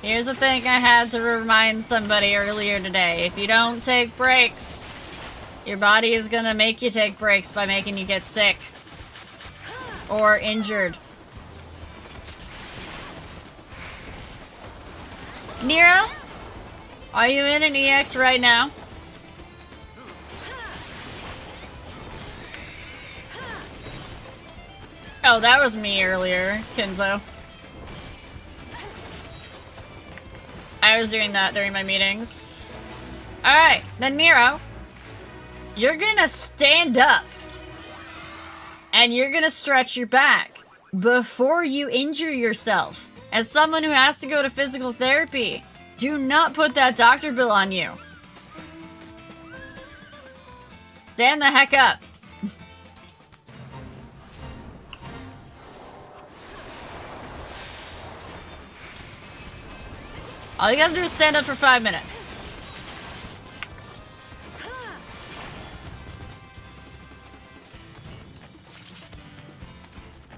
S1: Here's the thing I had to remind somebody earlier today. If you don't take breaks, your body is gonna make you take breaks by making you get sick. or injured. Nero? Are you in an EX right now? Oh, that was me earlier, Kinzo. I was doing that during my meetings. Alright, then Nero, you're gonna stand up. And you're gonna stretch your back before you injure yourself. As someone who has to go to physical therapy, do not put that doctor bill on you. Stand the heck up. All you gotta do is stand up for 5 minutes.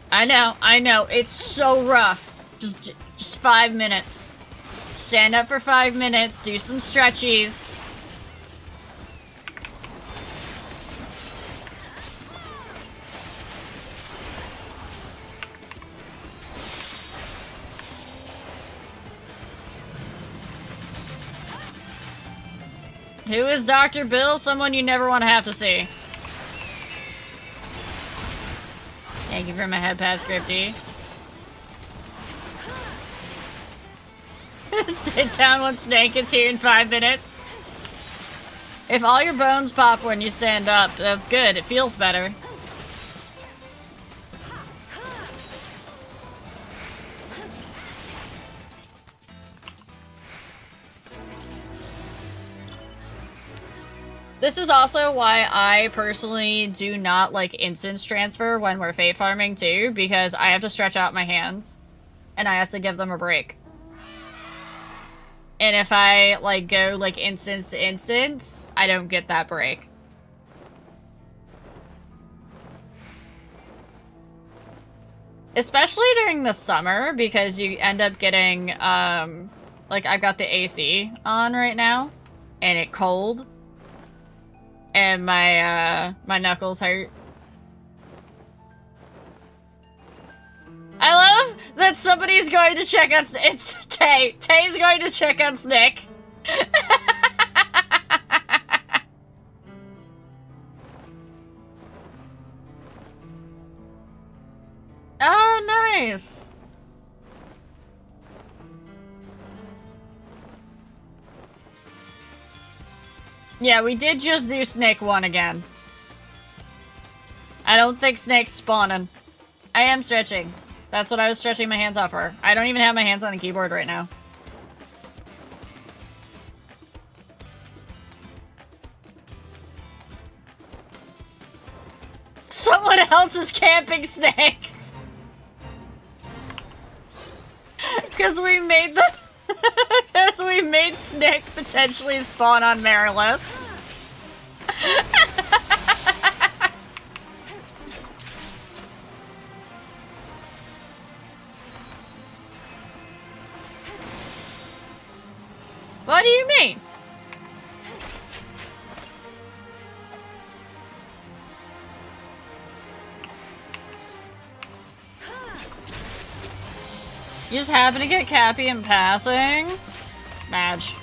S1: I know, it's so rough. Just 5 minutes. Stand up for 5 minutes, do some stretchies. Who is Dr. Bill? Someone you never want to have to see. Thank you for my head pass, Scripty. Sit down when Snake is here in 5 minutes. If all your bones pop when you stand up, that's good. It feels better. This is also why I personally do not like instance transfer when we're fate farming too, because I have to stretch out my hands and I have to give them a break. And if I like go like instance to instance, I don't get that break. Especially during the summer, because you end up getting like I've got the AC on right now and it's cold. And my knuckles hurt. I love that somebody's going to check on it's Tay. Tay's going to check on Snick. Oh, nice. Yeah, we did just do Snake 1 again. I don't think Snake's spawning. I am stretching. That's what I was stretching my hands off for. I don't even have my hands on the keyboard right now. Someone else is camping Snake. Because we made the... Because we made Snake potentially spawn on Marilyn. What do you mean? You just happen to get Cappy in passing? Madge.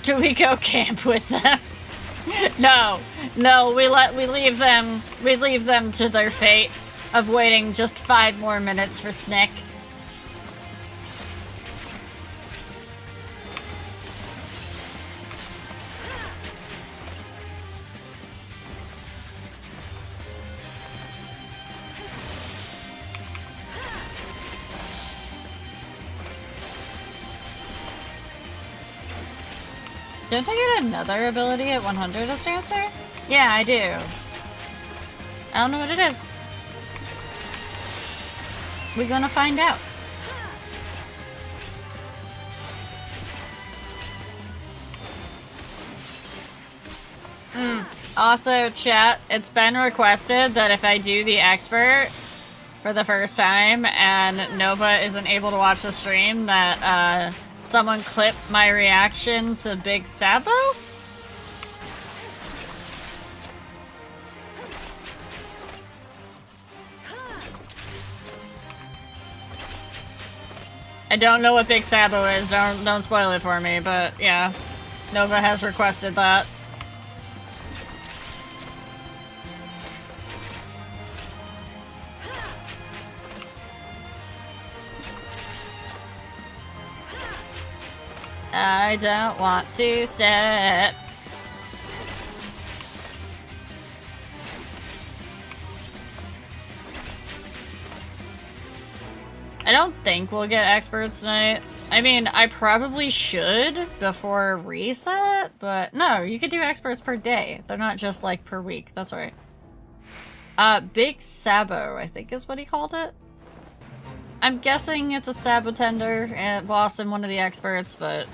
S1: Do we go camp with them? No, we leave them to their fate of waiting just 5 more minutes for Snick. Don't I get another ability at 100 as Dancer? Yeah, I do. I don't know what it is. We're gonna find out. Also, chat, it's been requested that if I do the expert for the first time and Nova isn't able to watch the stream, that someone clip my reaction to Big Sabo? I don't know what Big Sabo is, don't spoil it for me, but yeah. Nova has requested that. I don't want to step. I don't think we'll get experts tonight. I mean, I probably should before reset, but no, you could do experts per day. They're not just like per week. That's right. Big Sabo, I think is what he called it. I'm guessing it's a Sabotender boss and one of the experts, but...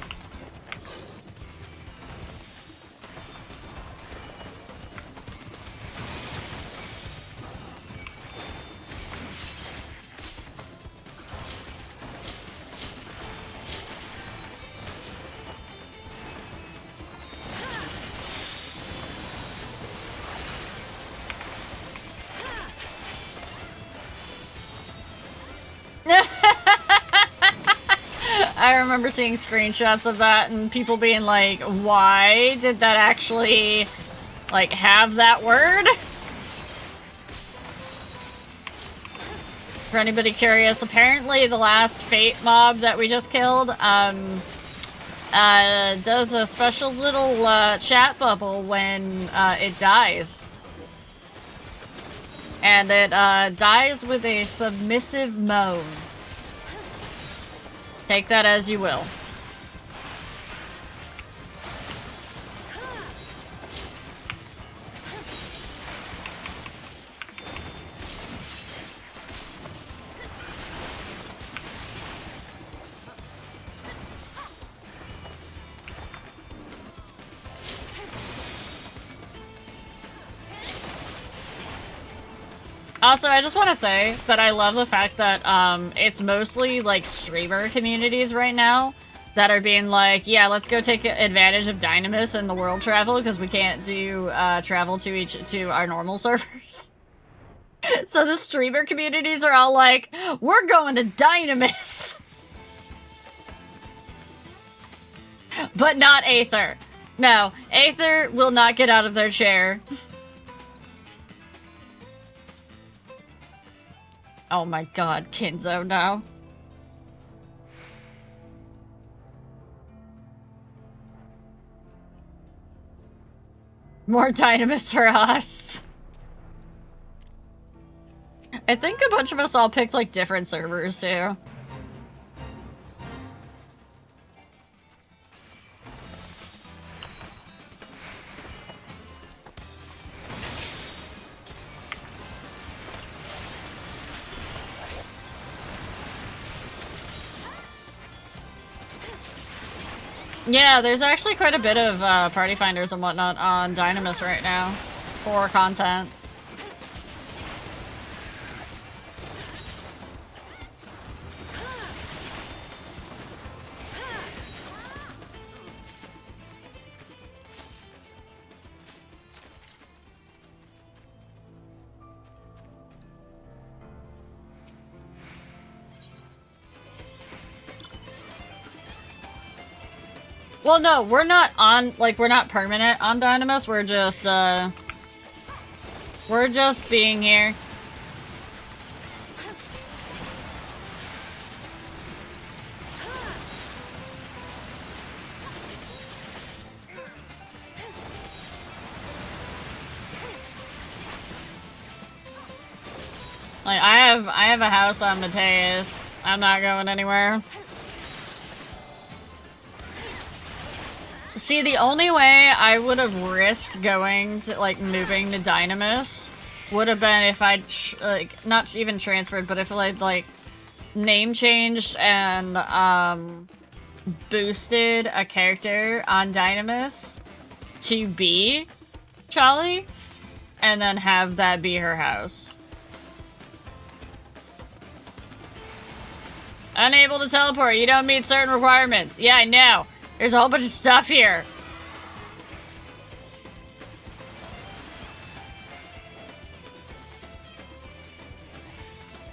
S1: I remember seeing screenshots of that and people being like, why did that actually, like, have that word? For anybody curious, apparently the last Fate mob that we just killed, does a special little, chat bubble when, it dies. And it, dies with a submissive moan. Take that as you will. Also, I just want to say that I love the fact that it's mostly like streamer communities right now that are being like, yeah, let's go take advantage of Dynamis and the world travel because we can't do travel to our normal servers. So the streamer communities are all like, we're going to Dynamis. But not Aether. No, Aether will not get out of their chair. Oh my god, Kinzo, no. More Dynamis for us. I think a bunch of us all picked, like, different servers, too. Yeah, there's actually quite a bit of party finders and whatnot on Dynamis right now for content. Well, no, we're not on, like, we're not permanent on Dynamis, we're just being here. Like, I have a house on Mateus. I'm not going anywhere. See, the only way I would have risked going to, like, moving to Dynamis would have been if I'd, like, not even transferred, but if I'd, like, name changed and, boosted a character on Dynamis to B, Charlie, and then have that be her house. Unable to teleport. You don't meet certain requirements. Yeah, I know. There's a whole bunch of stuff here.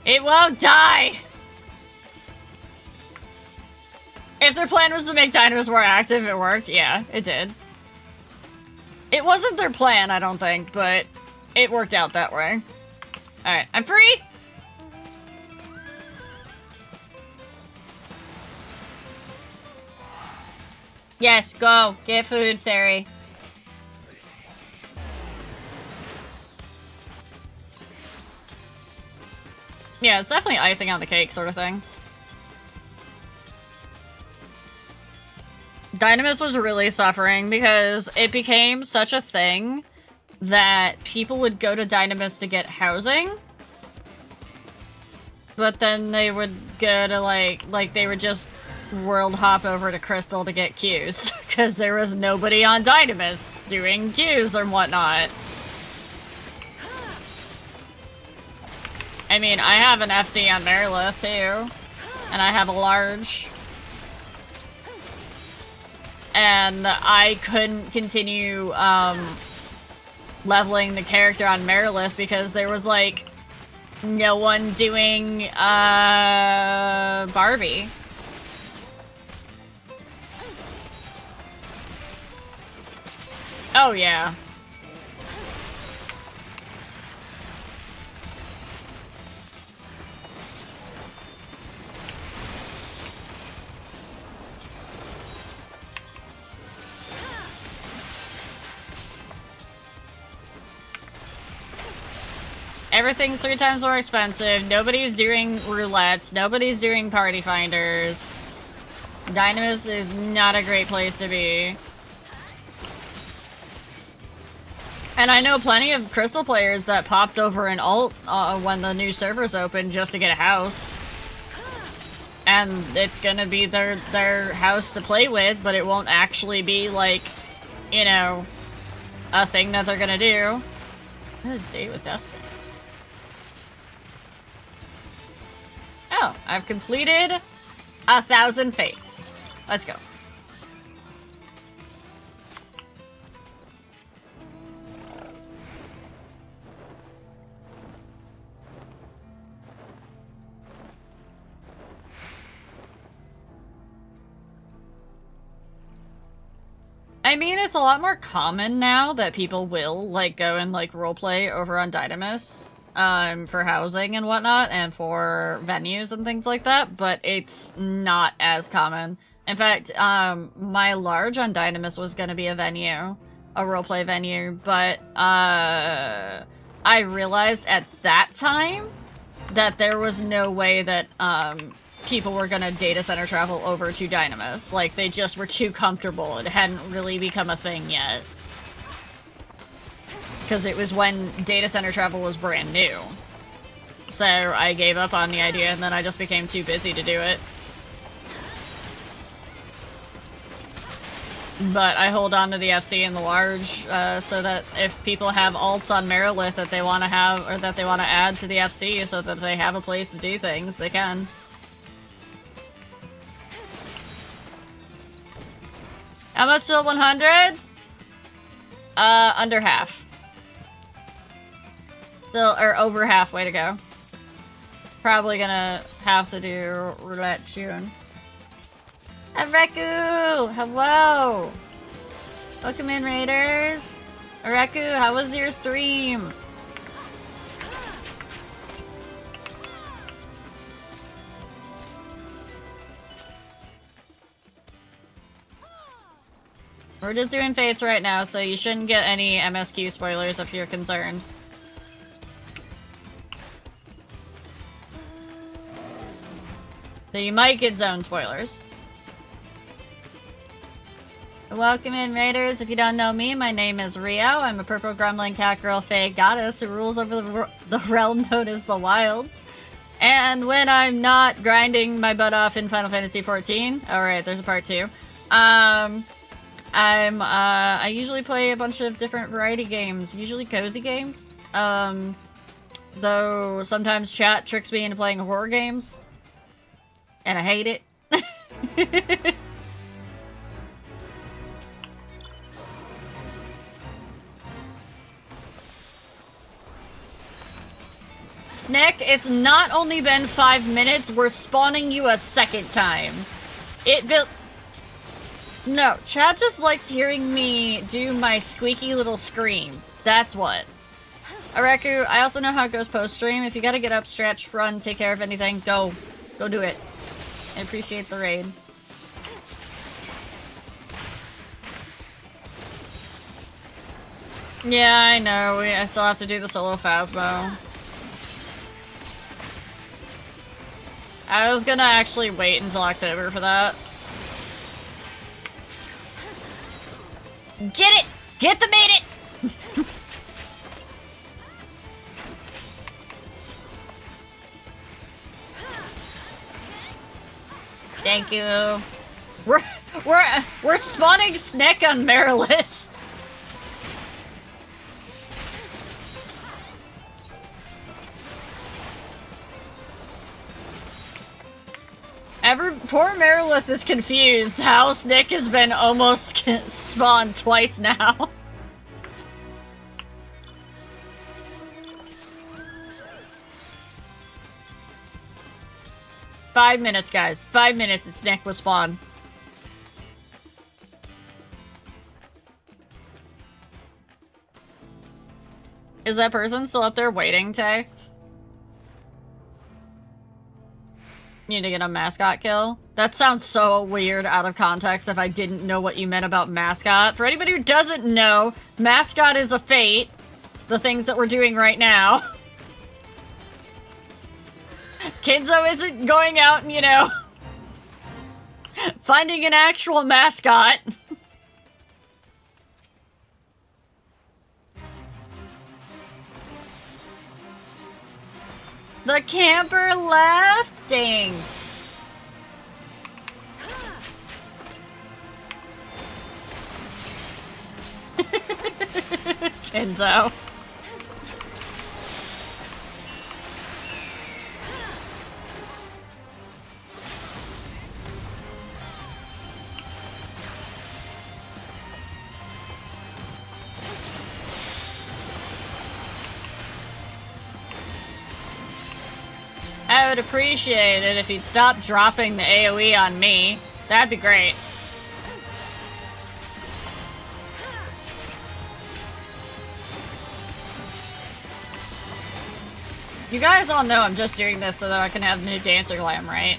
S1: It won't die! If their plan was to make Dynamis more active, it worked. Yeah, it did. It wasn't their plan, I don't think, but it worked out that way. Alright, I'm free! Yes, go. Get food, Sari. Yeah, it's definitely icing on the cake sort of thing. Dynamis was really suffering because it became such a thing that people would go to Dynamis to get housing. But then they would go to like they would just world hop over to Crystal to get queues. Because there was nobody on Dynamis doing queues or whatnot. I mean, I have an FC on Marilith too. And I have a large. And I couldn't continue leveling the character on Marilith because there was like no one doing Barbie. Oh yeah. Everything's 3 times more expensive. Nobody's doing roulettes. Nobody's doing party finders. Dynamis is not a great place to be. And I know plenty of Crystal players that popped over an alt when the new servers opened just to get a house. And it's gonna be their house to play with, but it won't actually be like, you know, a thing that they're gonna do. What is date with Destiny? Oh, I've completed 1,000 fates. Let's go. I mean, it's a lot more common now that people will, like, go and, like, roleplay over on Dynamis. For housing and whatnot, and for venues and things like that, but it's not as common. In fact, my large on Dynamis was gonna be a venue, a roleplay venue, but, I realized at that time that there was no way that, people were gonna data center travel over to Dynamis. Like, they just were too comfortable. It hadn't really become a thing yet. Because it was when data center travel was brand new. So I gave up on the idea and then I just became too busy to do it. But I hold on to the FC and the large so that if people have alts on Marilith that they want to have, or that they want to add to the FC so that they have a place to do things, they can. How much till 100? Under half. Still, or over halfway to go. Probably gonna have to do roulette soon. Reku! Hello! Welcome in, Raiders! Reku, how was your stream? We're just doing fates right now, so you shouldn't get any MSQ spoilers if you're concerned. So you might get zone spoilers. Welcome in, Raiders. If you don't know me, my name is Rio. I'm a purple gremlin cat girl fae goddess who rules over the realm known as the Wilds. And when I'm not grinding my butt off in Final Fantasy XIV, alright, there's a part 2, I I usually play a bunch of different variety games, usually cozy games. Though sometimes chat tricks me into playing horror games. And I hate it. Snick, it's not only been 5 minutes, we're spawning you a second time. No, Chad just likes hearing me do my squeaky little scream. That's what. Areku, I also know how it goes post-stream. If you gotta get up, stretch, run, take care of anything, go. Go do it. I appreciate the raid. Yeah, I know. I still have to do the solo Phasmo. I was gonna actually wait until October for that. Get it! Get the made it! Thank you. We're spawning Snick on Merilith. Poor Merilith is confused how Snick has been almost spawned twice now. Five minutes, guys. 5 minutes and Snick will spawn. Is that person still up there waiting, Tay? Need to get a mascot kill? That sounds so weird out of context if I didn't know what you meant about mascot. For anybody who doesn't know, mascot is a fate. The things that we're doing right now. Kinzo isn't going out and, you know, finding an actual mascot. The camper left? Dang. Kenzo. I would appreciate it if you'd stop dropping the AoE on me. That'd be great. You guys all know I'm just doing this so that I can have new Dancer Glam, right?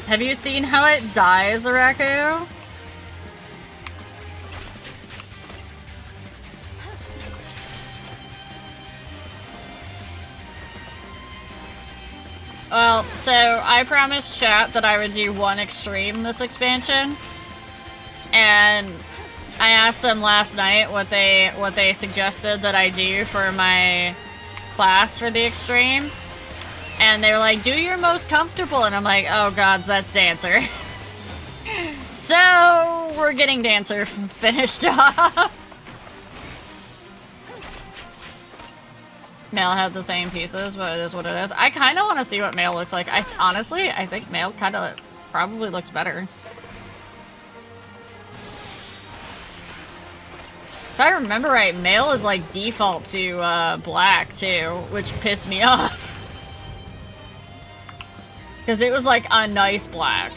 S1: Have you seen how it dies, Araku? Well, so I promised chat that I would do one extreme this expansion. And I asked them last night what they suggested that I do for my class for the extreme. And they were like, do your most comfortable. And I'm like, oh gods, that's Dancer. So, we're getting Dancer finished off. Male had the same pieces, but it is what it is. I kind of want to see what male looks like. Honestly, I think male kind of probably looks better. If I remember right, male is like default to black too, which pissed me off. Because it was like a nice black.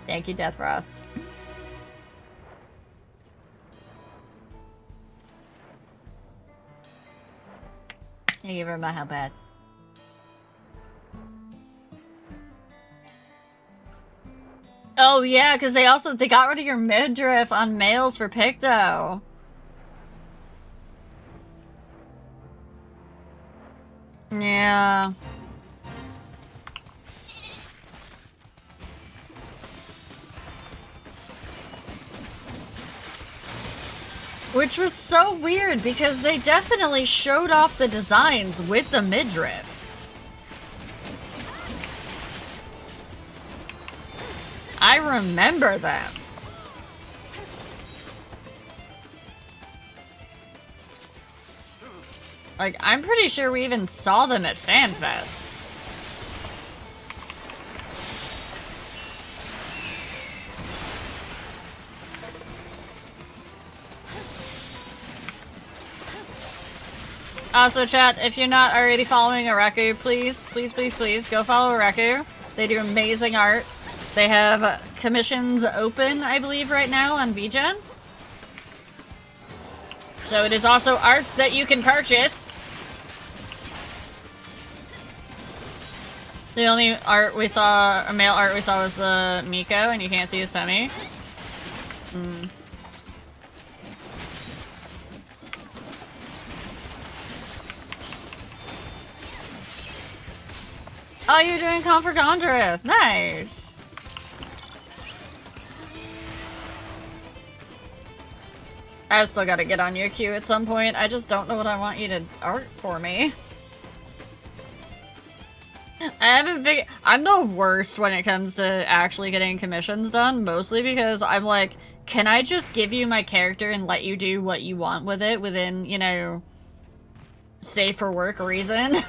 S1: Thank you, Death Frost. Thank you for my help, bats. Oh yeah, because they got rid of your midriff on males for Picto. Yeah. Which was so weird because they definitely showed off the designs with the midriff. I remember them. Like, I'm pretty sure we even saw them at FanFest. Also, chat, if you're not already following Areku, please go follow Areku. They do amazing art. They have commissions open, I believe, right now on VGen. So it is also art that you can purchase. The only art we saw, male art we saw was the Miko, and you can't see his tummy. Oh, you're doing Con for Gondorith. Nice. I've still got to get on your queue at some point. I just don't know what I want you to art for me. I'm the worst when it comes to actually getting commissions done, mostly because I'm like, can I just give you my character and let you do what you want with it within, you know, safe for work reason?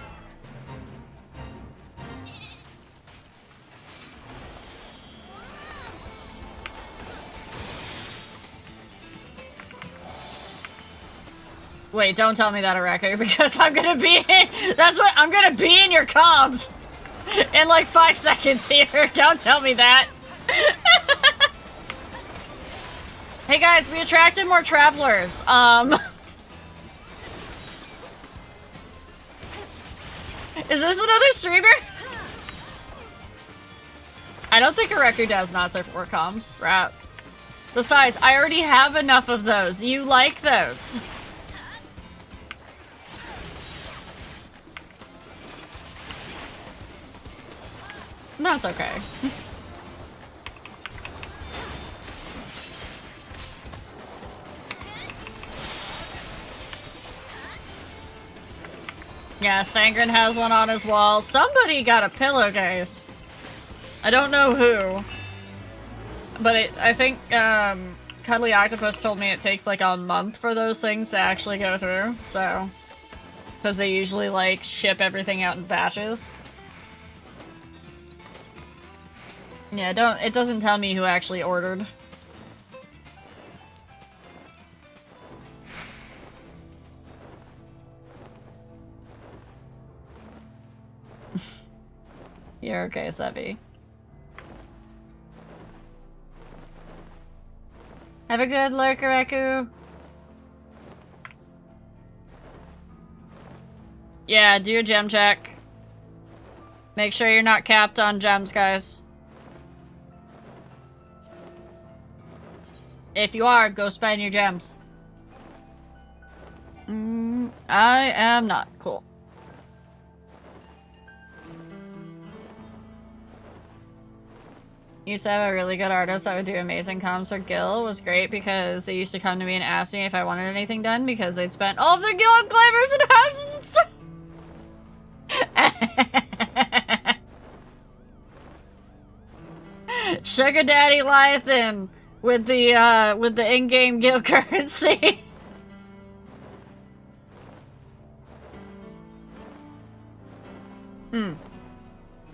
S1: Wait, don't tell me that, Areku, because I'm gonna be in, that's what, I'm gonna be in your comms in like 5 seconds here. Don't tell me that. Hey guys, we attracted more travelers. Is this another streamer? I don't think Areku does not serve for comms. Rap. Besides, I already have enough of those. You like those. No, it's okay. Yeah, Svangren has one on his wall. Somebody got a pillowcase. I don't know who. But I think, Cuddly Octopus told me it takes like a month for those things to actually go through, so. Because they usually, like, ship everything out in batches. Yeah, it doesn't tell me who actually ordered. You're okay, Sevi. Have a good lurk, Areku. Yeah, do your gem check. Make sure you're not capped on gems, guys. If you are, go spend your gems. I am not. Cool. Used to have a really good artist that would do amazing comms for Gil. It was great because they used to come to me and ask me if I wanted anything done because they'd spent all of their Gil on glamours and houses and stuff. Sugar Daddy Lythan with the in-game Gil currency.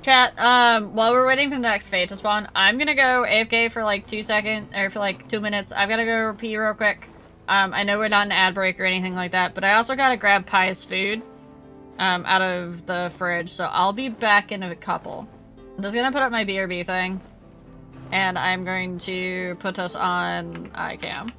S1: Chat, while we're waiting for the next fate to spawn, I'm gonna go AFK for like 2 seconds, or for like 2 minutes. I've gotta go pee real quick. I know we're not an ad break or anything like that, but I also gotta grab Pie's food, out of the fridge, so I'll be back in a couple. I'm just gonna put up my BRB thing, and I'm going to put us on iCam.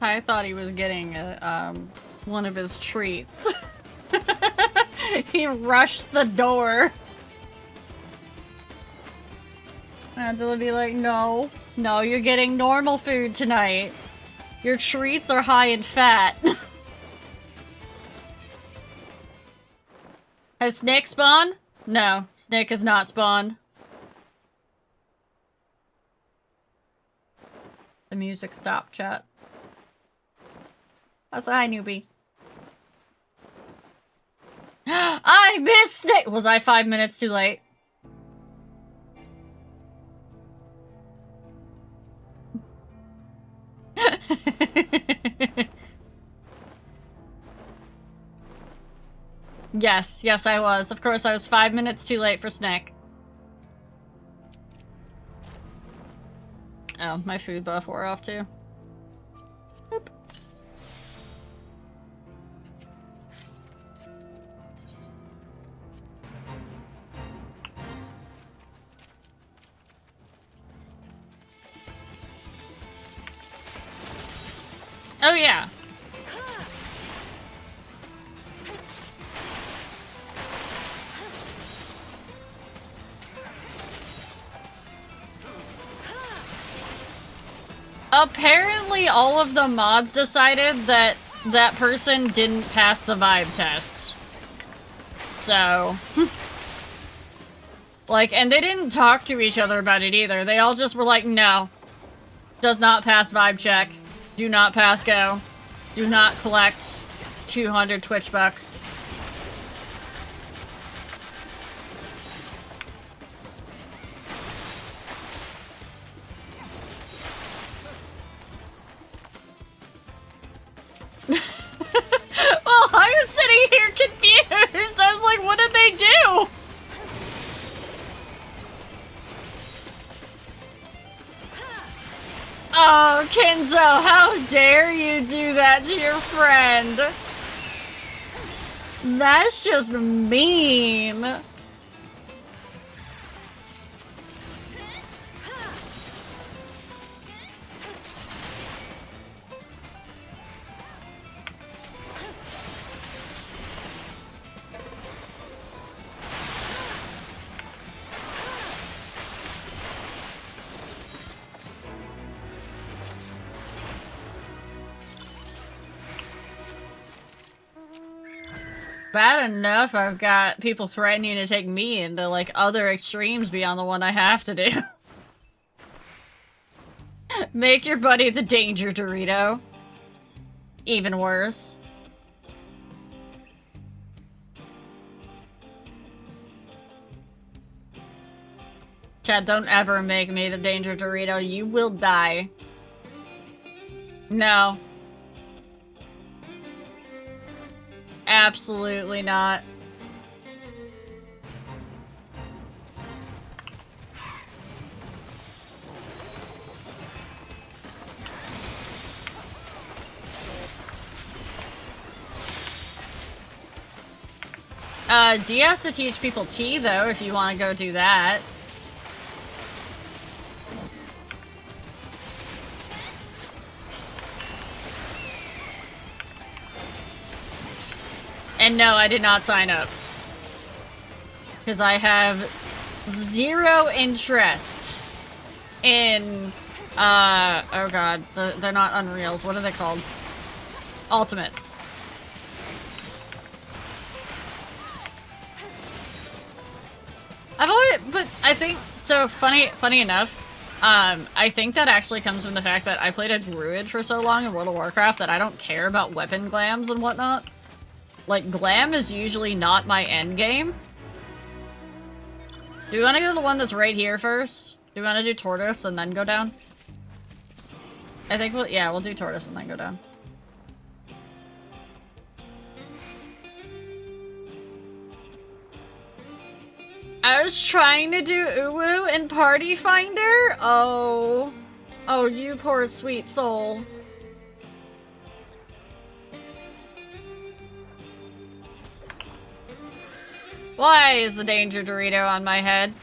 S1: I thought he was getting one of his treats. He rushed the door. And Dylan be like, no, you're getting normal food tonight. Your treats are high in fat. Has Snake spawned? No, Snake has not spawned. The music stopped, chat. Oh, so hi, newbie. I missed Snake! Was I 5 minutes too late? Yes, I was. Of course, I was 5 minutes too late for Snake. Oh, my food buff wore off too. Boop. Oh yeah. Apparently all of the mods decided that that person didn't pass the vibe test. So... like, and they didn't talk to each other about it either. They all just were like, no. Does not pass vibe check. Do not pass go. Do not collect 200 Twitch bucks. Well, I was sitting here confused. I was like, what did they do? Oh, Kenzo, how dare you do that to your friend? That's just mean. Bad enough I've got people threatening to take me into, like, other extremes beyond the one I have to do. Make your buddy the danger Dorito. Even worse. Chad, don't ever make me the danger Dorito. You will die. No. Absolutely not. D has to teach people T, though, if you want to go do that. And no, I did not sign up. Because I have zero interest in, oh god, they're not Unreals. What are they called? Ultimates. I've always, but I think, so funny enough, I think that actually comes from the fact that I played a druid for so long in World of Warcraft that I don't care about weapon glams and whatnot. Like, glam is usually not my end game. Do we want to go to the one that's right here first? Do we want to do Tortoise and then go down? I think we'll do Tortoise and then go down. I was trying to do Uwu in Party Finder? Oh, you poor sweet soul. Why is the danger Dorito on my head?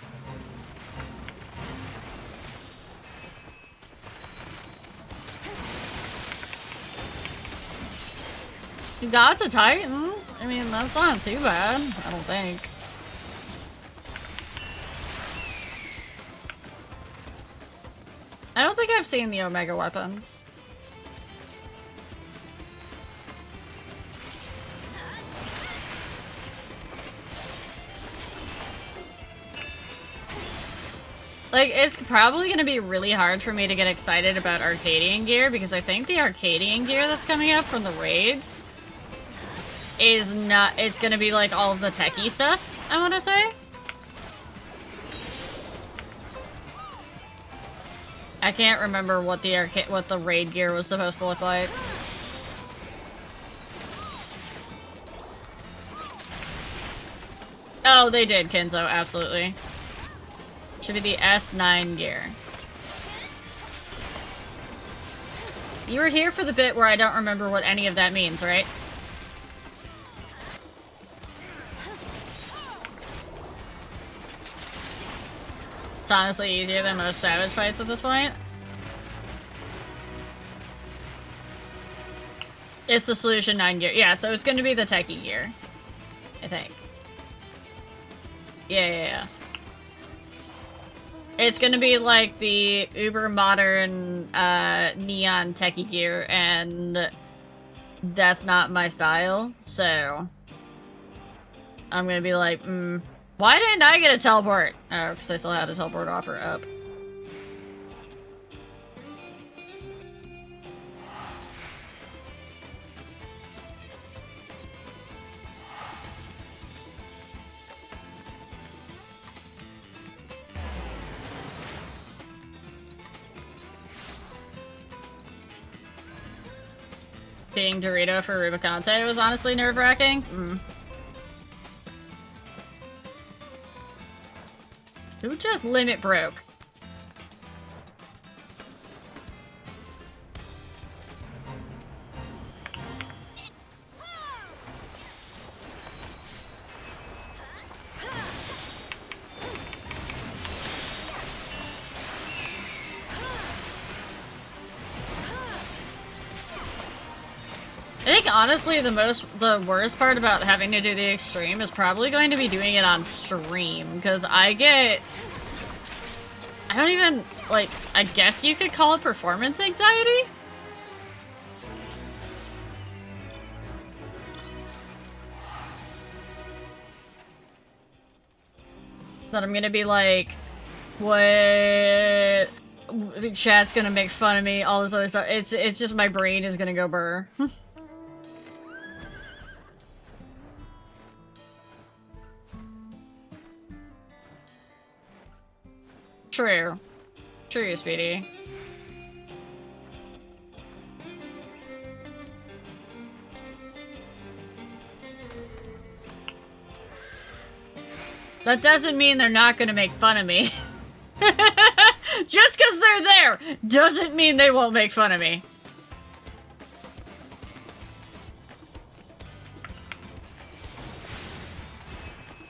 S1: You got to Titan. I mean, that's not too bad, I don't think. I don't think I've seen the Omega weapons. Like, it's probably gonna be really hard for me to get excited about Arcadian gear, because I think the Arcadian gear that's coming up from the raids is not- it's gonna be like all of the techie stuff, I wanna say. I can't remember what the raid gear was supposed to look like. Oh, they did, Kenzo, absolutely. Should be the S9 gear. You were here for the bit where I don't remember what any of that means, right? It's honestly easier than most Savage fights at this point. It's the Solution 9 gear. Yeah, so it's gonna be the techie gear. I think. Yeah. It's gonna be like the uber modern neon techie gear, and that's not my style, so I'm gonna be like, why didn't I get a teleport? Oh, because I still had a teleport offer up. Being Dorito for Rubicante was honestly nerve-wracking. Who just limit broke? I think honestly the worst part about having to do the extreme is probably going to be doing it on stream, because I don't even, like, I guess you could call it performance anxiety? That I'm gonna be like, what? Chat's gonna make fun of me, all this other stuff. It's just my brain is gonna go burr. True. True, Speedy. That doesn't mean they're not gonna make fun of me. Just because they're there doesn't mean they won't make fun of me.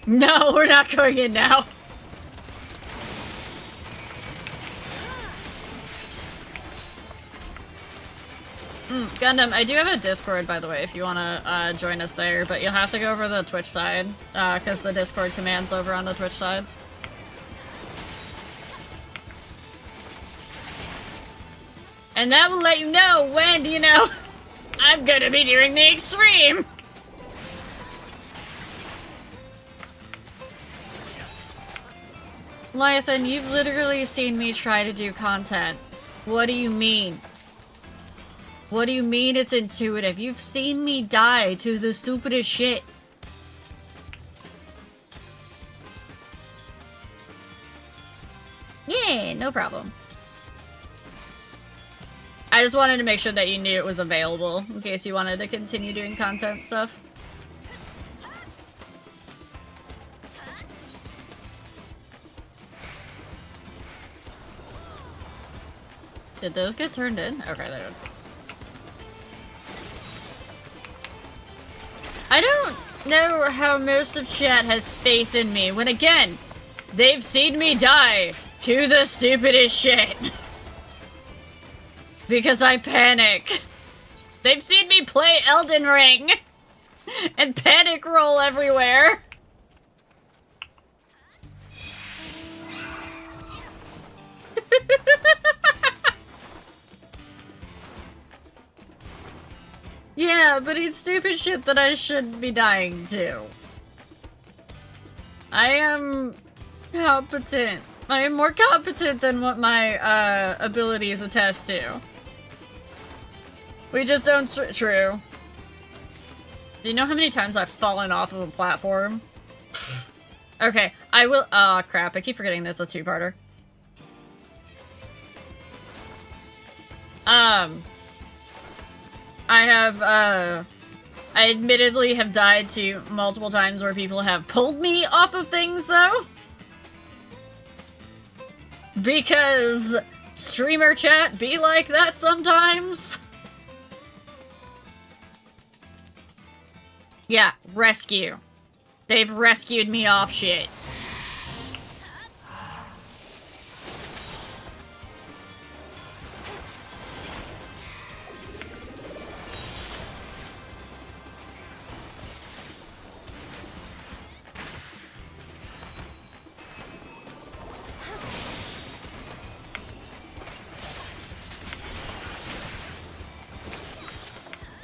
S1: No, we're not going in now. Gundam, I do have a Discord, by the way, if you want to join us there, but you'll have to go over the Twitch side, because the Discord command's over on the Twitch side. And that will let you know when, you know, I'm gonna be doing the extreme! Lyathan, you've literally seen me try to do content. What do you mean? What do you mean it's intuitive? You've seen me die to the stupidest shit. Yeah, no problem. I just wanted to make sure that you knew it was available, in case you wanted to continue doing content stuff. Did those get turned in? Okay, they did. I don't know how most of chat has faith in me when, again, they've seen me die to the stupidest shit. Because I panic. They've seen me play Elden Ring. and panic roll everywhere. Yeah, but it's stupid shit that I shouldn't be dying to. I am competent. I am more competent than what my abilities attest to. We just don't true. Do you know how many times I've fallen off of a platform? Okay, I will- aw, crap, I keep forgetting this is a two-parter. I admittedly have died to multiple times where people have pulled me off of things, though. Because streamer chat be like that sometimes. Yeah, rescue. They've rescued me off shit.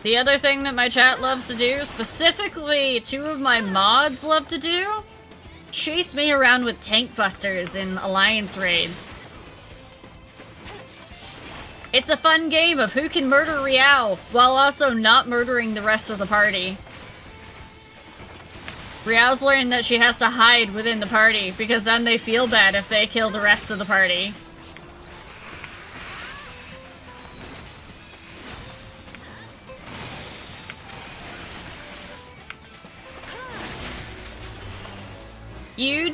S1: The other thing that my chat loves to do, specifically two of my mods love to do, chase me around with tank busters in alliance raids. It's a fun game of who can murder Riao while also not murdering the rest of the party. Riao's learned that she has to hide within the party because then they feel bad if they kill the rest of the party. You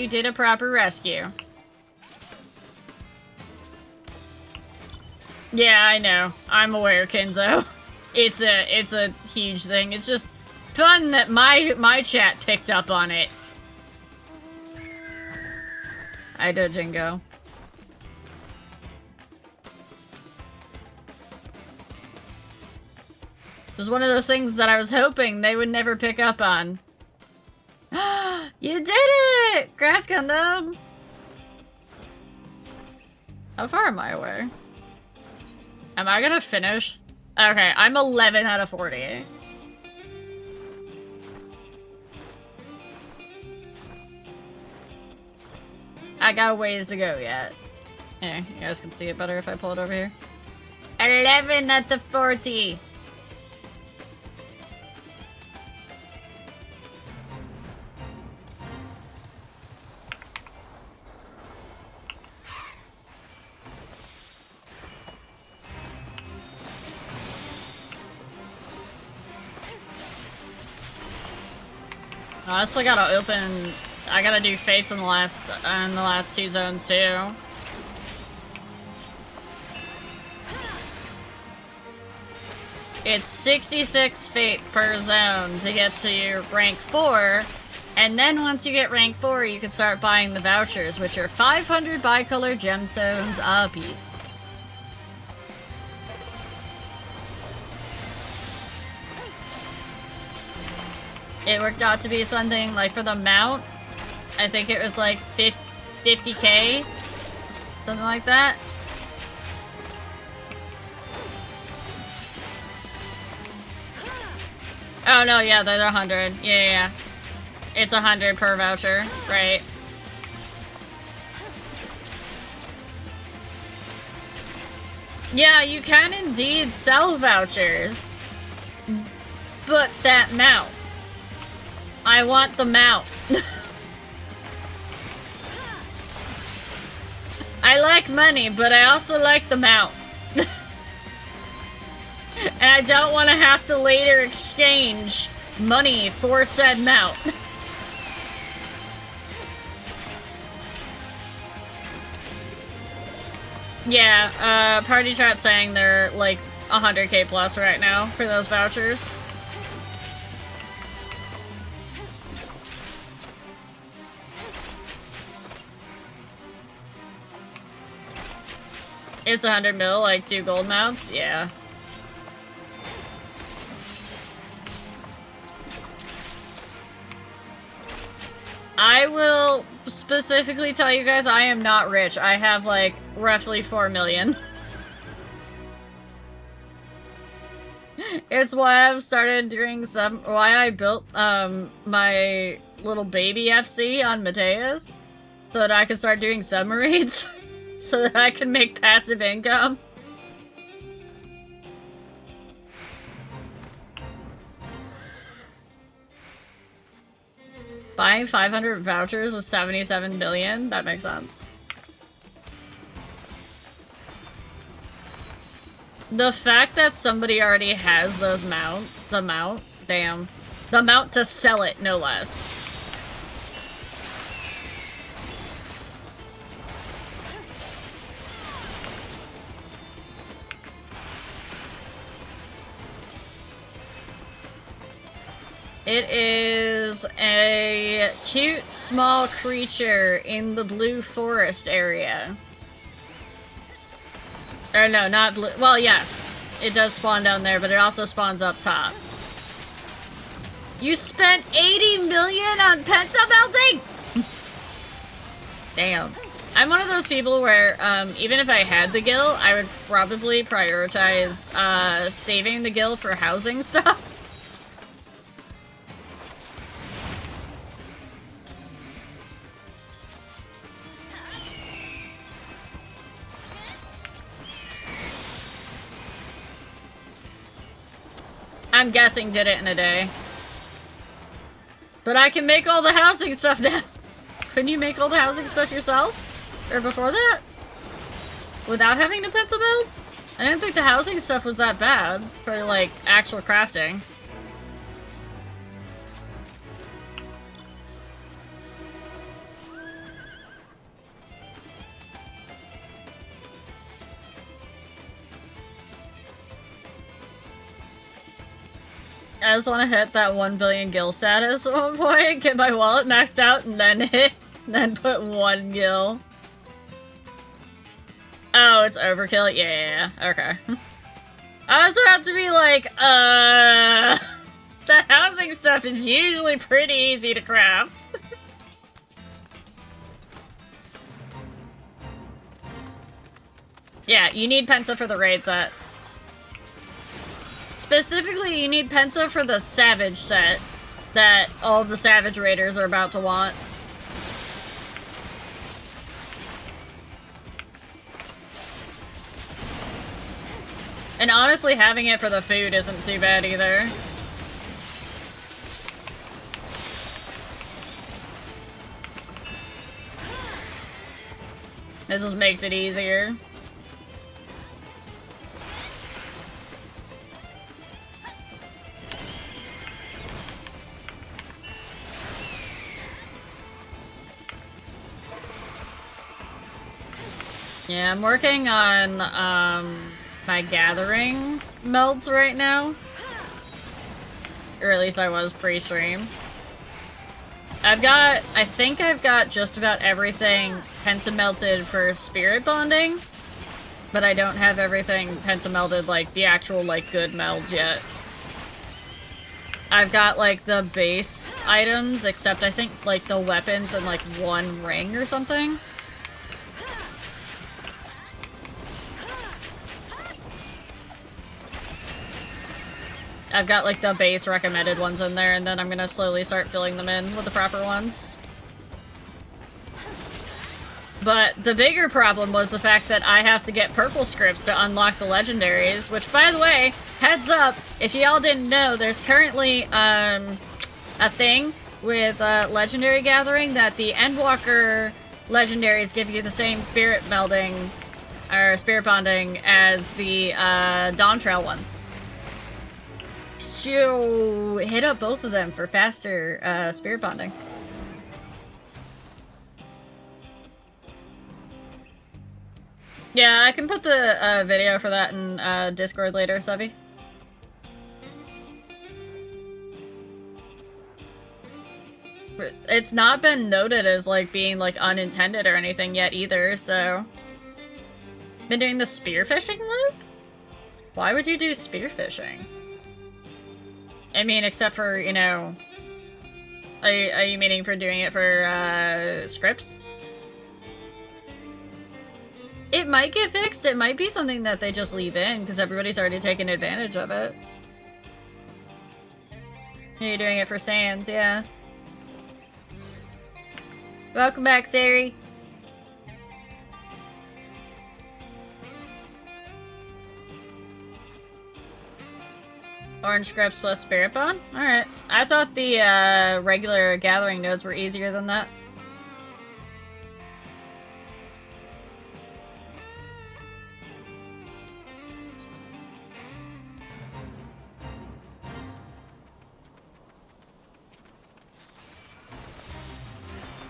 S1: did a proper rescue. Yeah, I know. I'm aware, Kenzo. It's a huge thing. It's just fun that my chat picked up on it. I do, Jingo. It was one of those things that I was hoping they would never pick up on. You did it! Grass Gundam! How far am I away? Am I gonna finish? Okay, I'm 11 out of 40. I got a ways to go yet. Yeah, you guys can see it better if I pull it over here. 11 out of 40! I still gotta open. I gotta do fates in the last two zones too. It's 66 fates per zone to get to your rank 4, and then once you get rank 4, you can start buying the vouchers, which are 500 bicolor gemstones a piece. It worked out to be something like for the mount, I think it was like 50k, something like that. Oh no, yeah, they're 100. Yeah. It's 100 per voucher, right? Yeah, you can indeed sell vouchers, but that mount. I want the mount. I like money, but I also like the mount. And I don't want to have to later exchange money for said mount. Yeah, party chat saying they're like 100k plus right now for those vouchers. It's 100 mil, like 2 gold mounts? Yeah. I will specifically tell you guys I am not rich. I have like roughly 4 million. It's why I've started doing why I built my little baby FC on Mateus so that I can start doing submarines so that I can make passive income. Buying 500 vouchers with 77 million? That makes sense. The fact that somebody already has those the mount to sell it, no less. It is a cute small creature in the blue forest area. Or no, not blue. Well, yes. It does spawn down there, but it also spawns up top. You spent 80 million on penta melting? Damn. I'm one of those people where, even if I had the gil, I would probably prioritize, saving the gil for housing stuff. I'm guessing did it in a day. But I can make all the housing stuff now. Couldn't you make all the housing stuff yourself? Or before that? Without having to pencil build? I didn't think the housing stuff was that bad for, like, actual crafting. I just want to hit that 1 billion gil status at one point, get my wallet maxed out, and then put 1 gil. Oh, it's overkill? Yeah, okay. I also have to be like, the housing stuff is usually pretty easy to craft. Yeah, you need Pensa for the raid set. Specifically, you need Pensa for the Savage set that all of the Savage Raiders are about to want. And honestly, having it for the food isn't too bad either. This just makes it easier. Yeah, I'm working on, my gathering melts right now. Or at least I was pre-stream. I think I've got just about everything pentamelted for spirit bonding. But I don't have everything pentamelted, like, the actual, like, good melds yet. I've got, like, the base items, except I think, like, the weapons and, like, 1 ring or something. I've got, like, the base recommended ones in there, and then I'm gonna slowly start filling them in with the proper ones. But the bigger problem was the fact that I have to get purple scripts to unlock the legendaries, which, by the way, heads up, if y'all didn't know, there's currently, a thing with, legendary gathering that the Endwalker legendaries give you the same spirit melding, or spirit bonding, as the, Dawn Trail ones. So, hit up both of them for faster, spirit bonding. Yeah, I can put the video for that in Discord later, Subby. It's not been noted as, like, being, like, unintended or anything yet either, so... Been doing the spearfishing loop? Why would you do spearfishing? I mean, except for, you know... Are you meaning for doing it for, scripts? It might get fixed. It might be something that they just leave in, because everybody's already taken advantage of it. You're doing it for Sans, yeah. Welcome back, Sari. Orange scripts plus Spirit Bond? Alright. I thought the regular gathering nodes were easier than that.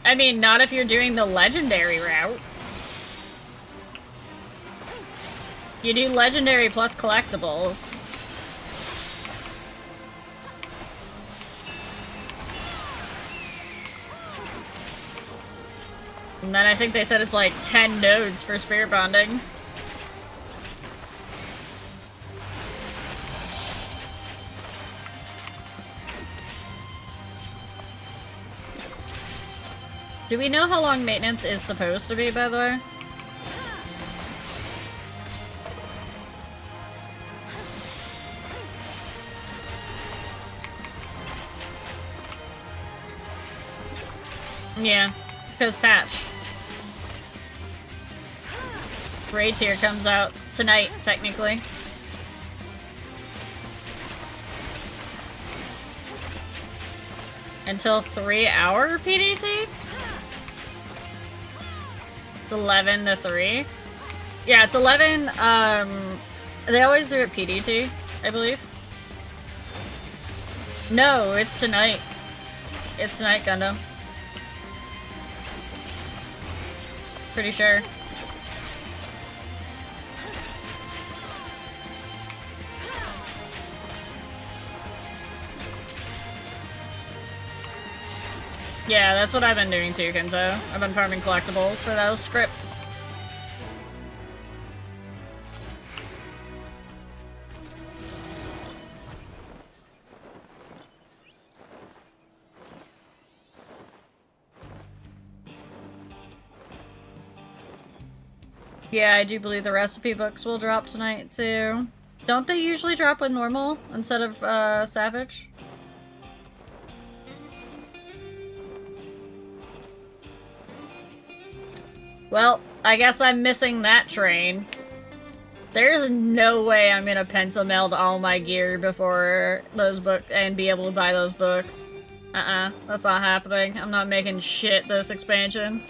S1: I mean, not if you're doing the legendary route. You do legendary plus collectibles. And then I think they said it's like 10 nodes for spirit bonding. Do we know how long maintenance is supposed to be, by the way? Yeah, because patch. Raid tier comes out tonight, technically. Until 3-hour PDT? It's 11 to 3. Yeah, it's 11, they always do it PDT, I believe. No, it's tonight. It's tonight, Gundam. Pretty sure. Yeah, that's what I've been doing too, Kenzo. I've been farming collectibles for those scripts. Yeah, I do believe the recipe books will drop tonight too. Don't they usually drop with normal instead of Savage? Well, I guess I'm missing that train. There's no way I'm gonna pentameld all my gear before those books and be able to buy those books. That's not happening. I'm not making shit this expansion.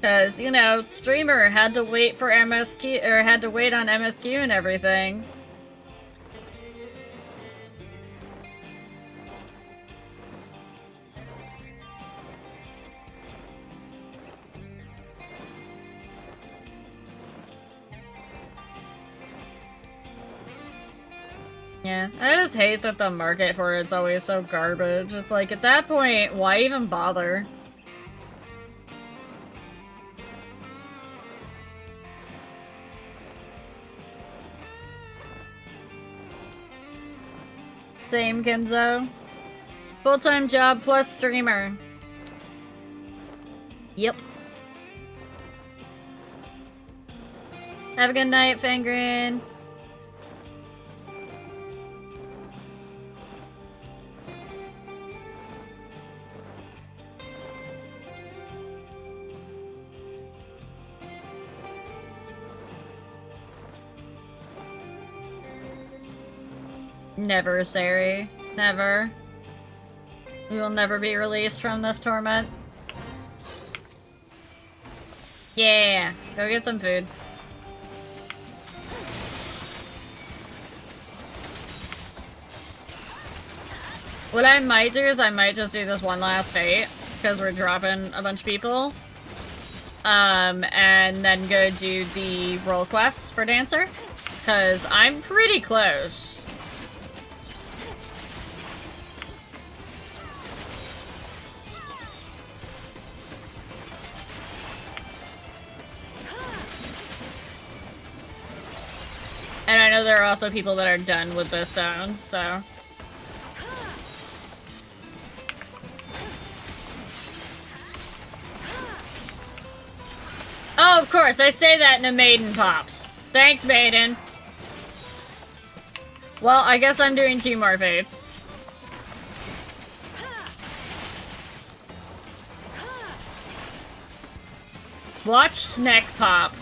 S1: Cause, you know, streamer had to wait for MSQ, or had to wait on MSQ and everything. Yeah, I just hate that the market for it's always so garbage. It's like, at that point, why even bother? Same, Kenzo. Full-time job plus streamer. Yep. Have a good night, Fangrin. Never, Sari. Never. We will never be released from this torment. Yeah, go get some food. What I might do is I might just do this one last fate, because we're dropping a bunch of people. And then go do the role quests for Dancer, because I'm pretty close. And I know there are also people that are done with this zone, so... course, I say that in a maiden pops. Thanks, maiden. Well, I guess I'm doing 2 more fates. Watch Sneck pop.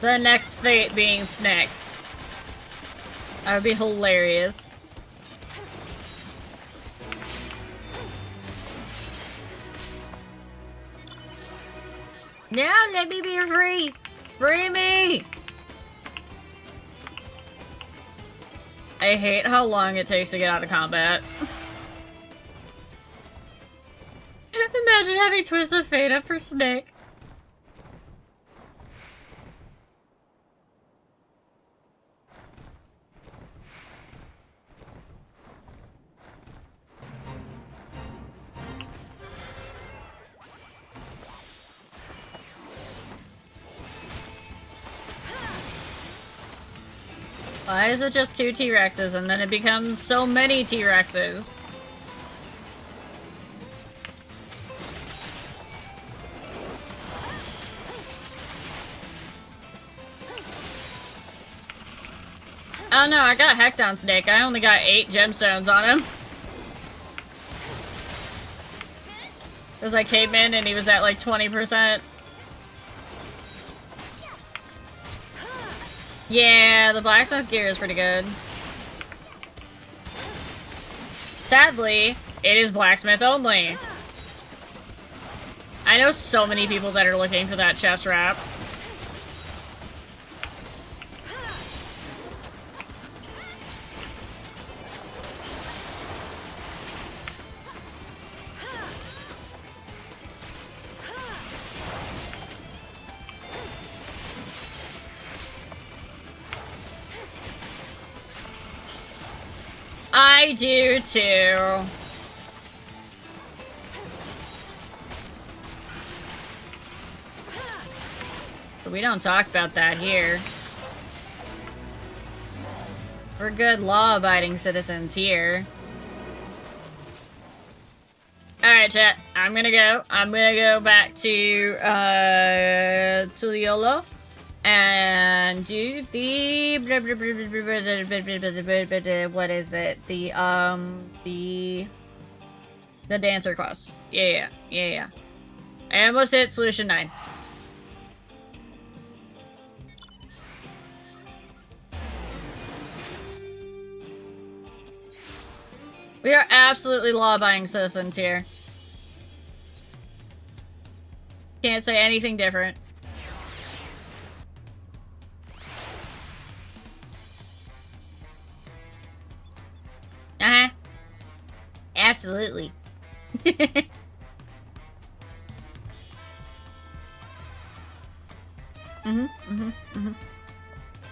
S1: The next fate being Sneck. That would be hilarious. Now let me be free! Free me! I hate how long it takes to get out of combat. Imagine having Twist of Fate up for Snake. Why is it just 2 T-Rexes and then it becomes so many T-Rexes? Oh no, I got hecked on Snake. I only got 8 gemstones on him. Because I came in and he was at like 20%. Yeah, the blacksmith gear is pretty good. Sadly, it is blacksmith only. I know so many people that are looking for that chest wrap. I do too. But we don't talk about that here. We're good law-abiding citizens here. Alright, chat. I'm gonna go back to Tuliolo. And do the what is it? The dancer quest. Yeah. I almost hit solution 9. We are absolutely law-abiding citizens here. Can't say anything different. Uh-huh. Absolutely.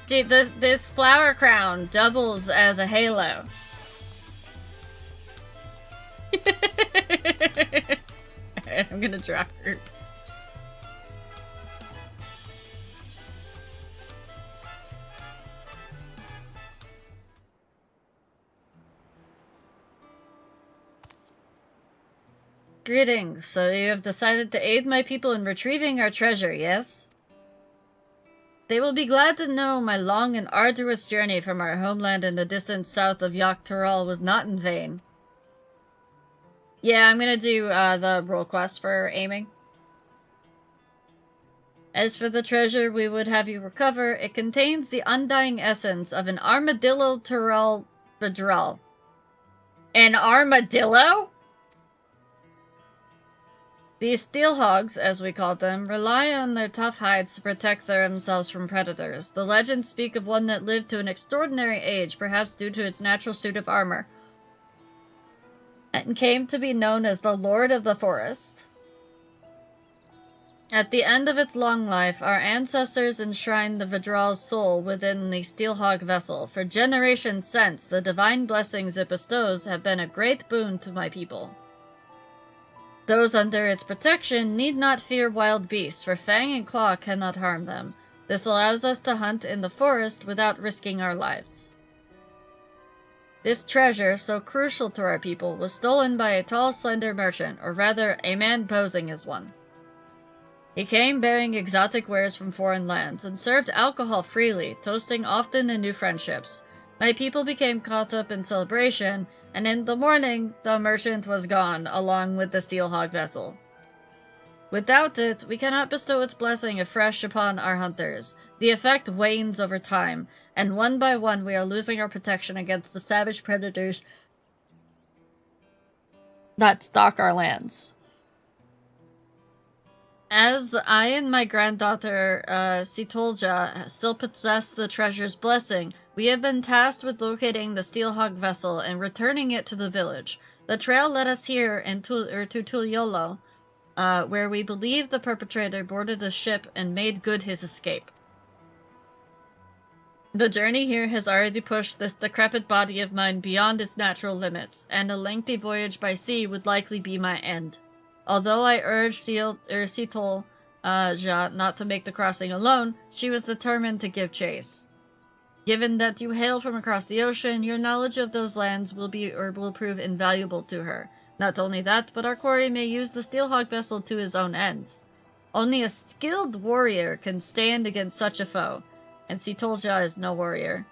S1: Dude, this flower crown doubles as a halo. I'm gonna drop her. Greetings. So you have decided to aid my people in retrieving our treasure, yes? They will be glad to know my long and arduous journey from our homeland in the distant south of Yaktaral was not in vain. Yeah, I'm gonna do the role quest for aiming. As for the treasure we would have you recover, it contains the undying essence of an armadillo Terrell Bedrell. An armadillo? These steel hogs, as we call them, rely on their tough hides to protect themselves from predators. The legends speak of one that lived to an extraordinary age, perhaps due to its natural suit of armor, and came to be known as the Lord of the Forest. At the end of its long life, our ancestors enshrined the Vidral's soul within the Steelhog vessel. For generations since, the divine blessings it bestows have been a great boon to my people. Those under its protection need not fear wild beasts, for Fang and Claw cannot harm them. This allows us to hunt in the forest without risking our lives. This treasure, so crucial to our people, was stolen by a tall, slender merchant, or rather, a man posing as one. He came bearing exotic wares from foreign lands, and served alcohol freely, toasting often in new friendships. My people became caught up in celebration, and in the morning, the merchant was gone, along with the Steelhawk vessel. Without it, we cannot bestow its blessing afresh upon our hunters. The effect wanes over time, and one by one we are losing our protection against the savage predators that stalk our lands. As I and my granddaughter, Sitolja, still possess the treasure's blessing, we have been tasked with locating the Steelhawk vessel and returning it to the village. The trail led us here to Tuliolo, where we believe the perpetrator boarded the ship and made good his escape. The journey here has already pushed this decrepit body of mine beyond its natural limits, and a lengthy voyage by sea would likely be my end. Although I urged Sitolja not to make the crossing alone, she was determined to give chase. Given that you hail from across the ocean, your knowledge of those lands will prove invaluable to her. Not only that, but our quarry may use the Steelhawk vessel to his own ends. Only a skilled warrior can stand against such a foe, and Sitolja is no warrior.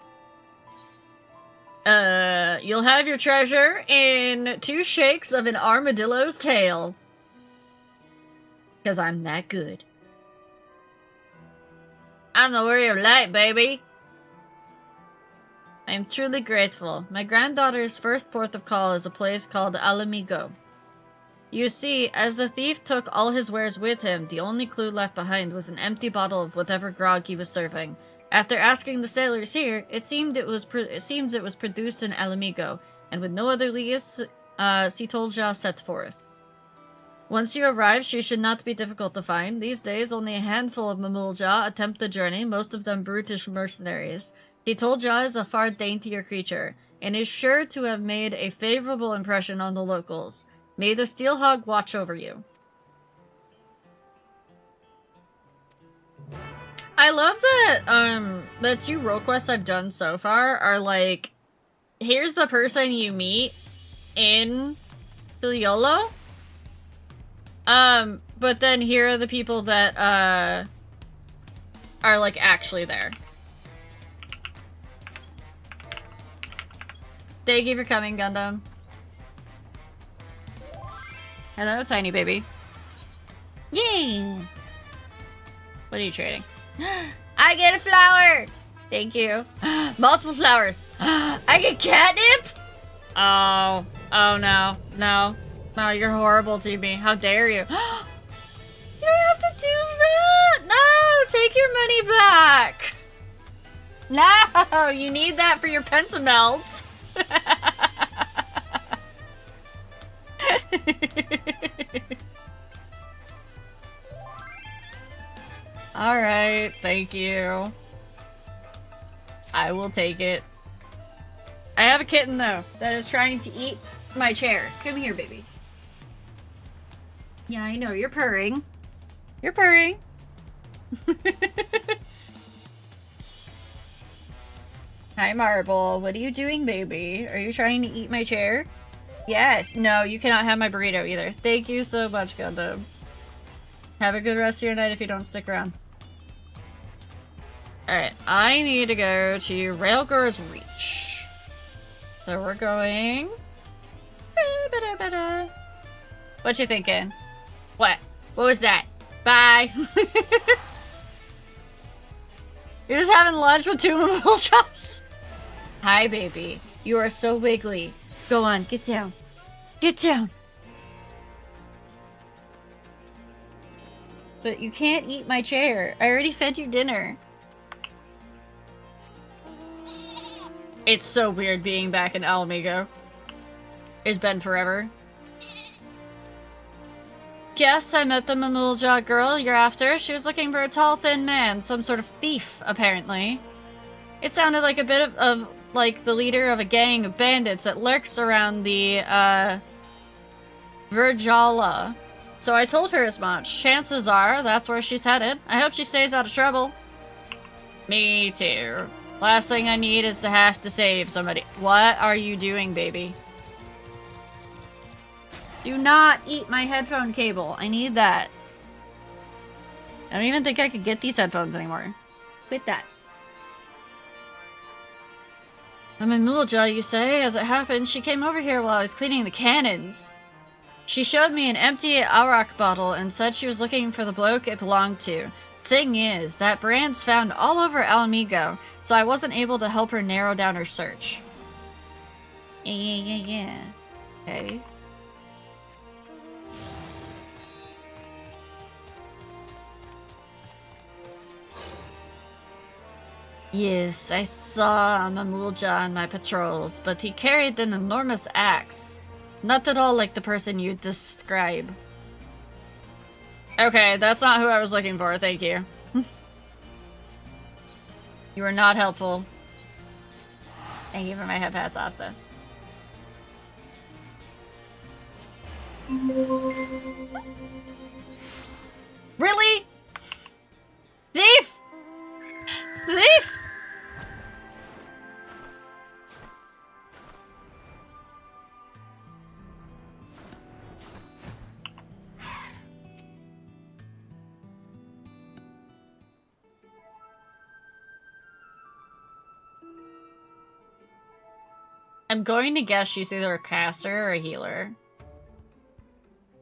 S1: You'll have your treasure in 2 shakes of an armadillo's tail. 'Cause I'm that good. I'm the warrior of light, baby! I am truly grateful. My granddaughter's first port of call is a place called Alamigo. You see, as the thief took all his wares with him, the only clue left behind was an empty bottle of whatever grog he was serving. After asking the sailors here, it seems it was produced in Alamigo, and with no other leads, Sitolja set forth. Once you arrive, she should not be difficult to find. These days, only a handful of Mamulja attempt the journey, most of them brutish mercenaries. Sitolja is a far daintier creature, and is sure to have made a favorable impression on the locals. May the Steelhawk watch over you. I love that, the 2 role quests I've done so far are like, here's the person you meet in Tuliolo, but then here are the people that, are like actually there. Thank you for coming, Gundam. Hello, tiny baby. Yay! What are you trading? I get a flower! Thank you. Multiple flowers. I get catnip? Oh. Oh, no. No. No, you're horrible to me. How dare you? You don't have to do that! No! Take your money back! No! You need that for your pentamelt. Alright, thank you. I will take it. I have a kitten, though, that is trying to eat my chair. Come here, baby. Yeah, I know, you're purring. You're purring. Hi, Marble. What are you doing, baby? Are you trying to eat my chair? Yes. No, you cannot have my burrito either. Thank you so much, Gundam. Have a good rest of your night if you don't stick around. Alright, I need to go to Railgir's Reach. So we're going... What you thinking? What? What was that? Bye! You're just having lunch with 2 Mamuljas? Hi, baby. You are so wiggly. Go on, get down. Get down! But you can't eat my chair. I already fed you dinner. It's so weird being back in Alamigo. It's been forever. Yes, I met the Mamulja girl you're after. She was looking for a tall, thin man. Some sort of thief, apparently. It sounded like a bit of like, the leader of a gang of bandits that lurks around the, Virjala. So I told her as much. Chances are, that's where she's headed. I hope she stays out of trouble. Me too. Last thing I need is to have to save somebody. What are you doing, baby? Do not eat my headphone cable. I need that. I don't even think I could get these headphones anymore. Quit that. I'm in Mulja, you say? As it happened, she came over here while I was cleaning the cannons. She showed me an empty Arak bottle and said she was looking for the bloke it belonged to. Thing is, that brand's found all over Alamigo, so I wasn't able to help her narrow down her search. Yeah. Okay. Yes, I saw Mamulja on my patrols, but he carried an enormous axe. Not at all like the person you describe. Okay, that's not who I was looking for, thank you. You were not helpful. Thank you for my head pats, Asta. Really? Thief! Thief! I'm going to guess she's either a caster or a healer.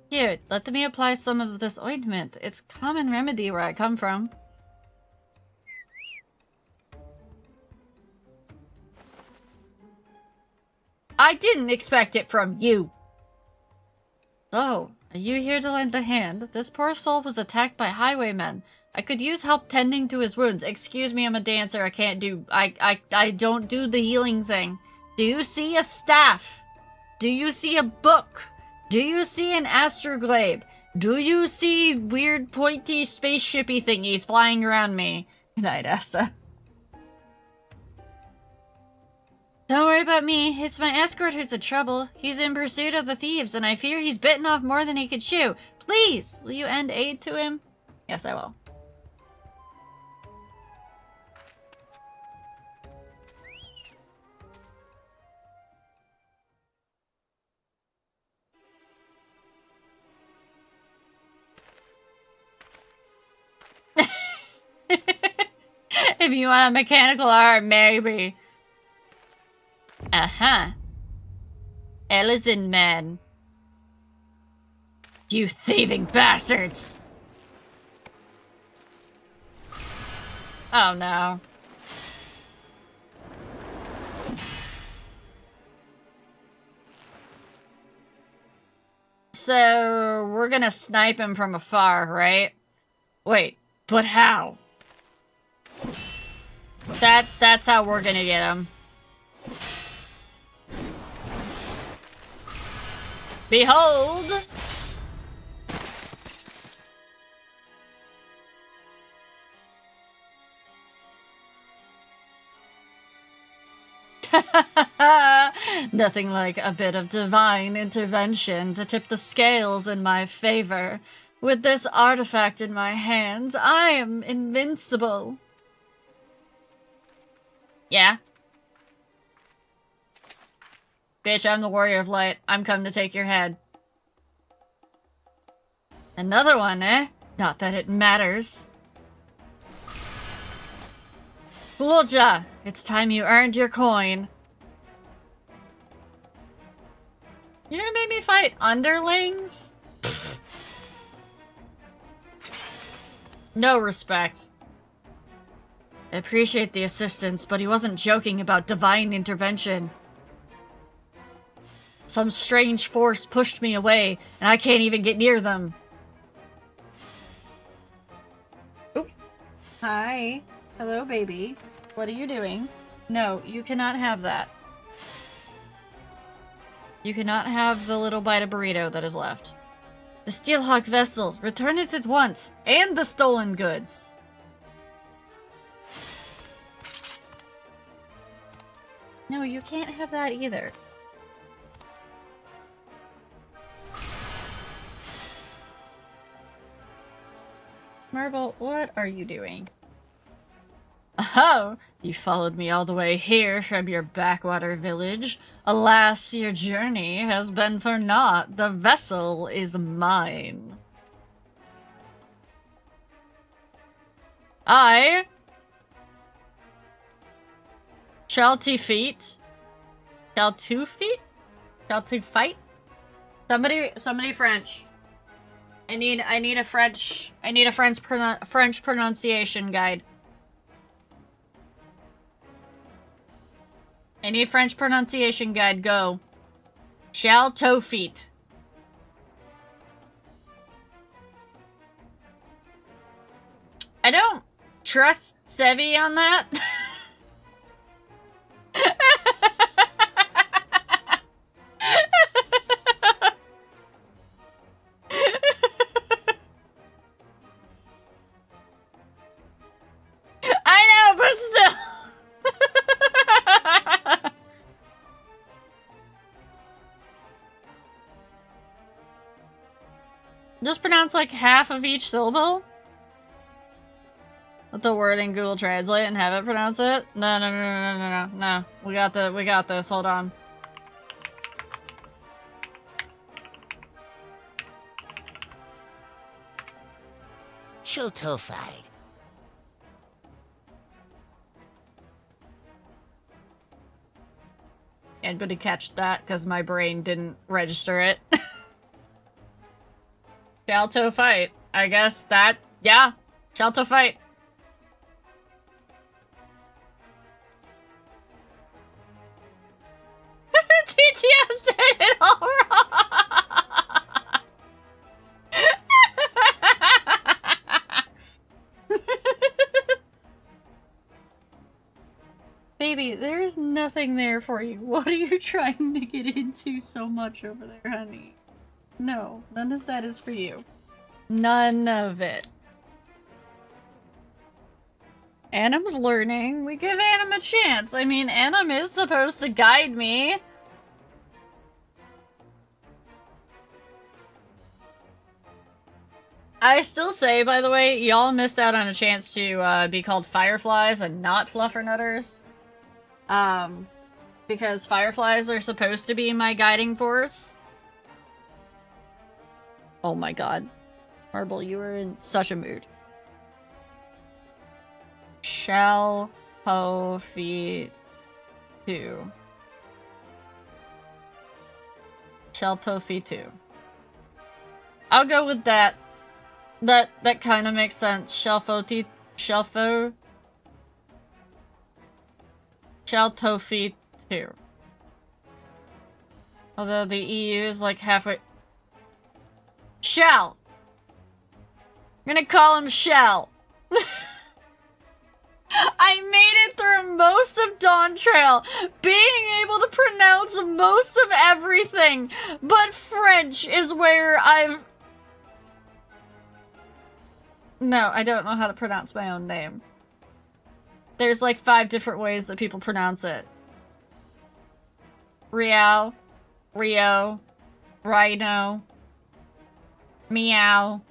S1: Here, let me apply some of this ointment. It's a common remedy where I come from. I didn't expect it from you! Oh, are you here to lend a hand? This poor soul was attacked by highwaymen. I could use help tending to his wounds. Excuse me, I'm a dancer. I can't do... I don't do the healing thing. Do you see a staff? Do you see a book? Do you see an astroglabe? Do you see weird pointy spaceshipy thingies flying around me? Good night, Asta. Don't worry about me. It's my escort who's in trouble. He's in pursuit of the thieves, and I fear he's bitten off more than he could chew. Please, will you lend aid to him? Yes, I will. If you want a mechanical arm, maybe. Uh-huh. Ellison man. You thieving bastards! Oh no. So, we're gonna snipe him from afar, right? Wait, but how? That's how we're gonna get him. Behold! Nothing like a bit of divine intervention to tip the scales in my favor. With this artifact in my hands, I am invincible. Yeah? Bitch, I'm the Warrior of Light. I'm come to take your head. Another one, eh? Not that it matters. Bulja, it's time you earned your coin. You're gonna make me fight underlings? No respect. I appreciate the assistance, but he wasn't joking about divine intervention. Some strange force pushed me away, and I can't even get near them. Oop. Hi. Hello, baby. What are you doing? No, you cannot have that. You cannot have the little bite of burrito that is left. The Steelhawk vessel. Return it at once. And the stolen goods. No, you can't have that either. Marble, what are you doing? Oh, you followed me all the way here from your backwater village. Alas, your journey has been for naught. The vessel is mine. I shall to feet. Shall to feet? Shall to fight? Somebody French. I need a French French pronunciation guide. I need French pronunciation guide, go. Shall toe feet. I don't trust Sevi on that. I know, but still. Just pronounce like half of each syllable? Put the word in Google Translate and have it pronounce it? No. We got this. Hold on.
S2: Chiltofied.
S1: I'm gonna catch that because my brain didn't register it. Shalto fight. I guess that, yeah. Shalto fight. TTS did it all wrong. Baby, there is nothing there for you. What are you trying to get into so much over there, honey? No, none of that is for you. None of it. Anim's learning. We give Anim a chance. I mean, Anim is supposed to guide me. I still say, by the way, y'all missed out on a chance to be called Fireflies and not Fluffernutters. Because Fireflies are supposed to be my guiding force. Oh my god. Marble, you are in such a mood. Shall ho fi 2. Shall Tofi 2. I'll go with that. That kind of makes sense. Shelfo. Shall Tofi 2. Although the EU is like halfway. Shell! I'm gonna call him Shell. I made it through most of Dawn Trail, being able to pronounce most of everything, but French is where I've... No, I don't know how to pronounce my own name. There's like 5 different ways that people pronounce it. Rio, Rhino, Meow.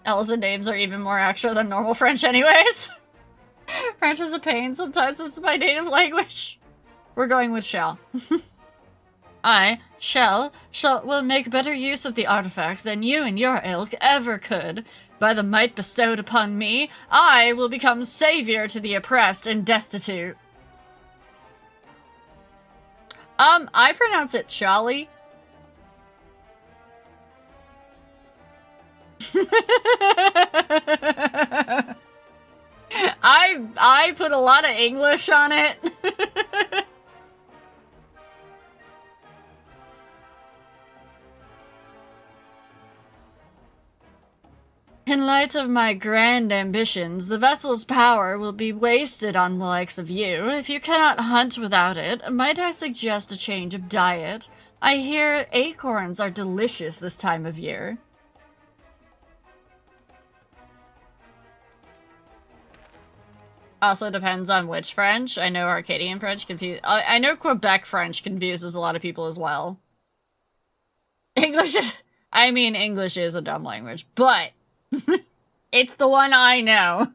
S1: Elsa names are even more extra than normal French anyways. French is a pain, sometimes this is my native language. We're going with Shell. Shell, will make better use of the artifact than you and your ilk ever could. By the might bestowed upon me, I will become savior to the oppressed and destitute. I pronounce it Charlie. I put a lot of English on it. In light of my grand ambitions, the vessel's power will be wasted on the likes of you. If you cannot hunt without it, might I suggest a change of diet? I hear acorns are delicious this time of year. Also depends on which French. I know Arcadian French I know Quebec French confuses a lot of people as well. English I mean, English is a dumb language, but it's the one I know.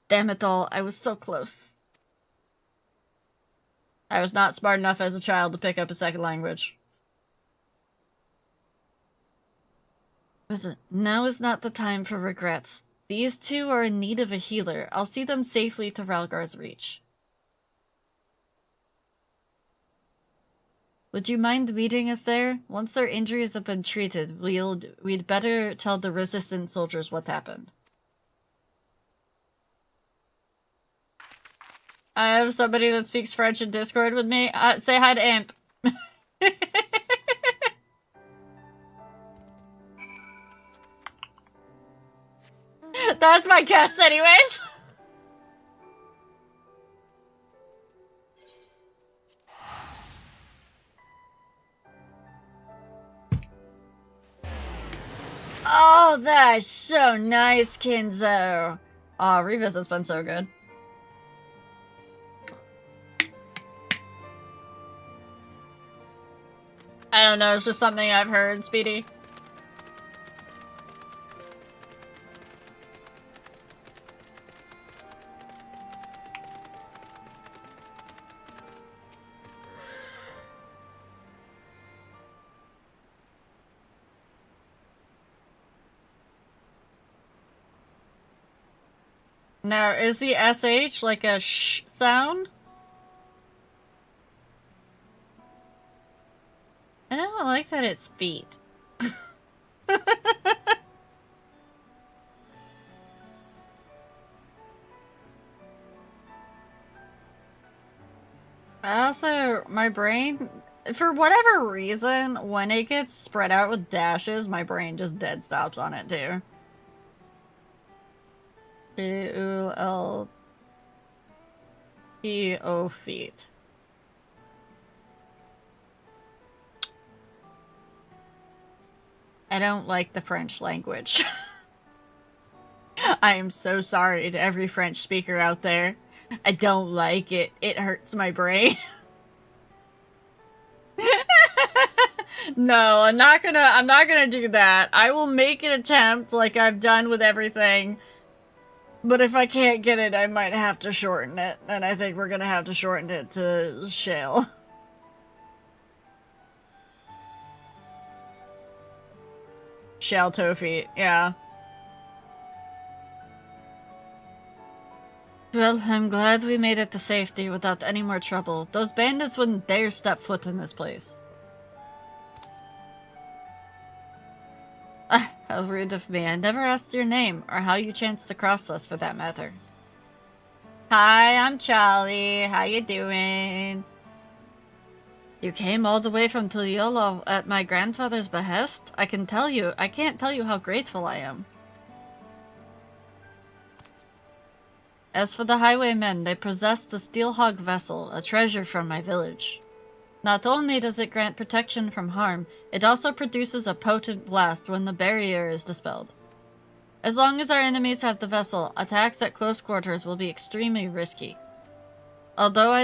S1: Damn it all, I was so close. I was not smart enough as a child to pick up a second language. Now is not the time for regrets. These two are in need of a healer. I'll see them safely to Ralgar's reach. Would you mind meeting us there? Once their injuries have been treated, we'd better tell the resistant soldiers what happened. I have somebody that speaks French in Discord with me. Say hi to Imp. That's my guess anyways. Oh, that's so nice, Kinzo. Aw, Revisit's been so good. I don't know, it's just something I've heard, Speedy. Now, is the SH like a sh sound? I don't like that it's feet. Also, my brain, for whatever reason, when it gets spread out with dashes, my brain just dead stops on it too. P-U-L-T-O feet. I don't like the French language. I am so sorry to every French speaker out there. I don't like it. It hurts my brain. No, I'm not gonna do that. I will make an attempt like I've done with everything. But if I can't get it, I might have to shorten it. And I think we're gonna have to shorten it to shell. Shell toe feet, yeah. Well, I'm glad we made it to safety without any more trouble. Those bandits wouldn't dare step foot in this place. Ah, how rude of me. I never asked your name, or how you chanced to cross us for that matter. Hi, I'm Charlie. How you doing? You came all the way from Tuliolo at my grandfather's behest? I can't tell you how grateful I am. As for the highwaymen, they possess the Steelhog vessel, a treasure from my village. Not only does it grant protection from harm, it also produces a potent blast when the barrier is dispelled. As long as our enemies have the vessel, attacks at close quarters will be extremely risky. Although,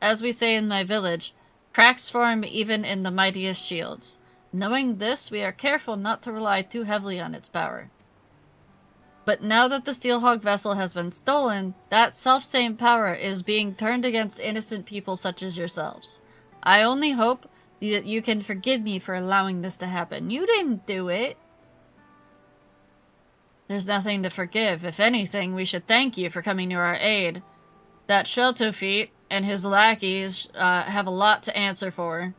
S1: as we say in my village, cracks form even in the mightiest shields. Knowing this, we are careful not to rely too heavily on its power. But now that the Steelhog vessel has been stolen, that selfsame power is being turned against innocent people such as yourselves. I only hope that you can forgive me for allowing this to happen. You didn't do it. There's nothing to forgive. If anything, we should thank you for coming to our aid. That Sheltofeet and his lackeys have a lot to answer for.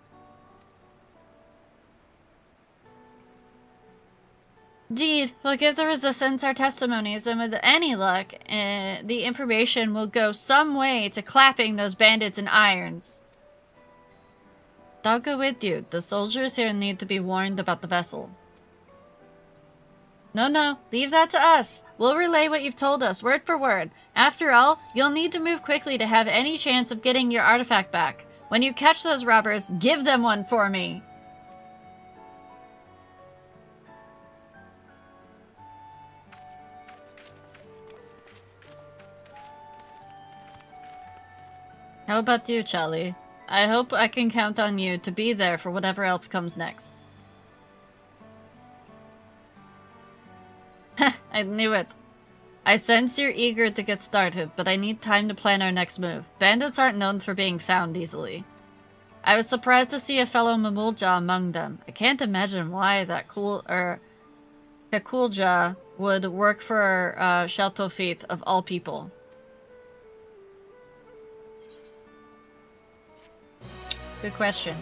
S1: Indeed, we'll give the resistance our testimonies, and with any luck, the information will go some way to clapping those bandits in irons. I'll go with you. The soldiers here need to be warned about the vessel. No, leave that to us. We'll relay what you've told us, word for word. After all, you'll need to move quickly to have any chance of getting your artifact back. When you catch those robbers, give them one for me. How about you, Charlie? I hope I can count on you to be there for whatever else comes next. I knew it. I sense you're eager to get started, but I need time to plan our next move. Bandits aren't known for being found easily. I was surprised to see a fellow Mamulja among them. I can't imagine why that Kakulja would work for Sheltofit of all people. Good question.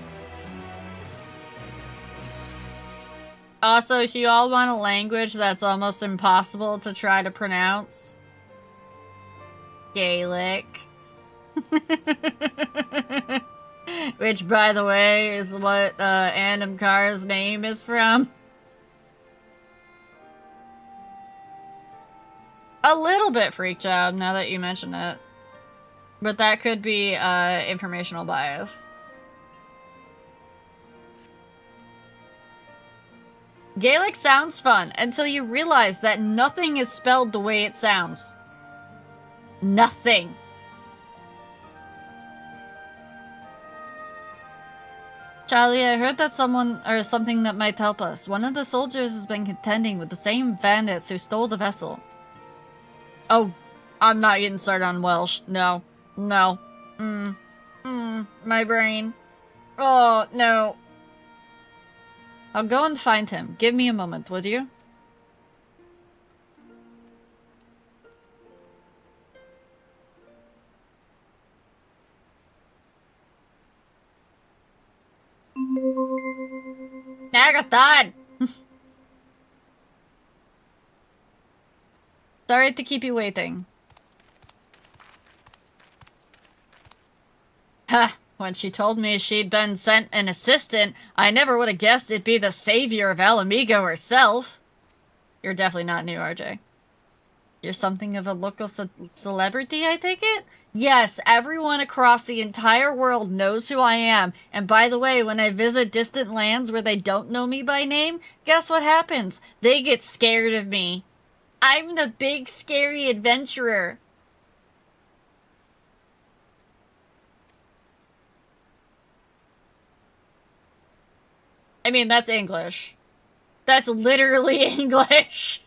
S1: Also, if you all want a language that's almost impossible to try to pronounce, Gaelic. Which, by the way, is what Animkar's name is from. A little bit freak job, now that you mention it. But that could be informational bias. Gaelic sounds fun until you realize that nothing is spelled the way it sounds. Nothing. Charlie, I heard that someone or something that might help us. One of the soldiers has been contending with the same bandits who stole the vessel. Oh, I'm not getting started on Welsh. No. No. My brain. Oh, no. I'll go and find him. Give me a moment, would you? Agathon! Sorry to keep you waiting. Ha! When she told me she'd been sent an assistant, I never would have guessed it'd be the savior of Alamigo herself. You're definitely not new, RJ. You're something of a local celebrity, I take it? Yes, everyone across the entire world knows who I am. And by the way, when I visit distant lands where they don't know me by name, guess what happens? They get scared of me. I'm the big, scary adventurer. I mean, that's English. That's literally English.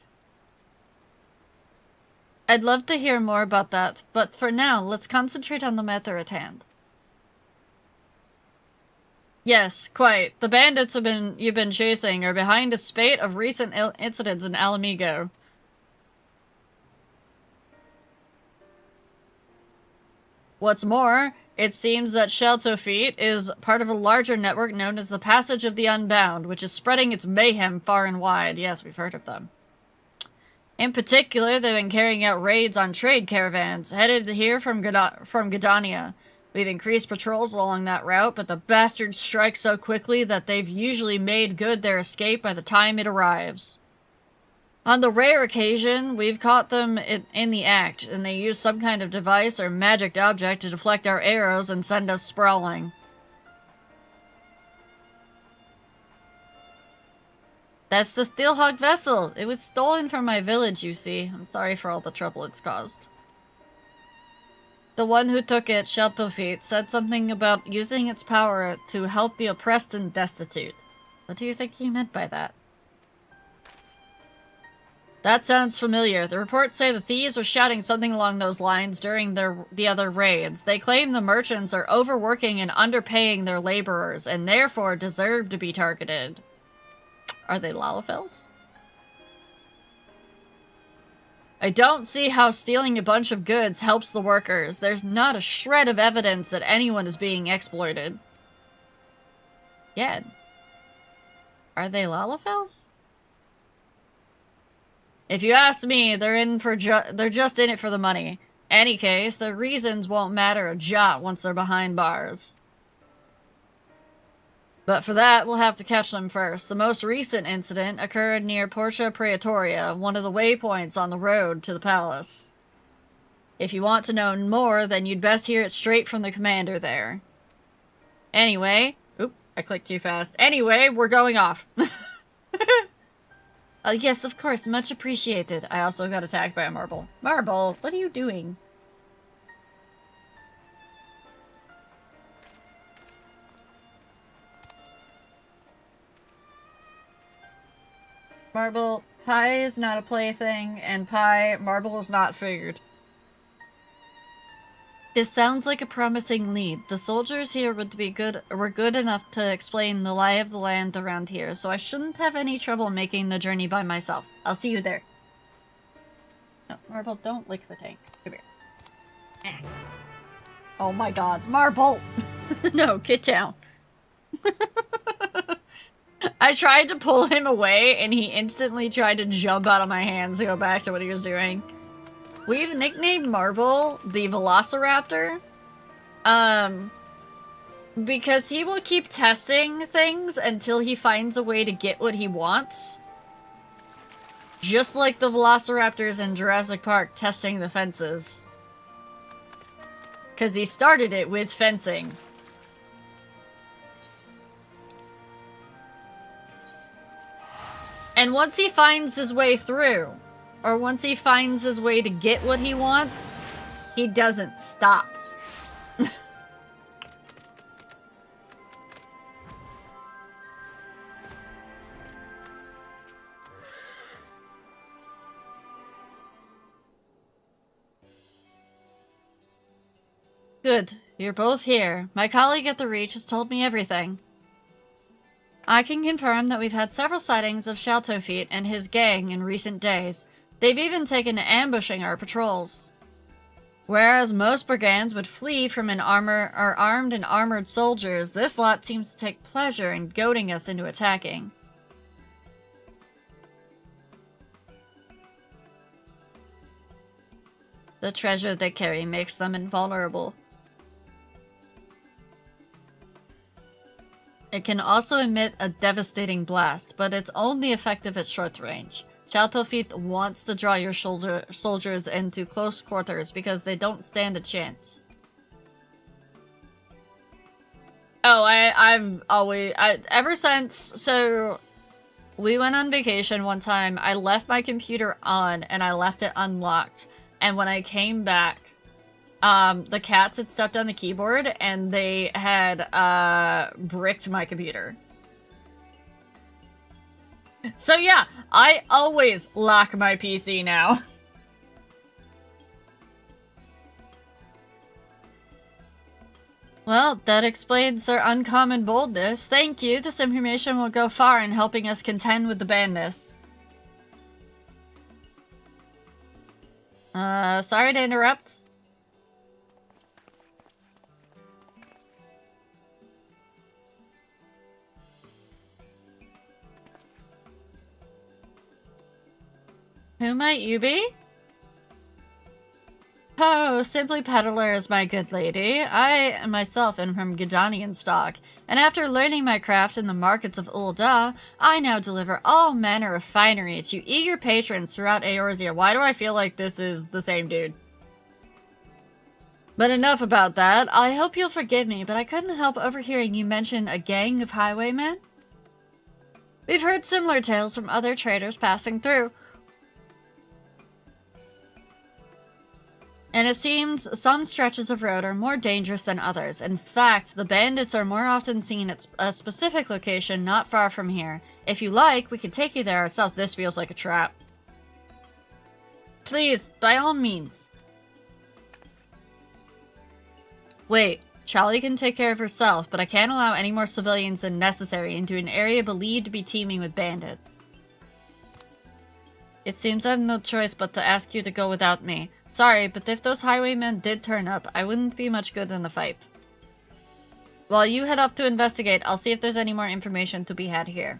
S1: I'd love to hear more about that, but for now, let's concentrate on the matter at hand. Yes, quite. The bandits you've been chasing are behind a spate of recent incidents in Alamigo. What's more, it seems that Sheltofit is part of a larger network known as the Passage of the Unbound, which is spreading its mayhem far and wide. Yes, we've heard of them. In particular, they've been carrying out raids on trade caravans, headed here from Gdania. We've increased patrols along that route, but the bastards strike so quickly that they've usually made good their escape by the time it arrives. On the rare occasion, we've caught them in the act, and they use some kind of device or magic object to deflect our arrows and send us sprawling. That's the Steelhawk vessel! It was stolen from my village, you see. I'm sorry for all the trouble it's caused. The one who took it, Sheltofit, said something about using its power to help the oppressed and destitute. What do you think he meant by that? That sounds familiar. The reports say the thieves were shouting something along those lines during the other raids. They claim the merchants are overworking and underpaying their laborers, and therefore deserve to be targeted. Are they Lalafels? I don't see how stealing a bunch of goods helps the workers. There's not a shred of evidence that anyone is being exploited. Yeah. Are they Lalafels? If you ask me, they're just in it for the money. Any case, their reasons won't matter a jot once they're behind bars. But for that, we'll have to catch them first. The most recent incident occurred near Portia Praetoria, one of the waypoints on the road to the palace. If you want to know more, then you'd best hear it straight from the commander there. Anyway, oop, I clicked too fast. Anyway, we're going off. Yes, of course, much appreciated. I also got attacked by a marble. Marble, what are you doing? Marble, pie is not a plaything, and marble is not food. This sounds like a promising lead. The soldiers here were good enough to explain the lie of the land around here, so I shouldn't have any trouble making the journey by myself. I'll see you there. No, Marble, don't lick the tank. Come here. Oh my god, Marble! No, get down. I tried to pull him away, and he instantly tried to jump out of my hands to go back to what he was doing. We've nicknamed Marble the Velociraptor, because he will keep testing things until he finds a way to get what he wants. Just like the Velociraptors in Jurassic Park testing the fences. Because he started it with fencing. And once he finds his way through, or once he finds his way to get what he wants, he doesn't stop. Good. You're both here. My colleague at the Reach has told me everything. I can confirm that we've had several sightings of Shaltofeet and his gang in recent days. They've even taken to ambushing our patrols. Whereas most brigands would flee from armed and armored soldiers, this lot seems to take pleasure in goading us into attacking. The treasure they carry makes them invulnerable. It can also emit a devastating blast, but it's only effective at short range. Shaltofeet wants to draw your soldiers into close quarters because they don't stand a chance. Oh, ever since, so we went on vacation one time, I left my computer on and I left it unlocked. And when I came back, the cats had stepped on the keyboard and they had bricked my computer. So yeah, I always lock my PC now. Well, that explains their uncommon boldness. Thank you. This information will go far in helping us contend with the bandits. Sorry to interrupt. Who might you be? Oh, Simply Peddler is my good lady. I myself am from Gidanian stock, and after learning my craft in the markets of Ul'dah, I now deliver all manner of finery to eager patrons throughout Eorzea. Why do I feel like this is the same dude? But enough about that. I hope you'll forgive me, but I couldn't help overhearing you mention a gang of highwaymen. We've heard similar tales from other traders passing through. And it seems some stretches of road are more dangerous than others. In fact, the bandits are more often seen at a specific location not far from here. If you like, we could take you there ourselves. This feels like a trap. Please, by all means. Wait, Charlie can take care of herself, but I can't allow any more civilians than necessary into an area believed to be teeming with bandits. It seems I have no choice but to ask you to go without me. Sorry, but if those highwaymen did turn up, I wouldn't be much good in the fight. While you head off to investigate, I'll see if there's any more information to be had here.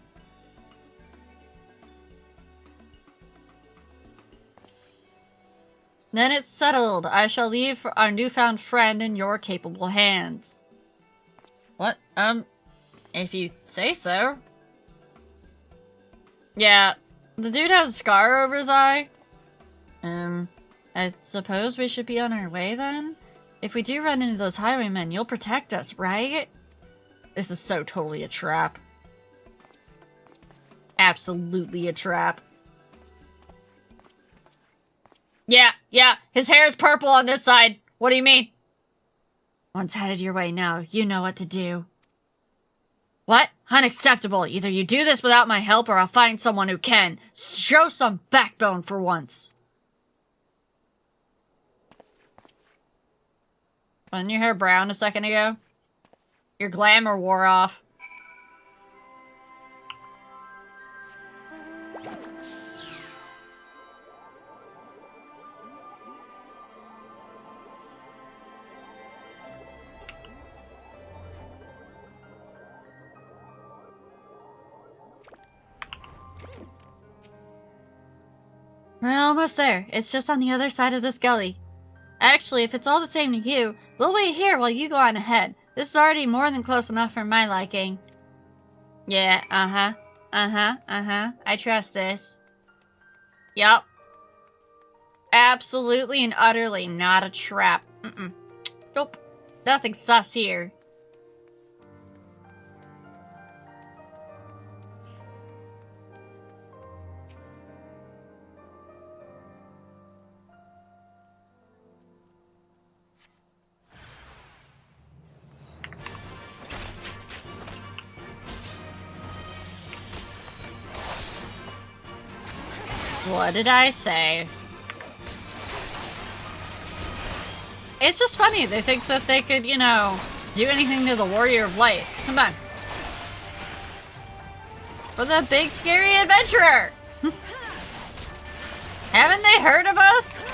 S1: Then it's settled. I shall leave our newfound friend in your capable hands. What? If you say so. Yeah, the dude has a scar over his eye. I suppose we should be on our way then? If we do run into those highwaymen, you'll protect us, right? This is so totally a trap. Absolutely a trap. Yeah, his hair is purple on this side. What do you mean? Once headed your way now, you know what to do. What? Unacceptable. Either you do this without my help or I'll find someone who can. Show some backbone for once. Wasn't your hair brown a second ago? Your glamour wore off. We're almost there. It's just on the other side of this gully. Actually, if it's all the same to you, we'll wait here while you go on ahead. This is already more than close enough for my liking. Yeah, I trust this. Yup. Absolutely and utterly not a trap. Nope. Nothing sus here. What did I say? It's just funny. They think that they could, you know, do anything to the Warrior of Light. Come on. For the big scary adventurer! Haven't they heard of us?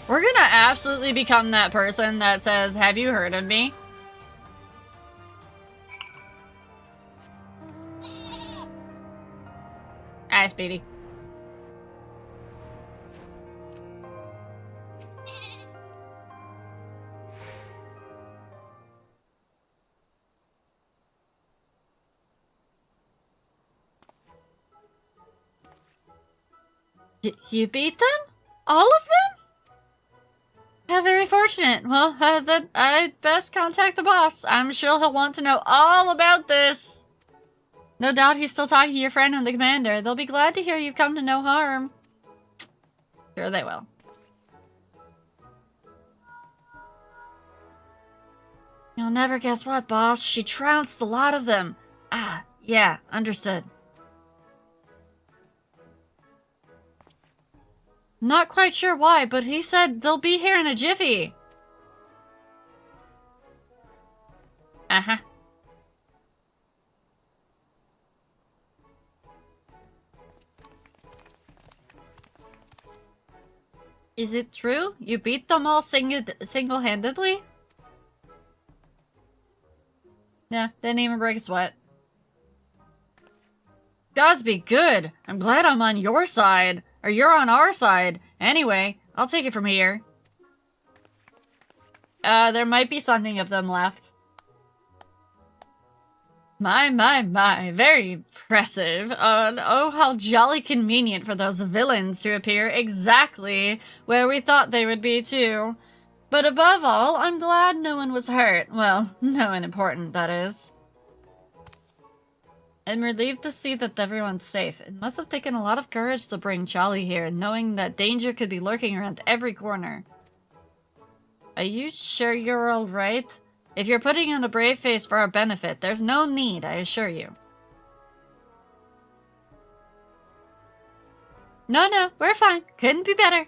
S1: We're gonna absolutely become that person that says, have you heard of me? Hi, Speedy. You beat them? All of them? How very fortunate. Well, then I'd best contact the boss. I'm sure he'll want to know all about this. No doubt he's still talking to your friend and the commander. They'll be glad to hear you've come to no harm. Sure they will. You'll never guess what, boss. She trounced the lot of them. Ah, yeah, understood. Not quite sure why, but he said they'll be here in a jiffy. Uh-huh. Is it true? You beat them all single-handedly? Nah, didn't even break a sweat. Gods be good. I'm glad I'm on your side. Or you're on our side. Anyway, I'll take it from here. There might be something of them left. My. Very impressive. Oh, how jolly convenient for those villains to appear exactly where we thought they would be, too. But above all, I'm glad no one was hurt. Well, no one important, that is. I'm relieved to see that everyone's safe. It must have taken a lot of courage to bring Charlie here, knowing that danger could be lurking around every corner. Are you sure you're all right? If you're putting on a brave face for our benefit, there's no need, I assure you. No, we're fine. Couldn't be better.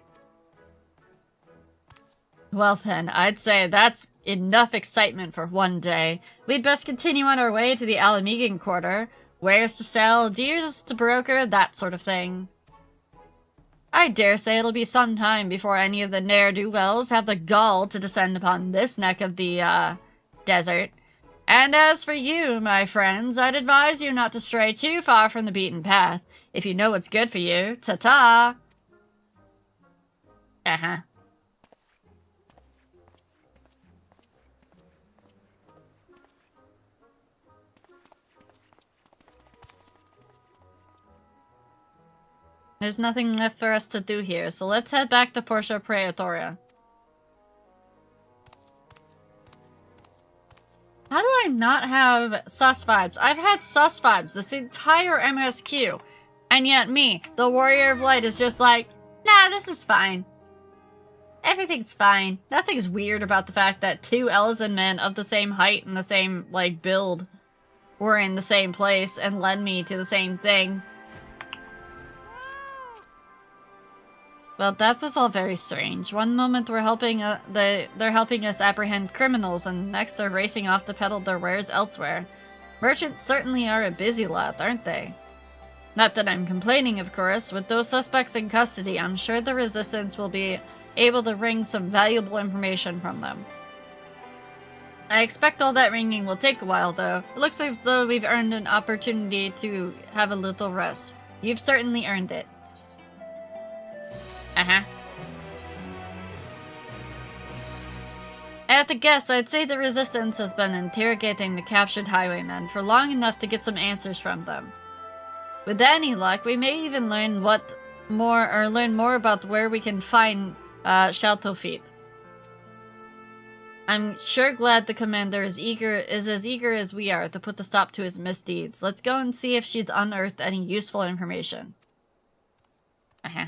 S1: Well then, I'd say that's enough excitement for one day. We'd best continue on our way to the Alamegan quarter. Wares to sell, deals to broker, that sort of thing. I dare say it'll be some time before any of the ne'er-do-wells have the gall to descend upon this neck of the, desert. And as for you, my friends, I'd advise you not to stray too far from the beaten path. If you know what's good for you, ta-ta! Uh-huh. There's nothing left for us to do here, so let's head back to Portia Praetoria. How do I not have sus vibes? I've had sus vibes this entire MSQ. And yet me, the Warrior of Light, is just like, nah, this is fine. Everything's fine. Nothing's weird about the fact that two Ellison men of the same height and the same, like, build were in the same place and led me to the same thing. Well, that was all very strange. One moment we're helping they're helping us apprehend criminals, and next they're racing off to peddle their wares elsewhere. Merchants certainly are a busy lot, aren't they? Not that I'm complaining, of course. With those suspects in custody, I'm sure the Resistance will be able to wring some valuable information from them. I expect all that wringing will take a while, though. It looks as though we've earned an opportunity to have a little rest. You've certainly earned it. Uh-huh. At the guess, I'd say the Resistance has been interrogating the captured highwaymen for long enough to get some answers from them. With any luck, we may even learn more about where we can find Shaltofit. I'm sure glad the commander is as eager as we are to put a stop to his misdeeds. Let's go and see if she's unearthed any useful information. Uh-huh.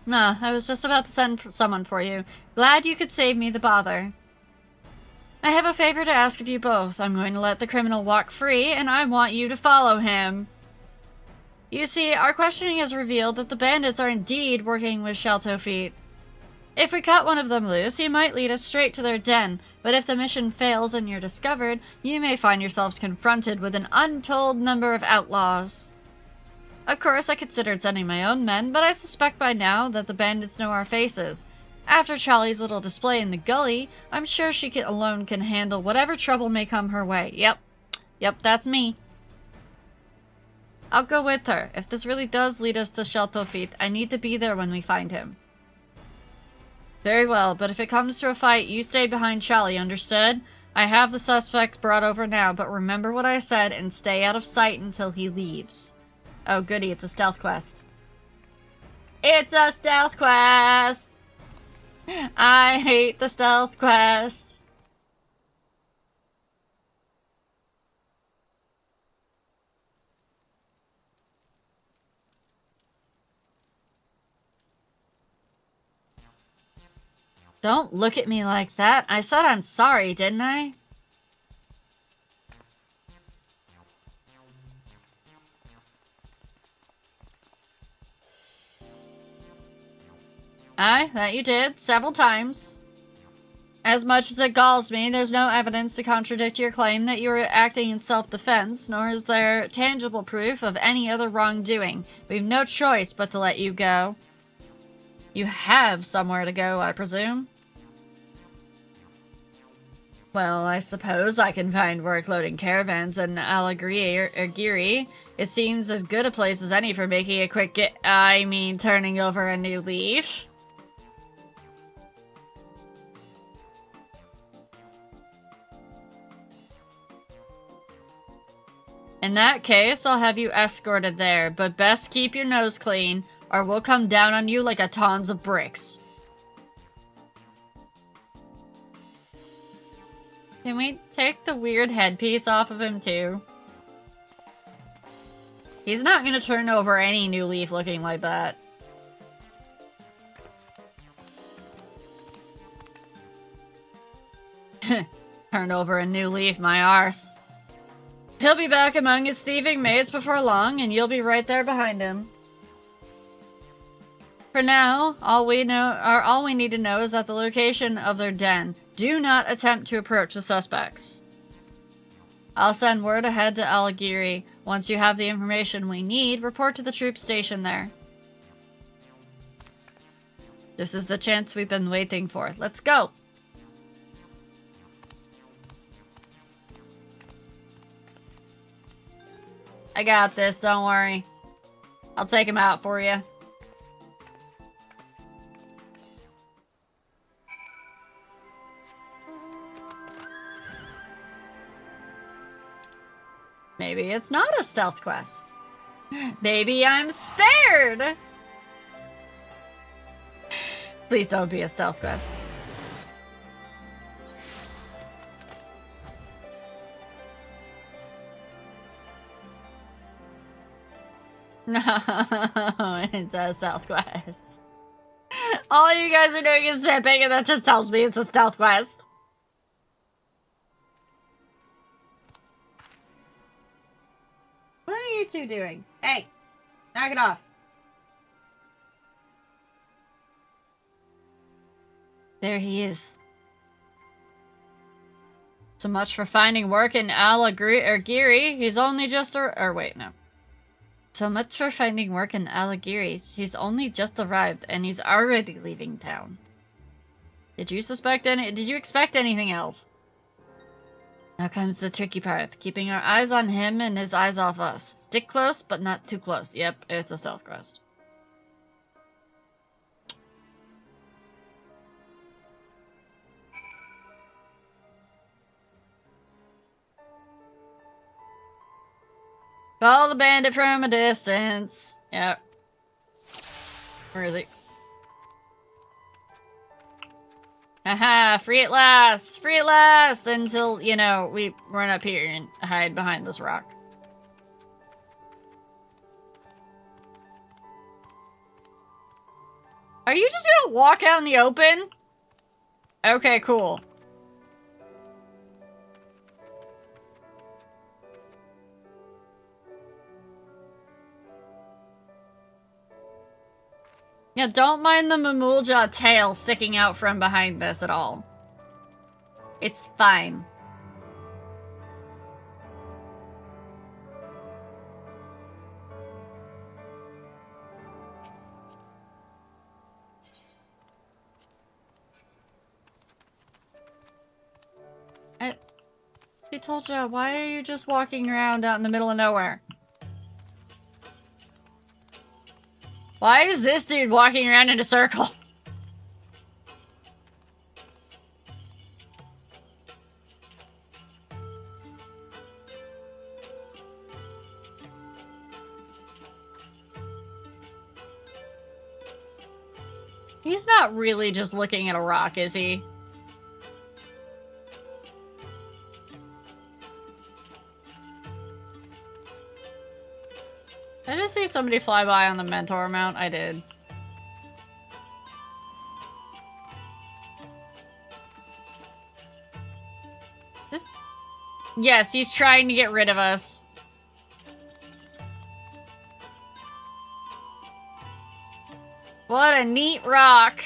S1: No, I was just about to send someone for you. Glad you could save me the bother. I have a favor to ask of you both. I'm going to let the criminal walk free, and I want you to follow him. You see, our questioning has revealed that the bandits are indeed working with Shaltofit. If we cut one of them loose, he might lead us straight to their den, but if the mission fails and you're discovered, you may find yourselves confronted with an untold number of outlaws. Of course, I considered sending my own men, but I suspect by now that the bandits know our faces. After Charlie's little display in the gully, I'm sure she alone can handle whatever trouble may come her way. Yep, that's me. I'll go with her. If this really does lead us to Shaltofit, I need to be there when we find him. Very well, but if it comes to a fight, you stay behind Charlie, understood? I have the suspect brought over now, but remember what I said and stay out of sight until he leaves. Oh goody, it's a stealth quest. It's a stealth quest! I hate the stealth quest. Don't look at me like that. I said I'm sorry, didn't I? Aye, that you did, several times. As much as it galls me, there's no evidence to contradict your claim that you were acting in self-defense, nor is there tangible proof of any other wrongdoing. We've no choice but to let you go. You have somewhere to go, I presume? Well, I suppose I can find work loading caravans in Alagiri. It seems as good a place as any for making a quick turning over a new leaf. In that case, I'll have you escorted there, but best keep your nose clean, or we'll come down on you like a tons of bricks. Can we take the weird headpiece off of him too? He's not gonna turn over any new leaf looking like that. Turn over a new leaf, my arse. He'll be back among his thieving mates before long, and you'll be right there behind him. For now, all we need to know is that the location of their den. Do not attempt to approach the suspects. I'll send word ahead to Alagiri. Once you have the information we need, report to the troop station there. This is the chance we've been waiting for. Let's go! I got this, don't worry. I'll take him out for you. Maybe it's not a stealth quest. Maybe I'm spared! Please don't be a stealth quest. No, it's a stealth quest. All you guys are doing is zipping, and that just tells me it's a stealth quest. What are you two doing? Hey, knock it off. There he is. So much for finding work in Alagiri. He's only just wait, no. So much for finding work in Alagiri. She's only just arrived, and he's already leaving town. Did you expect anything else? Now comes the tricky part. Keeping our eyes on him and his eyes off us. Stick close, but not too close. Yep, it's a stealth quest. Follow the bandit from a distance. Yep. Where is he? Haha, free at last! Free at last! Until, you know, we run up here and hide behind this rock. Are you just gonna walk out in the open? Okay, cool. Yeah, don't mind the Mamulja tail sticking out from behind this at all. It's fine. I told you, why are you just walking around out in the middle of nowhere? Why is this dude walking around in a circle? He's not really just looking at a rock, is he? Did I just see somebody fly by on the Mentor mount? I did. Yes, he's trying to get rid of us. What a neat rock.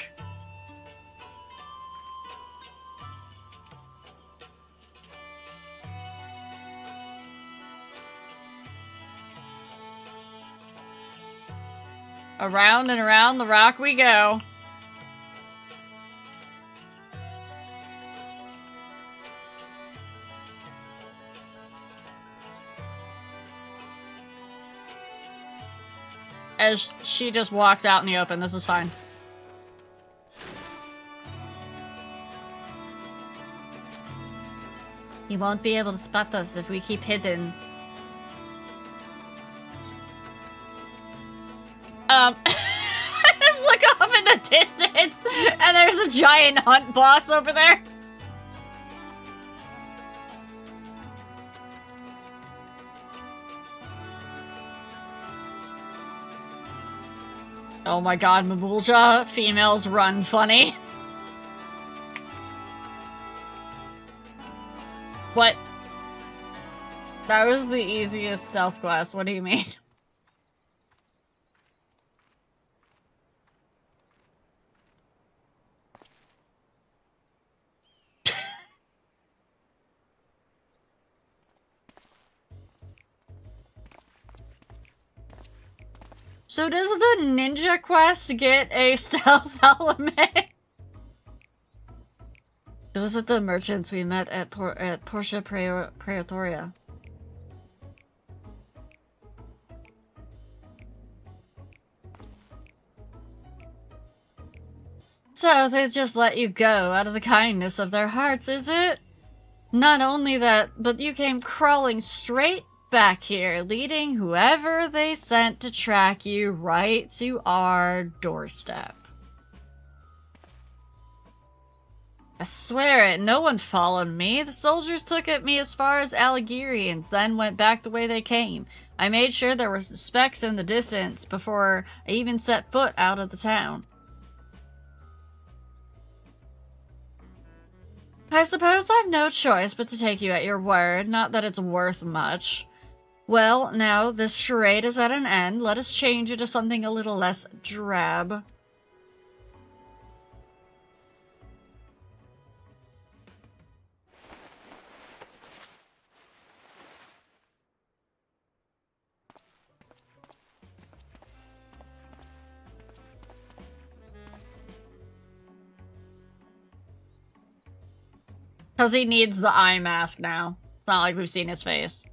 S1: Around and around the rock we go. As she just walks out in the open, this is fine. He won't be able to spot us if we keep hidden. Just look off in the distance, and there's a giant hunt boss over there. Oh my god, Mamulja, females run funny. What? That was the easiest stealth quest, what do you mean? So does the ninja quest get a stealth element? Those are the merchants we met at Portia Praetoria. So they just let you go out of the kindness of their hearts, is it? Not only that, but you came crawling straight back here, leading whoever they sent to track you right to our doorstep. I swear it, no one followed me. The soldiers took at me as far as Alighieri and then went back the way they came. I made sure there were specks in the distance before I even set foot out of the town. I suppose I've no choice but to take you at your word, not that it's worth much. Well, now this charade is at an end. Let us change it to something a little less drab. Because he needs the eye mask now. It's not like we've seen his face.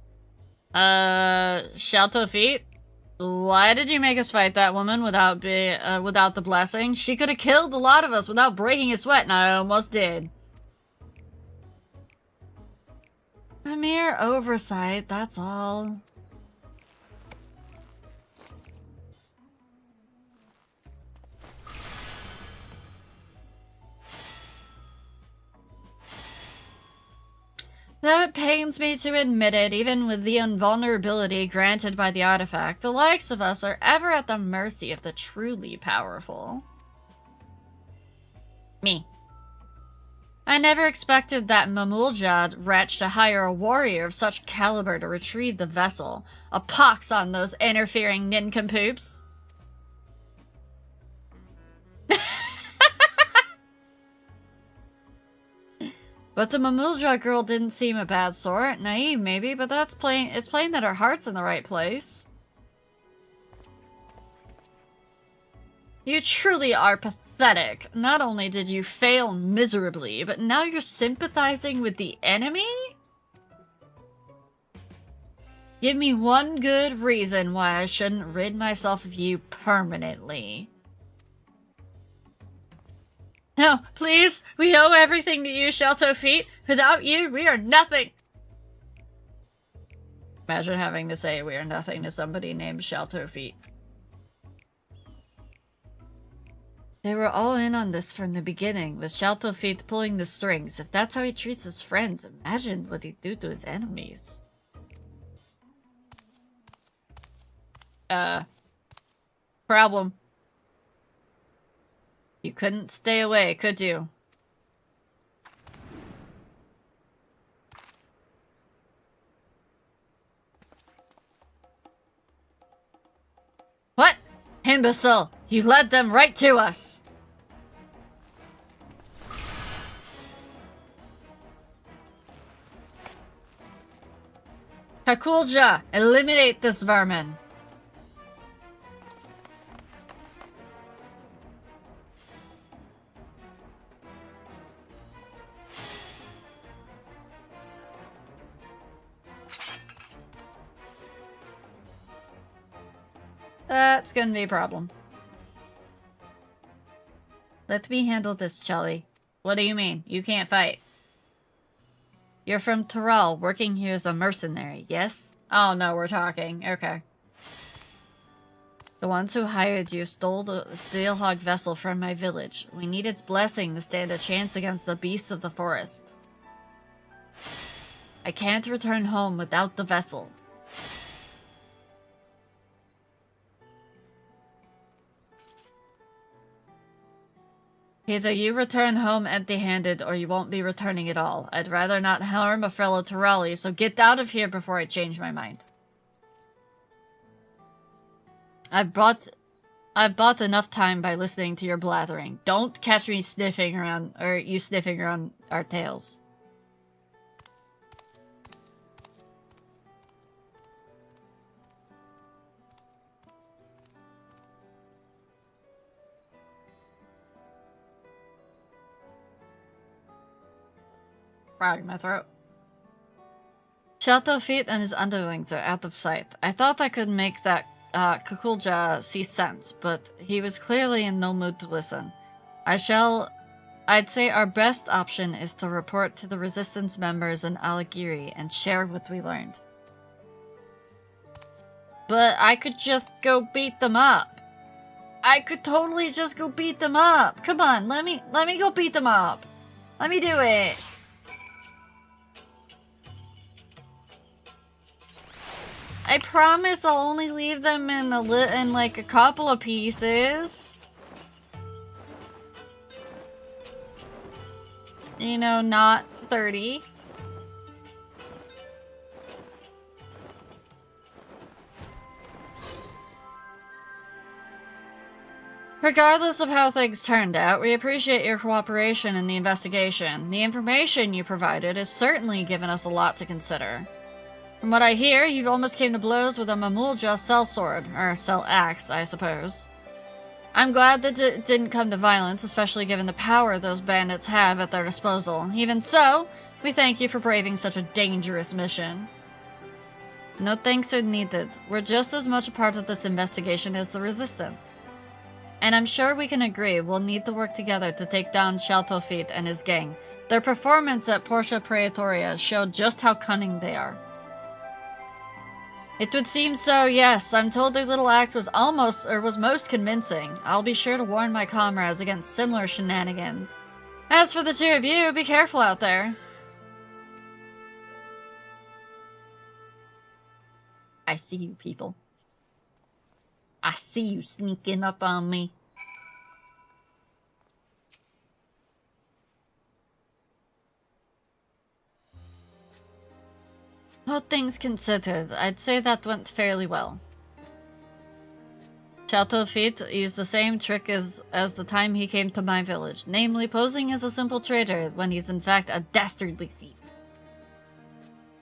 S1: Chateau Feet? Why did you make us fight that woman without the blessing? She could have killed a lot of us without breaking a sweat, and I almost did. A mere oversight, that's all. Though it pains me to admit it, even with the invulnerability granted by the artifact, the likes of us are ever at the mercy of the truly powerful. Me. I never expected that Mamuljad wretch to hire a warrior of such caliber to retrieve the vessel. A pox on those interfering nincompoops. But the Mamulja girl didn't seem a bad sort. Naive, maybe, but it's plain that her heart's in the right place. You truly are pathetic. Not only did you fail miserably, but now you're sympathizing with the enemy? Give me one good reason why I shouldn't rid myself of you permanently. No, please! We owe everything to you, Chateau Feet. Without you, we are nothing! Imagine having to say we are nothing to somebody named Chateau Feet. They were all in on this from the beginning, with Chateau Feet pulling the strings. If that's how he treats his friends, imagine what he'd do to his enemies. Problem. You couldn't stay away, could you? What? Imbecile! You led them right to us! Hakulja! Eliminate this vermin! That's gonna be a problem. Let me handle this, Chelly. What do you mean? You can't fight. You're from Tyrol, working here as a mercenary, yes? Oh no, we're talking. Okay. The ones who hired you stole the Steelhog vessel from my village. We need its blessing to stand a chance against the beasts of the forest. I can't return home without the vessel. Either you return home empty-handed, or you won't be returning at all. I'd rather not harm a fellow Tyrali, so get out of here before I change my mind. I've bought enough time by listening to your blathering. Don't catch me sniffing around, or you sniffing around our tails. Frog in my throat. Chateau Feet and his underlings are out of sight. I thought I could make that Kukulja see sense, but he was clearly in no mood to listen. I'd say our best option is to report to the resistance members in Alighieri and share what we learned. but I could just go beat them up. I could totally just go beat them up. Come on, let me go beat them up. Let me do it. I promise I'll only leave them in like a couple of pieces. You know, not 30. Regardless of how things turned out, we appreciate your cooperation in the investigation. The information you provided has certainly given us a lot to consider. From what I hear, you almost came to blows with a Mamulja sellsword, or cell axe, I suppose. I'm glad that it didn't come to violence, especially given the power those bandits have at their disposal. Even so, we thank you for braving such a dangerous mission. No thanks are needed. We're just as much a part of this investigation as the Resistance. And I'm sure we can agree we'll need to work together to take down Shaltofit and his gang. Their performance at Portia Praetoria showed just how cunning they are. It would seem so, yes. I'm told their little act was most convincing. I'll be sure to warn my comrades against similar shenanigans. As for the two of you, be careful out there. I see you people. I see you sneaking up on me. All things considered, I'd say that went fairly well. Shaltofit used the same trick as the time he came to my village, namely posing as a simple trader when he's in fact a dastardly thief.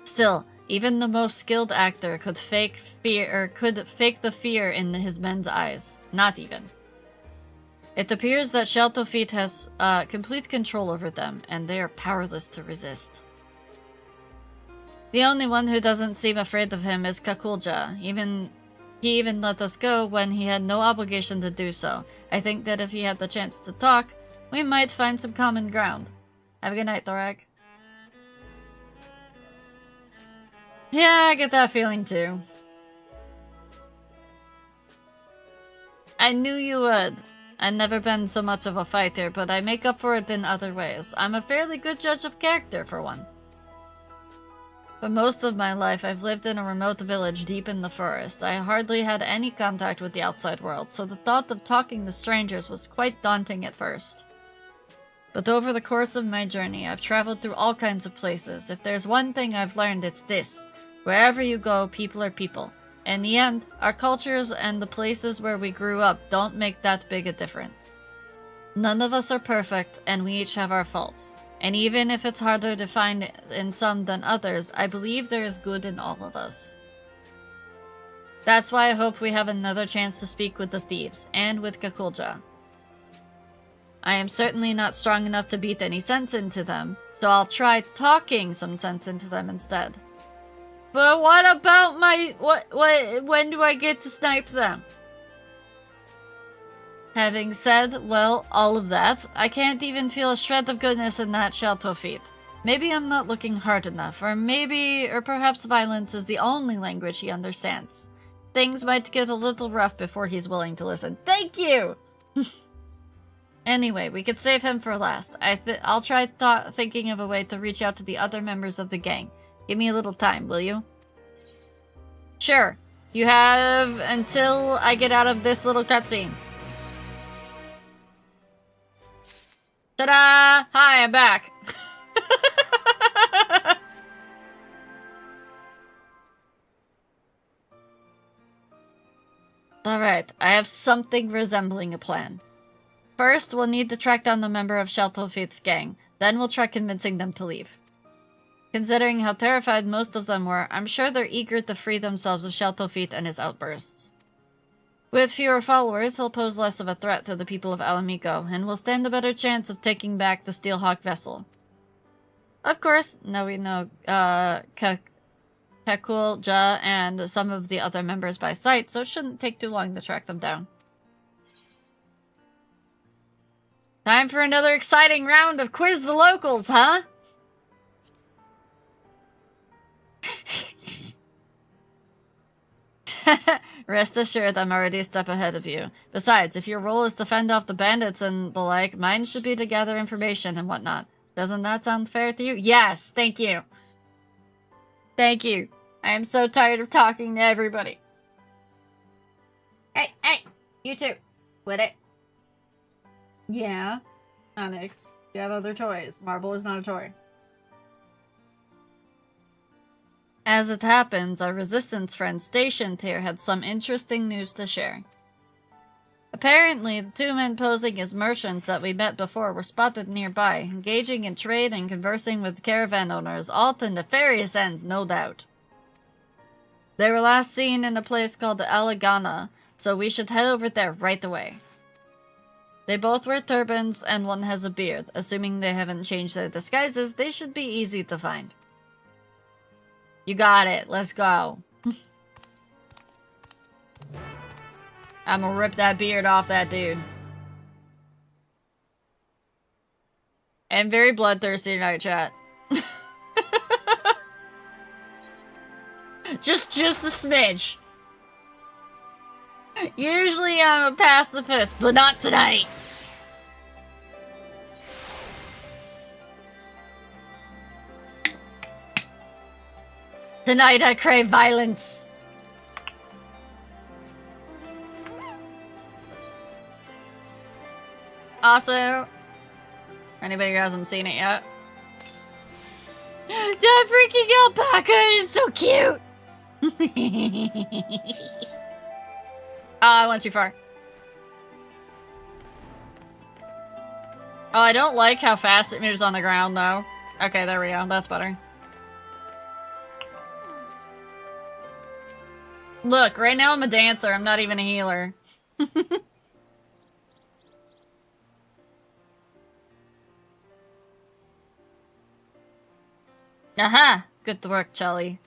S1: Still, even the most skilled actor could fake the fear in his men's eyes. Not even. It appears that Shaltofit has complete control over them, and they are powerless to resist. The only one who doesn't seem afraid of him is Kakulja. He even let us go when he had no obligation to do so. I think that if he had the chance to talk, we might find some common ground. Have a good night, Thorag. Yeah, I get that feeling too. I knew you would. I've never been so much of a fighter, but I make up for it in other ways. I'm a fairly good judge of character, for one. For most of my life, I've lived in a remote village deep in the forest. I hardly had any contact with the outside world, so the thought of talking to strangers was quite daunting at first. But over the course of my journey, I've traveled through all kinds of places. If there's one thing I've learned, it's this. Wherever you go, people are people. In the end, our cultures and the places where we grew up don't make that big a difference. None of us are perfect, and we each have our faults. And even if it's harder to find in some than others, I believe there is good in all of us. That's why I hope we have another chance to speak with the thieves, and with Kakulja. I am certainly not strong enough to beat any sense into them, so I'll try talking some sense into them instead. But what about when do I get to snipe them? Having said, well, all of that, I can't even feel a shred of goodness in that Shaltofit. Maybe I'm not looking hard enough, or perhaps violence is the only language he understands. Things might get a little rough before he's willing to listen. Thank you! Anyway, we could save him for last. I'll try thinking of a way to reach out to the other members of the gang. Give me a little time, will you? Sure. You have until I get out of this little cutscene. Ta-da! Hi, I'm back. Alright, I have something resembling a plan. First, we'll need to track down the member of Shaltofit's gang. Then we'll try convincing them to leave. Considering how terrified most of them were, I'm sure they're eager to free themselves of Shaltofit and his outbursts. With fewer followers, he'll pose less of a threat to the people of Alamico, and will stand a better chance of taking back the Steelhawk vessel. Of course, now we know Kakulja and some of the other members by sight, so it shouldn't take too long to track them down. Time for another exciting round of Quiz the Locals, huh? Rest assured, I'm already a step ahead of you. Besides, if your role is to fend off the bandits and the like, mine should be to gather information and whatnot. Doesn't that sound fair to you? Yes, thank you. Thank you. I am so tired of talking to everybody. Hey, you too. Quit it. Yeah. Onyx, you have other toys. Marble is not a toy. As it happens, our resistance friend stationed here had some interesting news to share. Apparently, the two men posing as merchants that we met before were spotted nearby, engaging in trade and conversing with caravan owners, all to nefarious ends, no doubt. They were last seen in a place called Alagana, so we should head over there right away. They both wear turbans, and one has a beard. Assuming they haven't changed their disguises, they should be easy to find. You got it. Let's go. I'm gonna rip that beard off that dude. And very bloodthirsty tonight, chat. just a smidge. Usually I'm a pacifist, but not tonight. Tonight I crave violence. Also, anybody who hasn't seen it yet, that freaking alpaca is so cute. Oh, I went too far. Oh, I don't like how fast it moves on the ground, though. Okay, there we go. That's better. Look, right now I'm a dancer. I'm not even a healer. Aha! Good work, Chelly.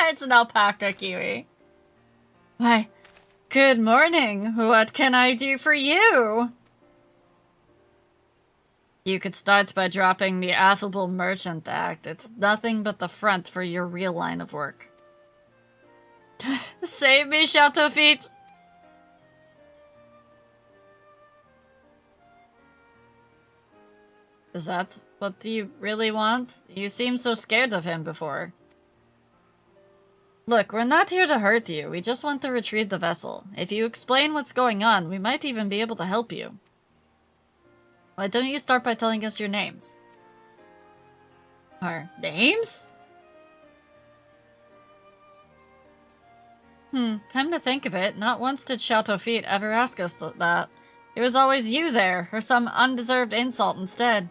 S1: It's an alpaca kiwi. Why, good morning. What can I do for you? You could start by dropping the affable merchant act. It's nothing but the front for your real line of work. Save me, Chateau Feet! Is that what you really want? You seemed so scared of him before. Look, we're not here to hurt you. We just want to retrieve the vessel. If you explain what's going on, we might even be able to help you. Why don't you start by telling us your names? Our names? Come to think of it, not once did Chateau Feet ever ask us that. It was always you there, or some undeserved insult instead.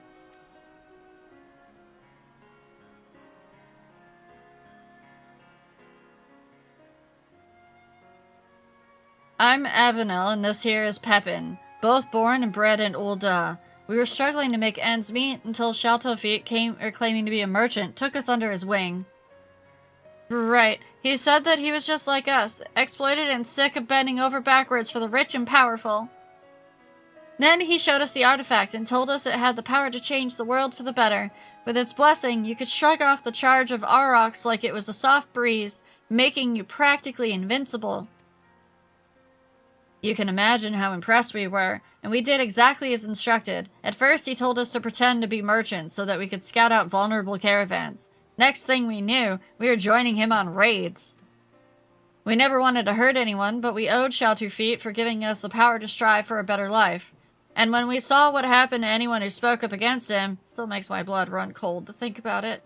S1: I'm Avenel, and this here is Pepin, both born and bred in Ul'dah. We were struggling to make ends meet until Chateau Feet claiming to be a merchant, took us under his wing. Right, he said that he was just like us, exploited and sick of bending over backwards for the rich and powerful. Then he showed us the artifact and told us it had the power to change the world for the better. With its blessing, you could shrug off the charge of Aurochs like it was a soft breeze, making you practically invincible. You can imagine how impressed we were, and we did exactly as instructed. At first, he told us to pretend to be merchants so that we could scout out vulnerable caravans. Next thing we knew, we were joining him on raids. We never wanted to hurt anyone, but we owed Chateau Feet for giving us the power to strive for a better life. And when we saw what happened to anyone who spoke up against him, still makes my blood run cold to think about it.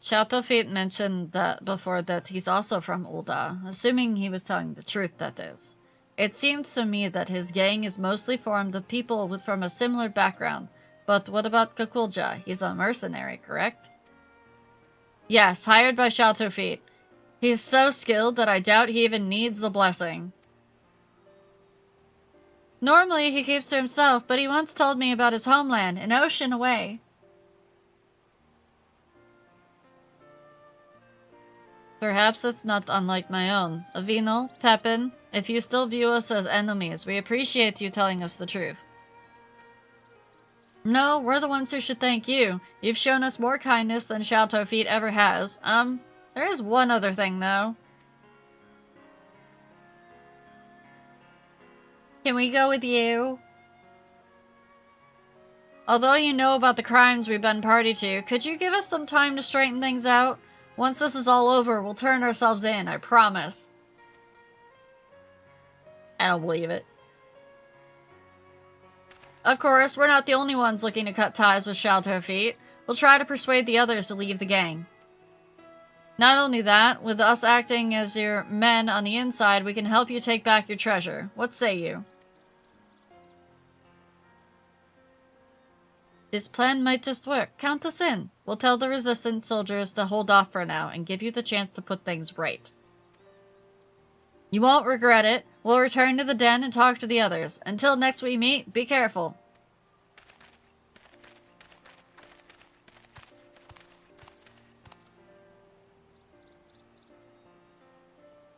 S1: Chateau Feet mentioned that before that he's also from Ul'dah, assuming he was telling the truth, that is. It seems to me that his gang is mostly formed of people from a similar background. But what about Kukulja? He's a mercenary, correct? Yes, hired by Chateau Feet. He's so skilled that I doubt he even needs the blessing. Normally he keeps to himself, but he once told me about his homeland, an ocean away. Perhaps it's not unlike my own. Avenel, Pepin, if you still view us as enemies, we appreciate you telling us the truth. No, we're the ones who should thank you. You've shown us more kindness than Chateau Feet ever has. There is one other thing, though. Can we go with you? Although you know about the crimes we've been party to, could you give us some time to straighten things out? Once this is all over, we'll turn ourselves in, I promise. I don't believe it. Of course, we're not the only ones looking to cut ties with Chateau Feet. We'll try to persuade the others to leave the gang. Not only that, with us acting as your men on the inside, we can help you take back your treasure. What say you? This plan might just work. Count us in. We'll tell the resistant soldiers to hold off for now and give you the chance to put things right. You won't regret it. We'll return to the den and talk to the others. Until next we meet, be careful.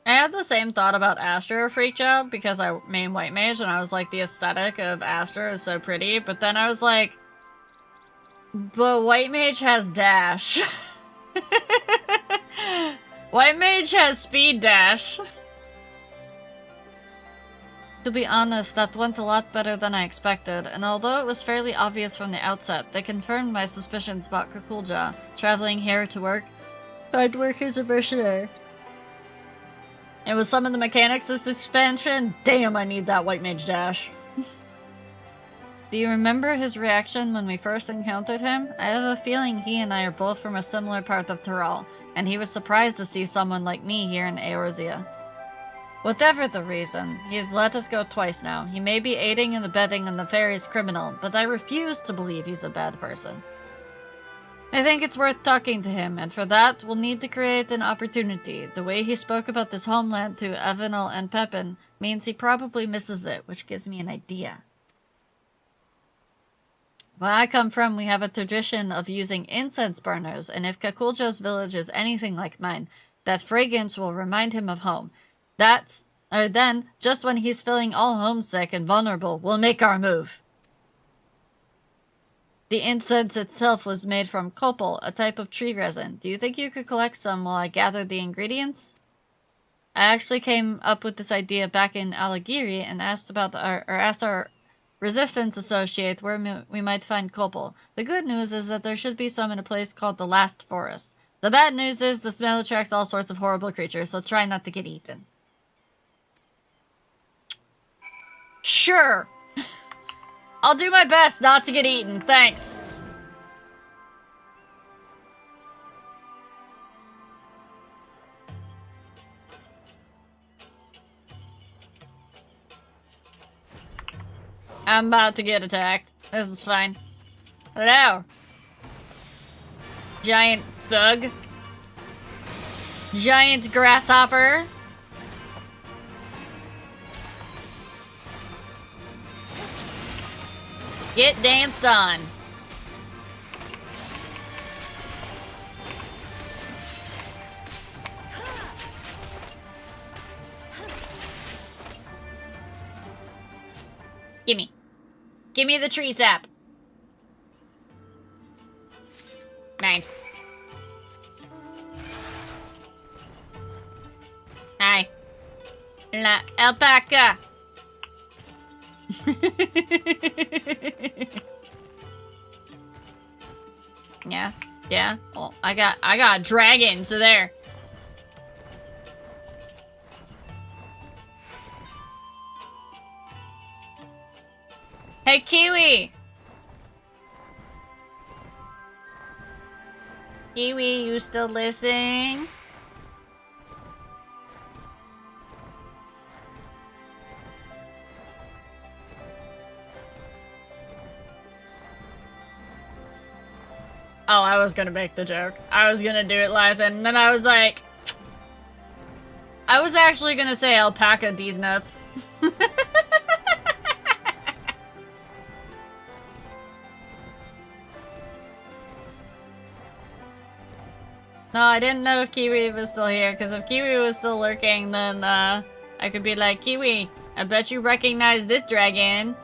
S1: I had the same thought about Astra Freak Job because I main White Mage and I was like, the aesthetic of Astra is so pretty, but then I was like, but White Mage has dash. White Mage has speed dash. To be honest, that went a lot better than I expected, and although it was fairly obvious from the outset, they confirmed my suspicions about Kukulja traveling here to work. I'd work as a mercenary. And with some of the mechanics this expansion, damn, I need that White Mage dash. Do you remember his reaction when we first encountered him? I have a feeling he and I are both from a similar part of Tyrol, and he was surprised to see someone like me here in Eorzea. Whatever the reason, he has let us go twice now. He may be aiding and abetting a nefarious criminal, but I refuse to believe he's a bad person. I think it's worth talking to him, and for that, we'll need to create an opportunity. The way he spoke about this homeland to Avenel and Pepin means he probably misses it, which gives me an idea. Where I come from, we have a tradition of using incense burners, and if Kakulja's village is anything like mine, that fragrance will remind him of home. Then, just when he's feeling all homesick and vulnerable, we'll make our move. The incense itself was made from copal, a type of tree resin. Do you think you could collect some while I gather the ingredients? I actually came up with this idea back in Alagiri and asked our resistance associate where we might find copal. The good news is that there should be some in a place called the Last Forest. The bad news is the smell attracts all sorts of horrible creatures, so try not to get eaten. Sure! I'll do my best not to get eaten, thanks. I'm about to get attacked. This is fine. Hello. Giant bug. Giant grasshopper. Get danced on. Gimme. Gimme the tree sap. Mine. Hi. La alpaca. Yeah. Well, I got a dragon, so there. Hey, Kiwi! Kiwi, you still listening? Oh, I was gonna make the joke. I was gonna do it live, and then I was like... I was actually gonna say alpaca these nuts. No, I didn't know if Kiwi was still here, because if Kiwi was still lurking, then, I could be like, Kiwi, I bet you recognize this dragon.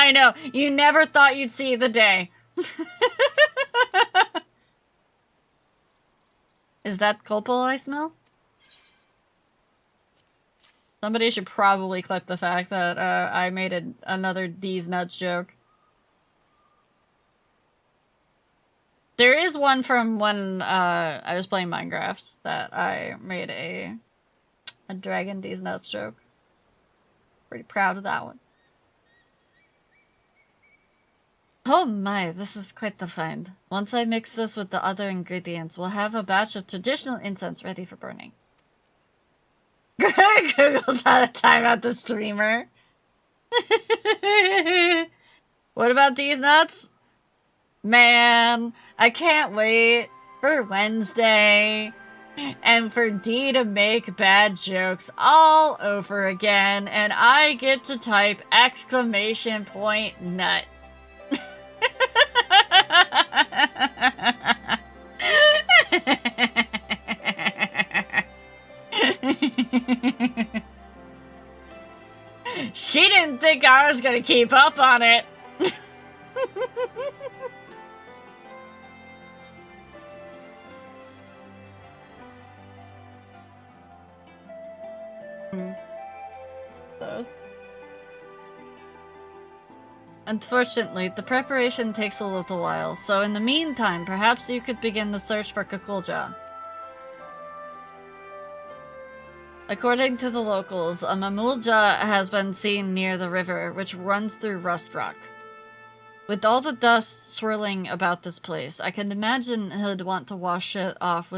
S1: I know. You never thought you'd see the day. Is that copal I smell? Somebody should probably clip the fact that I made another D's nuts joke. There is one from when I was playing Minecraft that I made a dragon D's nuts joke. Pretty proud of that one. Oh my, this is quite the find. Once I mix this with the other ingredients, we'll have a batch of traditional incense ready for burning. Google's out of time at the streamer. What about these nuts? Man, I can't wait for Wednesday and for Dee to make bad jokes all over again, and I get to type !nut. She didn't think I was gonna keep up on it. Those. Unfortunately, the preparation takes a little while, so in the meantime, perhaps you could begin the search for Kukulja. According to the locals, a Mamulja has been seen near the river, which runs through Rust Rock. With all the dust swirling about this place, I can imagine he'd want to wash it off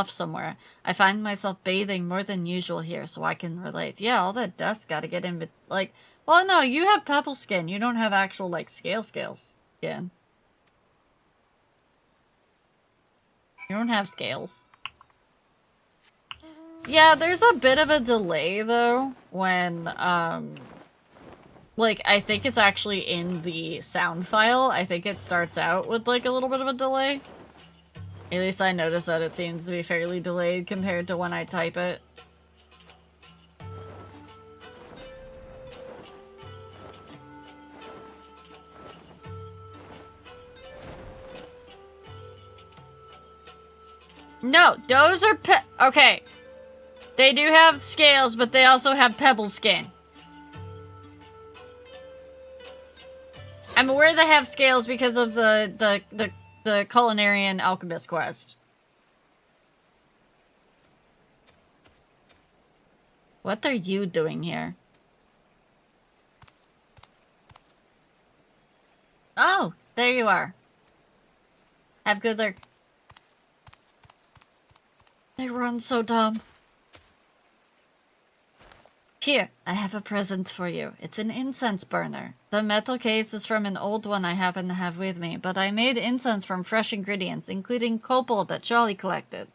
S1: somewhere. I find myself bathing more than usual here, so I can relate. Yeah, all that dust gotta get in, but like, well, no, you have pebble skin. You don't have actual, like, scale skin. You don't have scales. Yeah, there's a bit of a delay, though, when, like, I think it's actually in the sound file. I think it starts out with, like, a little bit of a delay. At least I noticed that it seems to be fairly delayed compared to when I type it. No, those are okay. They do have scales, but they also have pebble skin. I'm aware they have scales because of the Culinarian Alchemist quest. What are you doing here? Oh, there you are. Have good luck. They run so dumb. Here, I have a present for you. It's an incense burner. The metal case is from an old one I happen to have with me, but I made incense from fresh ingredients, including copal that Jolly collected.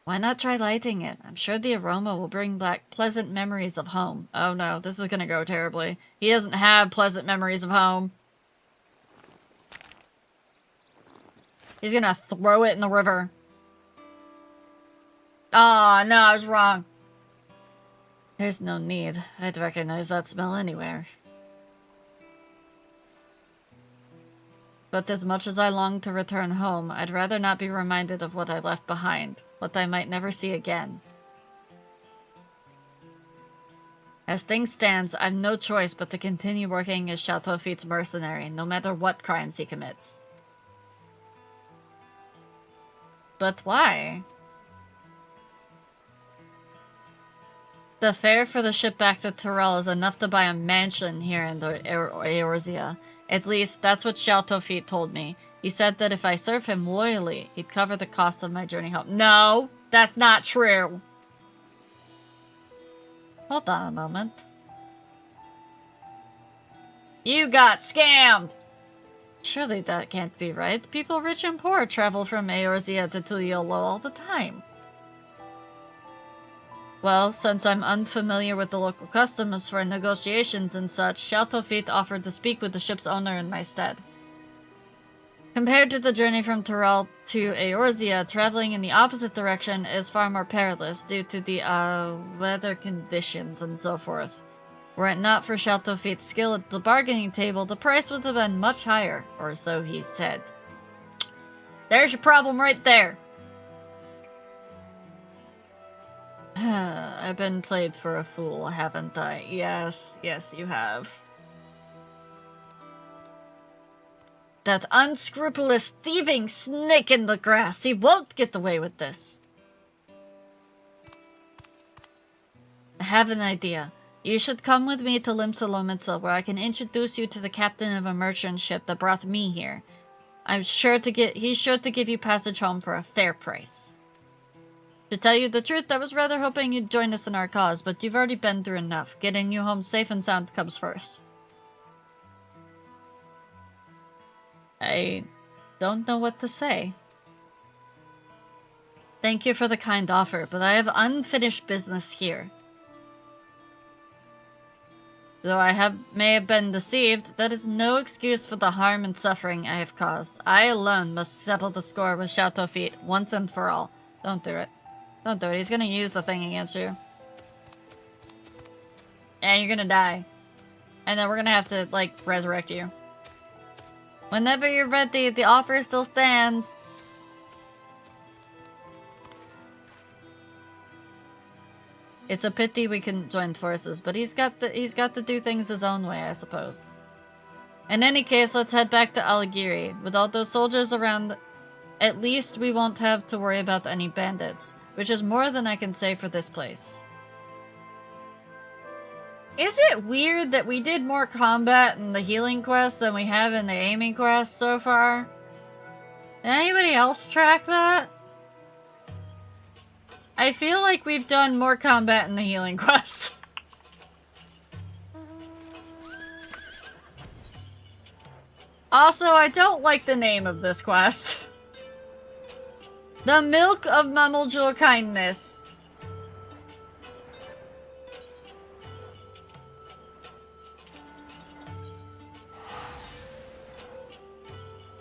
S1: Why not try lighting it? I'm sure the aroma will bring back pleasant memories of home. Oh no, this is gonna go terribly. He doesn't have pleasant memories of home. He's gonna throw it in the river. Oh no, I was wrong. There's no need. I'd recognize that smell anywhere. But as much as I long to return home, I'd rather not be reminded of what I left behind, what I might never see again. As things stand, I've no choice but to continue working as Chateau Fitte's mercenary, no matter what crimes he commits. But why? The fare for the ship back to Tyrell is enough to buy a mansion here in the Eorzea. At least, that's what Chateau Fitte told me. He said that if I serve him loyally, he'd cover the cost of my journey home. No, that's not true. Hold on a moment. You got scammed! Surely that can't be right. People rich and poor travel from Eorzea to Tuliolo all the time. Well, since I'm unfamiliar with the local customs for negotiations and such, Chateau Fitte offered to speak with the ship's owner in my stead. Compared to the journey from Tyrell to Eorzea, traveling in the opposite direction is far more perilous due to the weather conditions and so forth. Were it not for Chateaufitte's skill at the bargaining table, the price would have been much higher, or so he said. There's your problem right there. I've been played for a fool, haven't I? Yes, yes you have. That unscrupulous, thieving snake in the grass, he won't get away with this. I have an idea. You should come with me to Limsa where I can introduce you to the captain of a merchant ship that brought me here. He's sure to give you passage home for a fair price. To tell you the truth, I was rather hoping you'd join us in our cause, but you've already been through enough. Getting you home safe and sound comes first. I don't know what to say. Thank you for the kind offer, but I have unfinished business here. Though I may have been deceived, that is no excuse for the harm and suffering I have caused. I alone must settle the score with Chateaufitte once and for all. Don't do it. Don't do it. He's gonna use the thing against you. And you're gonna die. And then we're gonna have to, like, resurrect you. Whenever you're ready, the offer still stands. It's a pity we couldn't join forces, but he's got to do things his own way, I suppose. In any case, let's head back to Alighieri. With all those soldiers around, at least we won't have to worry about any bandits, which is more than I can say for this place. Is it weird that we did more combat in the healing quest than we have in the aiming quest so far? Did anybody else track that? I feel like we've done more combat in the healing quest. Also, I don't like the name of this quest. The Milk of Mamuljul Kindness.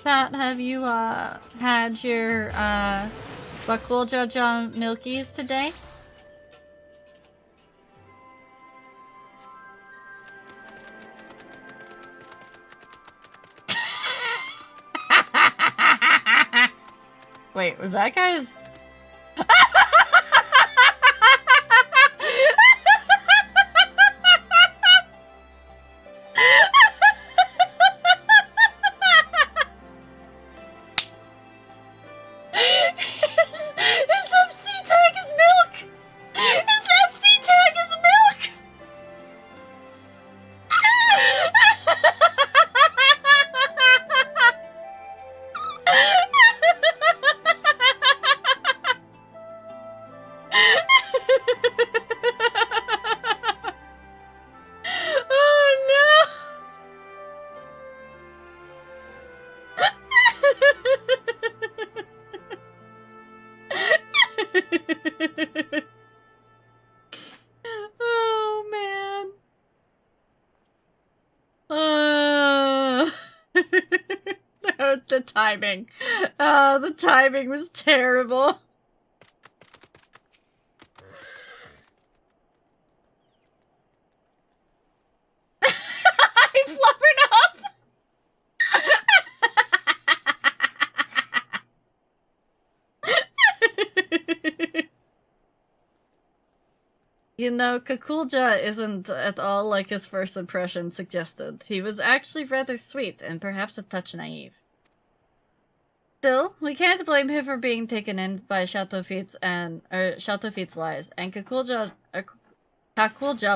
S1: Pat, have you, had your, Bakulja Milkies today? Wait, was that guy's... Oh, man. The timing. The timing was terrible. I flubbered up. You know, Kakulja isn't at all like his first impression suggested. He was actually rather sweet and perhaps a touch naive. Still, we can't blame him for being taken in by Chateaufitte's lies, and Kakulja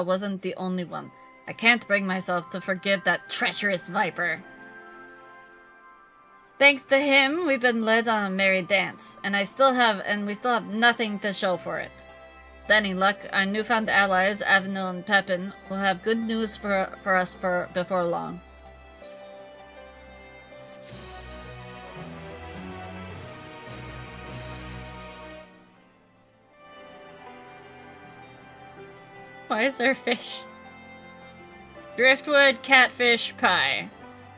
S1: wasn't the only one. I can't bring myself to forgive that treacherous viper. Thanks to him, we've been led on a merry dance, and we still have nothing to show for it. With any luck, our newfound allies, Avenil and Pepin, will have good news for us before long. Why is there fish? Driftwood catfish pie.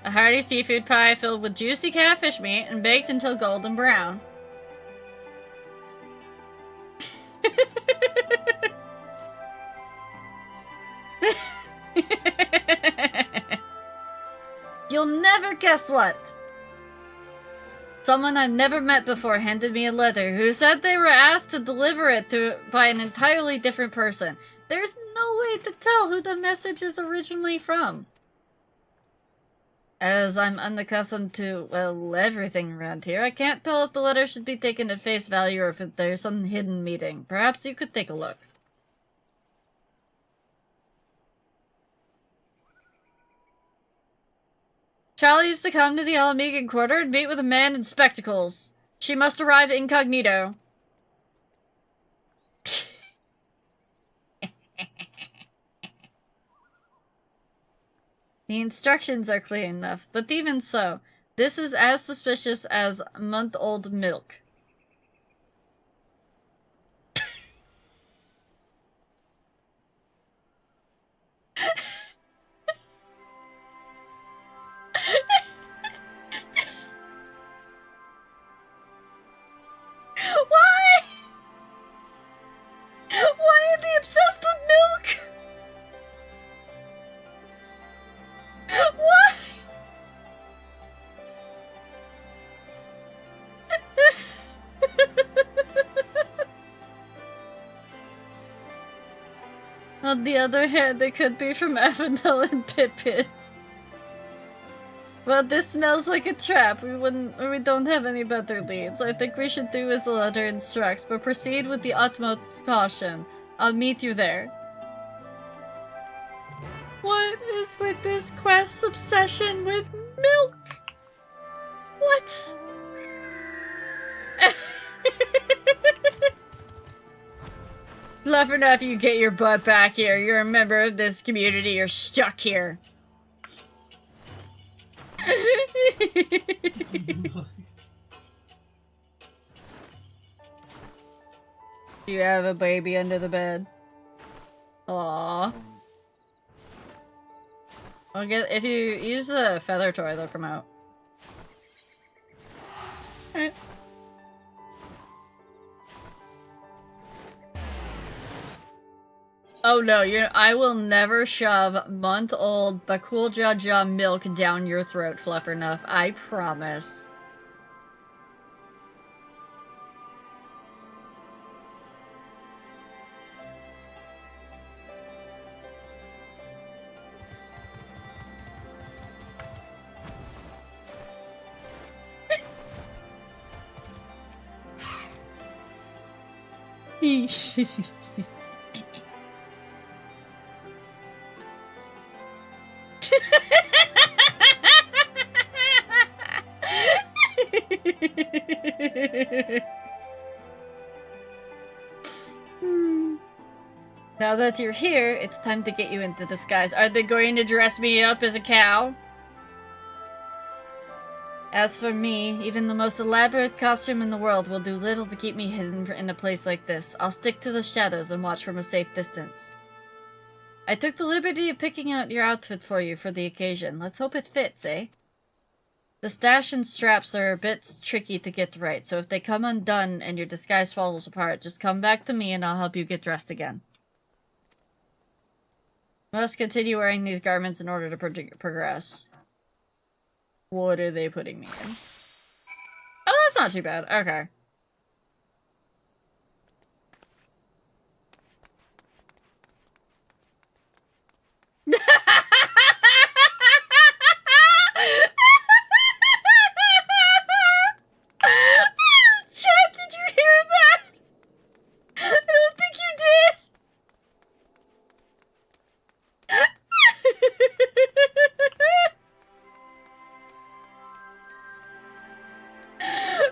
S1: A hearty seafood pie filled with juicy catfish meat and baked until golden brown. You'll never guess what. Someone I've never met before handed me a letter who said they were asked to deliver it by an entirely different person. There's no way to tell who the message is originally from. As I'm unaccustomed to, well, everything around here, I can't tell if the letter should be taken at face value or if there's some hidden meaning. Perhaps you could take a look. Charlie used to come to the Alamegan Quarter and meet with a man in spectacles. She must arrive incognito. The instructions are clear enough, but even so, this is as suspicious as month-old milk. Why? Why are they obsessed with milk? Why? On the other hand, it could be from Avenel and Pippin. Well, this smells like a trap. We don't have any better leads. I think we should do as the letter instructs, but proceed with the utmost caution. I'll meet you there. What is with this quest's obsession with milk? What? Love enough you get your butt back here. You're a member of this community. You're stuck here. You have a baby under the bed. Aww. I'll get if you use the feather toy, they'll come out. Alright. Oh no, I will never shove month-old Bakul Jaja milk down your throat, Fluffernuff. I promise. Now that you're here, it's time to get you into disguise. Are they going to dress me up as a cow? As for me, even the most elaborate costume in the world will do little to keep me hidden in a place like this. I'll stick to the shadows and watch from a safe distance. I took the liberty of picking out your outfit for you for the occasion. Let's hope it fits, eh? The stash and straps are a bit tricky to get right, so if they come undone and your disguise falls apart, just come back to me and I'll help you get dressed again. Must continue wearing these garments in order to progress. What are they putting me in? Oh, that's not too bad. Okay. Chat, did you hear that? I don't think you did.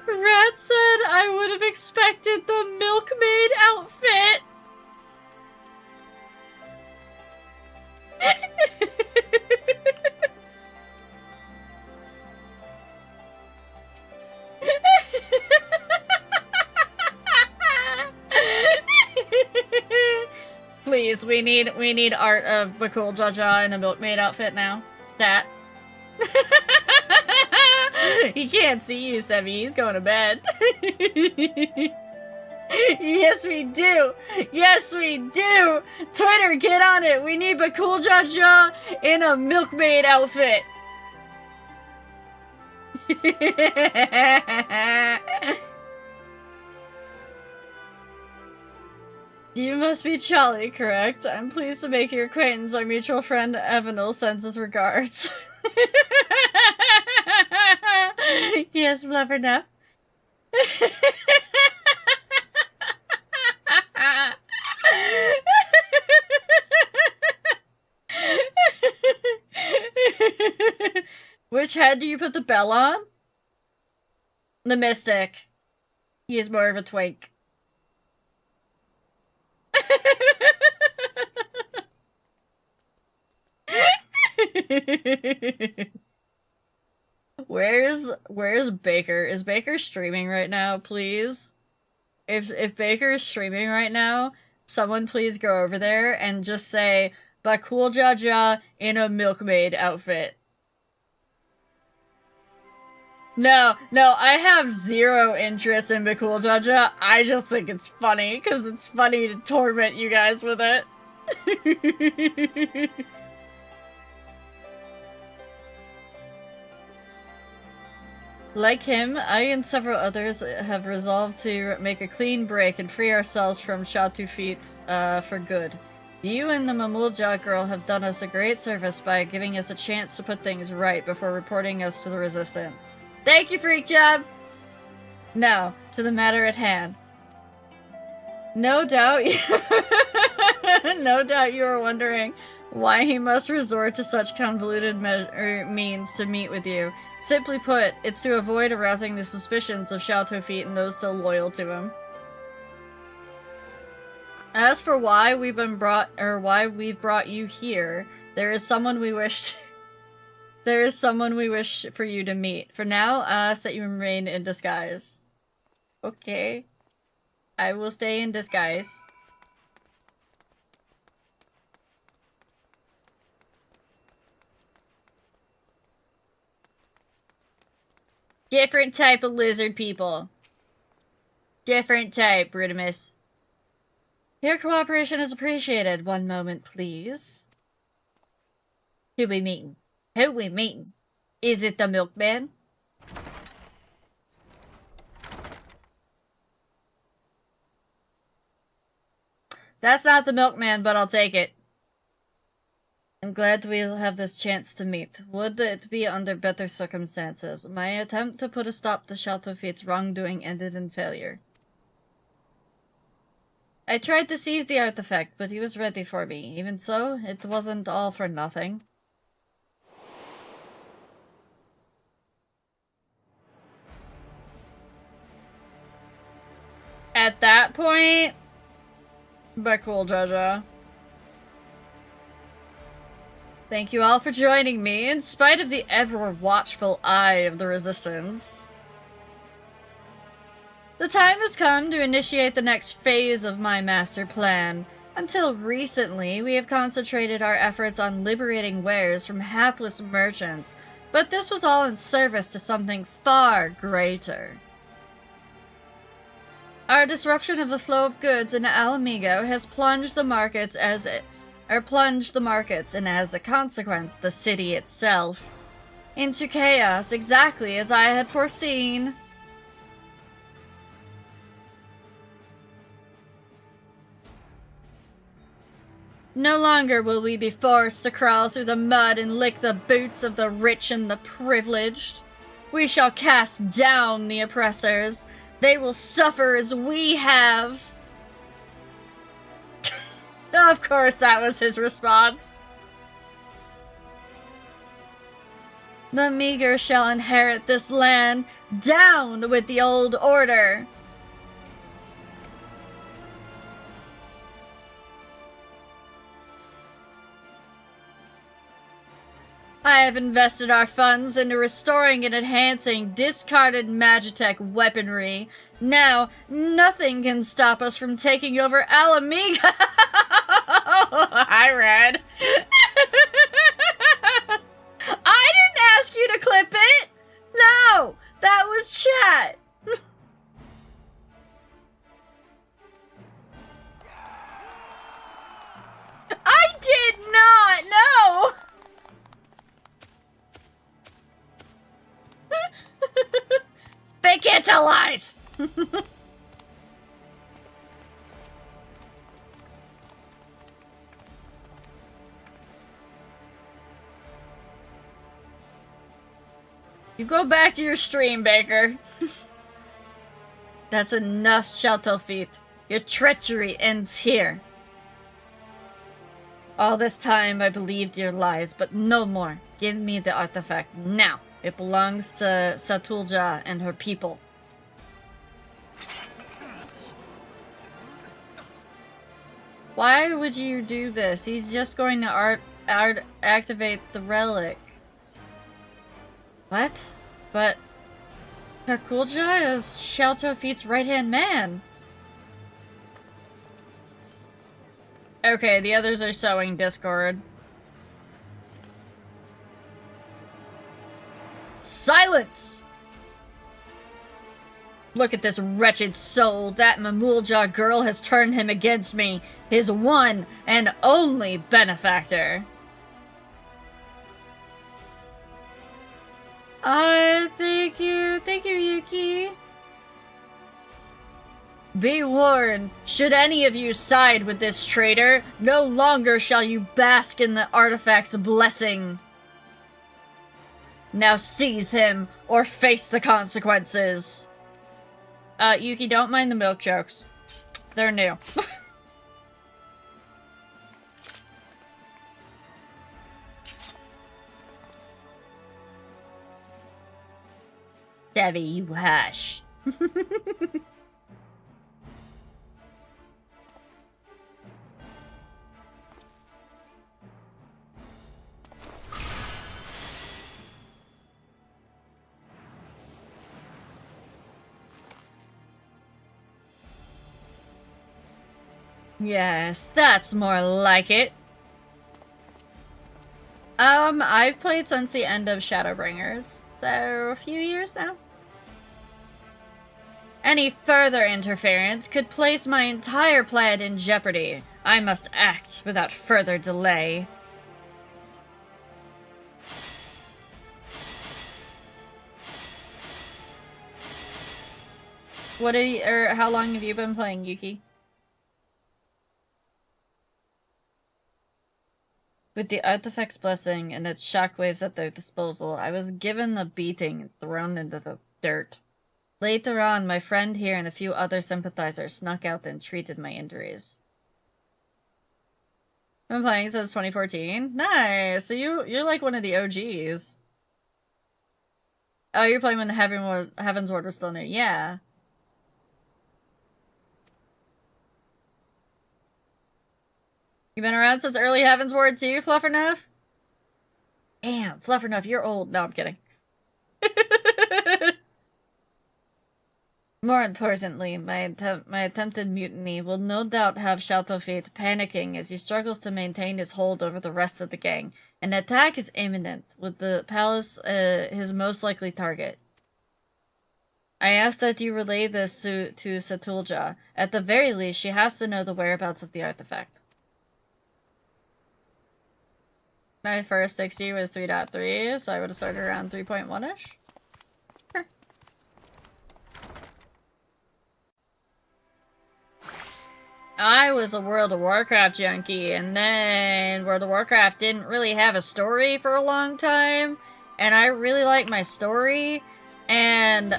S1: Rat said I would have expected the milkmaid outfit. Please, we need art of Bakul Jaja in a milkmaid outfit now. Stat. He can't see you, Sevi. He's going to bed. Yes, we do. Yes, we do. Twitter, get on it. We need Bakul Jaja in a milkmaid outfit. You must be Charlie, correct? I'm pleased to make your acquaintance. Our mutual friend Evanil sends his regards. Yes, Blubbernup. Which head do you put the bell on? The Mystic. He is more of a twink. Where's Baker? Is Baker streaming right now, please? If Baker is streaming right now, someone please go over there and just say Bakul Jaja in a milkmaid outfit. No, I have zero interest in Bakul Jaja. I just think it's funny, because it's funny to torment you guys with it. Like him, I and several others have resolved to make a clean break and free ourselves from Shatufit for good. You and the Mamulja girl have done us a great service by giving us a chance to put things right before reporting us to the Resistance. Thank you, Freak Job! Now, to the matter at hand. No doubt you are wondering why he must resort to such convoluted means to meet with you. Simply put, it's to avoid arousing the suspicions of Shatufit and those still loyal to him. As for why we've brought you here, there is someone we wish for you to meet. For now, I ask that you remain in disguise. Okay. I will stay in disguise. Different type of lizard people. Different type, Brudimus. Your cooperation is appreciated. One moment, please. Who we meeting? Who we meeting? Is it the milkman? That's not the milkman, but I'll take it. I'm glad we'll have this chance to meet. Would it be under better circumstances? My attempt to put a stop to Shatufit's wrongdoing ended in failure. I tried to seize the artifact, but he was ready for me. Even so, it wasn't all for nothing. At that point, Bakul Jaja. Thank you all for joining me, in spite of the ever-watchful eye of the Resistance. The time has come to initiate the next phase of my master plan. Until recently, we have concentrated our efforts on liberating wares from hapless merchants, but this was all in service to something far greater. Our disruption of the flow of goods in Alamigo has plunged the markets and as a consequence, the city itself, into chaos, exactly as I had foreseen. No longer will we be forced to crawl through the mud and lick the boots of the rich and the privileged. We shall cast down the oppressors. They will suffer as we have. Of course, that was his response. The meager shall inherit this land. Down with the old order. I have invested our funds into restoring and enhancing discarded Magitech weaponry. Now, nothing can stop us from taking over Alamigo. I read. I didn't ask you to clip it. No, that was chat. tell lies! You go back to your stream, Baker. That's enough, Sheltofeet. Your treachery ends here. All this time I believed your lies, but no more. Give me the artifact now. It belongs to Satulja and her people. Why would you do this? He's just going to activate the relic. What? But Kakulja is Sheltofeet's right-hand man. Okay, the others are sowing discord. Silence! Look at this wretched soul. That Mamulja girl has turned him against me, his one and only benefactor. Thank you, Yuki. Be warned, should any of you side with this traitor, no longer shall you bask in the artifact's blessing. Now seize him, or face the consequences. Yuki, don't mind the milk jokes. They're new. Debbie, you hush. Yes, that's more like it. I've played since the end of Shadowbringers, so a few years now. Any further interference could place my entire plan in jeopardy. I must act without further delay. How long have you been playing, Yuki? With the artifact's blessing and its shockwaves at their disposal, I was given the beating and thrown into the dirt. Later on, my friend here and a few other sympathizers snuck out and treated my injuries. I've been playing since 2014. Nice! So you're like one of the OGs. Oh, you're playing when Heaven's Ward was still new. Yeah. You been around since early Heaven's Ward too, Fluffernuff? Damn, Fluffernuff, you're old. No, I'm kidding. More importantly, my attempted mutiny will no doubt have Sheltofeet panicking as he struggles to maintain his hold over the rest of the gang. An attack is imminent, with the palace his most likely target. I ask that you relay this to Satulja. At the very least, she has to know the whereabouts of the artifact. My first 60 was 3.3, so I would have started around 3.1-ish. Sure. I was a World of Warcraft junkie, and then World of Warcraft didn't really have a story for a long time, and I really liked my story, and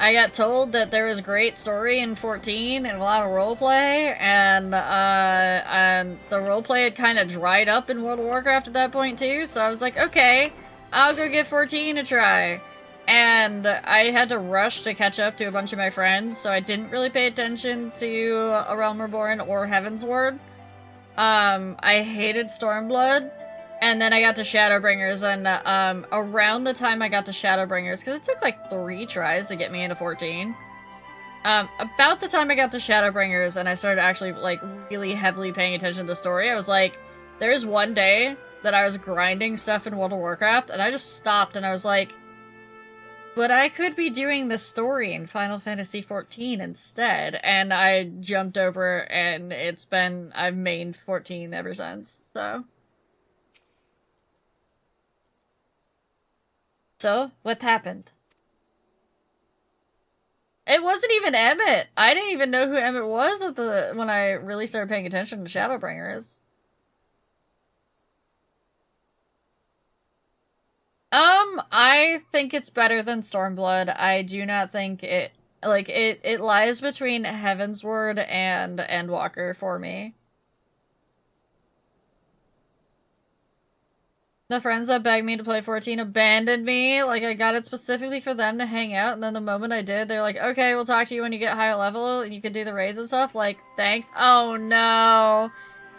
S1: I got told that there was a great story in 14 and a lot of roleplay, and the roleplay had kind of dried up in World of Warcraft at that point too, so I was like, okay, I'll go give 14 a try. And I had to rush to catch up to a bunch of my friends, so I didn't really pay attention to A Realm Reborn or Heaven's Ward. I hated Stormblood. And then I got to Shadowbringers, and around the time I got to Shadowbringers, because it took like 3 tries to get me into 14. About the time I got to Shadowbringers and I started actually like really heavily paying attention to the story, I was like, there's one day that I was grinding stuff in World of Warcraft, and I just stopped and I was like, but I could be doing the story in Final Fantasy XIV instead, and I jumped over, and I've mained 14 ever since, so... So, what happened? It wasn't even Emmett. I didn't even know who Emmett was when I really started paying attention to Shadowbringers. I think it's better than Stormblood. I do not think it lies between Heavensward and Endwalker for me. The friends that begged me to play 14 abandoned me. Like, I got it specifically for them to hang out, and then the moment I did, they're like, okay, we'll talk to you when you get higher level, and you can do the raids and stuff. Like, thanks. Oh, no.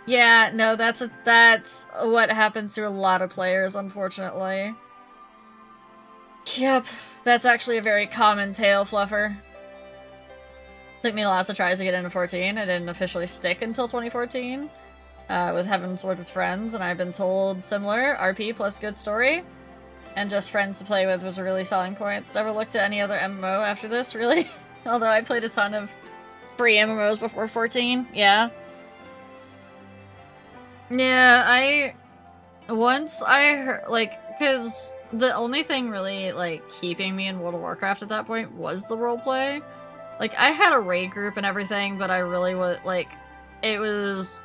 S1: Yeah, no, that's what happens to a lot of players, unfortunately. Yep, that's actually a very common tale, Fluffer. Took me lots of tries to get into 14. I didn't officially stick until 2014. With Heavensward with friends, and I've been told similar. RP plus good story. And just friends to play with was a really selling point. Never looked at any other MMO after this, really. Although I played a ton of free MMOs before 14. Yeah. Yeah, once I heard, like, because the only thing really, like, keeping me in World of Warcraft at that point was the roleplay. Like, I had a raid group and everything, but I really was, like, it was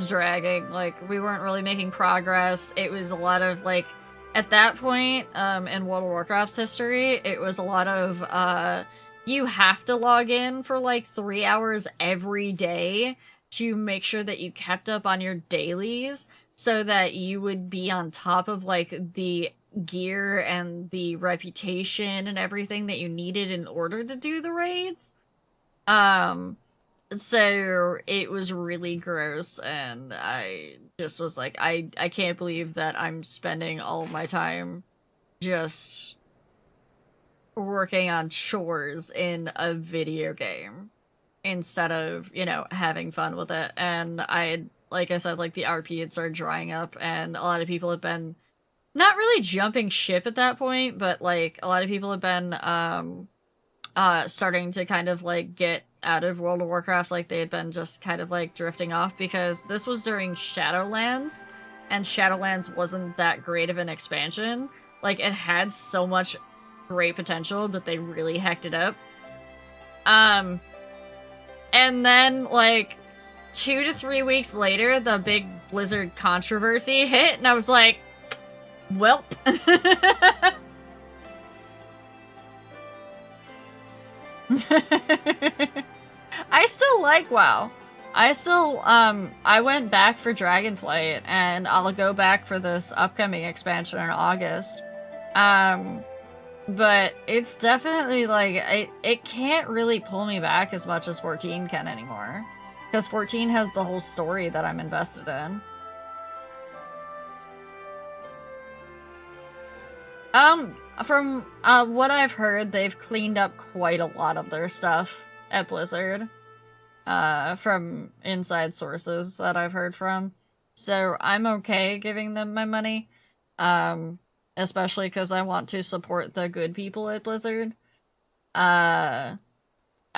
S1: dragging. Like, we weren't really making progress. It was a lot of, like, at that point, in World of Warcraft's history, it was a lot of, you have to log in for, like, 3 hours every day to make sure that you kept up on your dailies so that you would be on top of, like, the gear and the reputation and everything that you needed in order to do the raids. So it was really gross, and I just was like, I can't believe that I'm spending all of my time just working on chores in a video game instead of, you know, having fun with it. And like I said, like, the RP had started drying up, and a lot of people have been not really jumping ship at that point, but, like, a lot of people have been, starting to kind of, like, get out of World of Warcraft. Like, they had been just kind of, like, drifting off, because this was during Shadowlands, and Shadowlands wasn't that great of an expansion. Like, it had so much great potential, but they really hecked it up. And then, like, 2 to 3 weeks later, the big Blizzard controversy hit, and I was like, welp. I still like WoW. I went back for Dragonflight, and I'll go back for this upcoming expansion in August. But it's definitely, like, it can't really pull me back as much as 14 can anymore. Because 14 has the whole story that I'm invested in. From what I've heard, they've cleaned up quite a lot of their stuff at Blizzard. From inside sources that I've heard from. So I'm okay giving them my money. Especially because I want to support the good people at Blizzard. I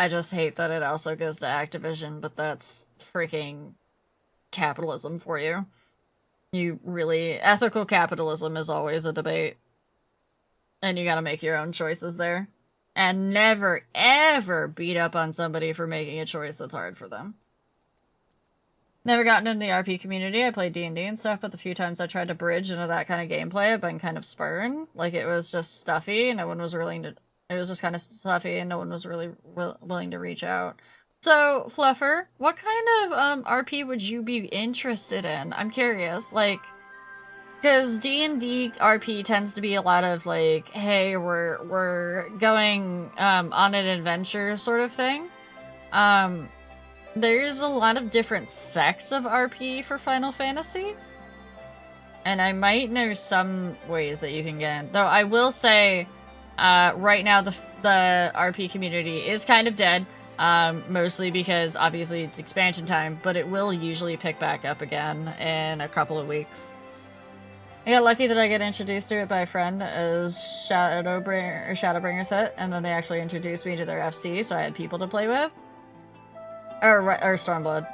S1: just hate that it also goes to Activision, but that's freaking capitalism for you. Ethical capitalism is always a debate. And you gotta make your own choices there. And never, ever beat up on somebody for making a choice that's hard for them. Never gotten into the RP community. I played D&D and stuff, but the few times I tried to bridge into that kind of gameplay, I've been kind of spurned. Like, it was just stuffy, and no one was willing to... It was just kind of stuffy, and no one was really willing to reach out. So, Fluffer, what kind of RP would you be interested in? I'm curious, like... Because D&D RP tends to be a lot of, like, hey, we're going on an adventure sort of thing. There's a lot of different sects of RP for Final Fantasy. And I might know some ways that you can get in. Though I will say, right now the RP community is kind of dead. Mostly because, obviously, it's expansion time. But it will usually pick back up again in a couple of weeks. I got lucky that I get introduced to it by a friend as Shadowbringers hit, and then they actually introduced me to their FC, so I had people to play with. Or Stormblood.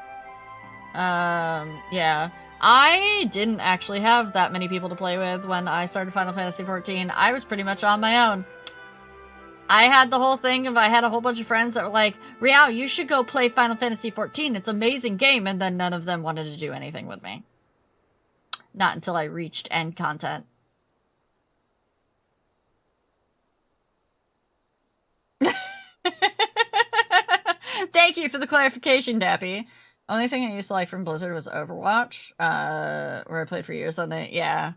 S1: Yeah. I didn't actually have that many people to play with when I started Final Fantasy XIV. I was pretty much on my own. I had the whole thing of I had a whole bunch of friends that were like, Riao, you should go play Final Fantasy XIV. It's an amazing game. And then none of them wanted to do anything with me. Not until I reached end content. Thank you for the clarification, Dappy. Only thing I used to like from Blizzard was Overwatch, where I played for years on it. Yeah.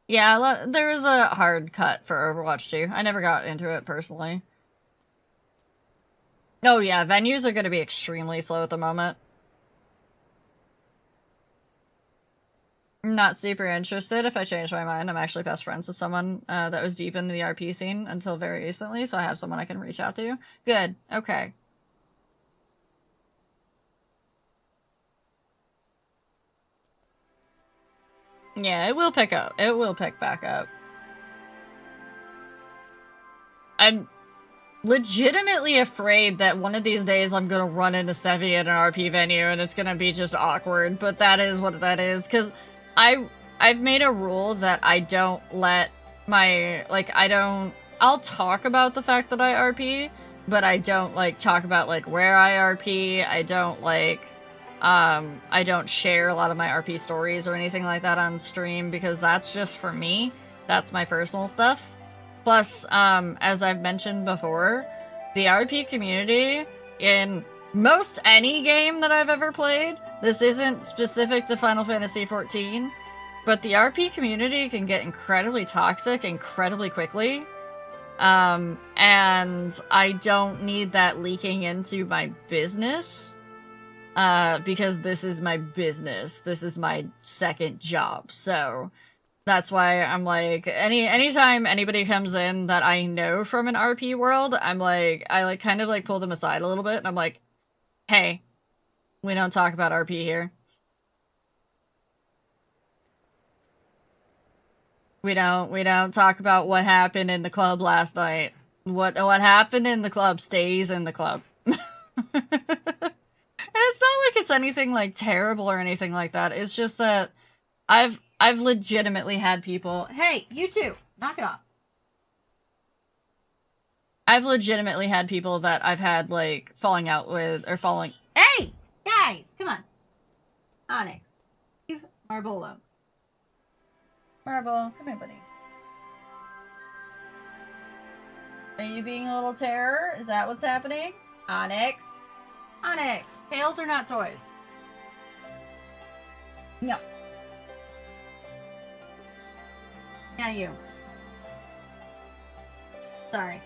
S1: Yeah, there was a hard cut for Overwatch too. I never got into it personally. Oh yeah, venues are going to be extremely slow at the moment. I'm not super interested. If I change my mind, I'm actually best friends with someone that was deep into the RP scene until very recently, so I have someone I can reach out to. Good. Okay. Yeah, it will pick up. It will pick back up. I'm legitimately afraid that one of these days I'm gonna run into Sevi at an RP venue and it's gonna be just awkward, but that is what that is, because I've made a rule that I don't let my, like, I'll talk about the fact that I RP, but I don't, like, talk about, like, where I RP, I don't share a lot of my RP stories or anything like that on stream, because that's just for me. That's my personal stuff. Plus, as I've mentioned before, the RP community in most any game that I've ever played, this isn't specific to Final Fantasy XIV, but the RP community can get incredibly toxic incredibly quickly. And I don't need that leaking into my business. Because this is my business. This is my second job. So that's why I'm like, anytime anybody comes in that I know from an RP world, I'm like, I kind of pull them aside a little bit, and I'm like, hey, we don't talk about RP here. We don't talk about what happened in the club last night. What happened in the club stays in the club. And it's not like it's anything like terrible or anything like that. It's just that I've legitimately had people, hey, you too, knock it off. I've legitimately had people that I've had like falling out with or falling. Hey, guys, come on. Onyx, leave Marble alone. Marble, come here, buddy. Are you being a little terror? Is that what's happening? Onyx. Onyx, tails are not toys. No. Yeah, you. Sorry.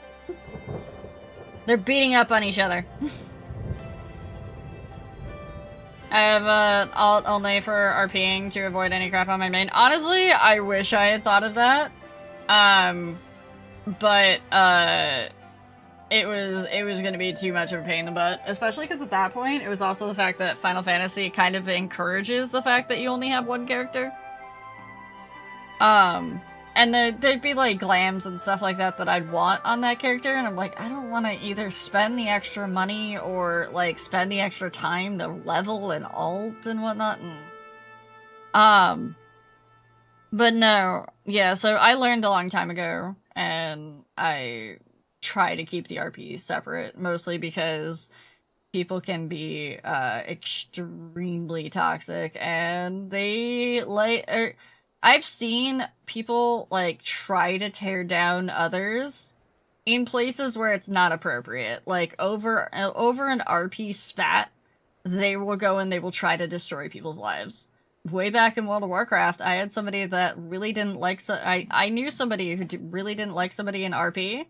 S1: They're beating up on each other. I have alt only for RPing to avoid any crap on my main. Honestly, I wish I had thought of that. But it was gonna be too much of a pain in the butt, especially because at that point it was also the fact that Final Fantasy kind of encourages the fact that you only have one character. And there'd be like glams and stuff like that I'd want on that character, and I'm like, I don't want to either spend the extra money or like spend the extra time to level and alt and whatnot. And but no, yeah. So I learned a long time ago, and I try to keep the RPs separate, mostly because people can be extremely toxic, and they I've seen people like try to tear down others in places where it's not appropriate. Like over an RP spat, they will go and they will try to destroy people's lives. Way back in World of Warcraft, I had somebody that really didn't like I knew somebody who really didn't like somebody in RP.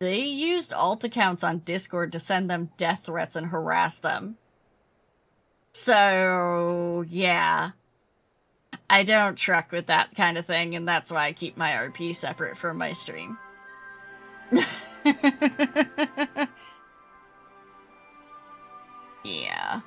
S1: They used alt accounts on Discord to send them death threats and harass them. So, yeah. I don't truck with that kind of thing, and that's why I keep my RP separate from my stream. Yeah.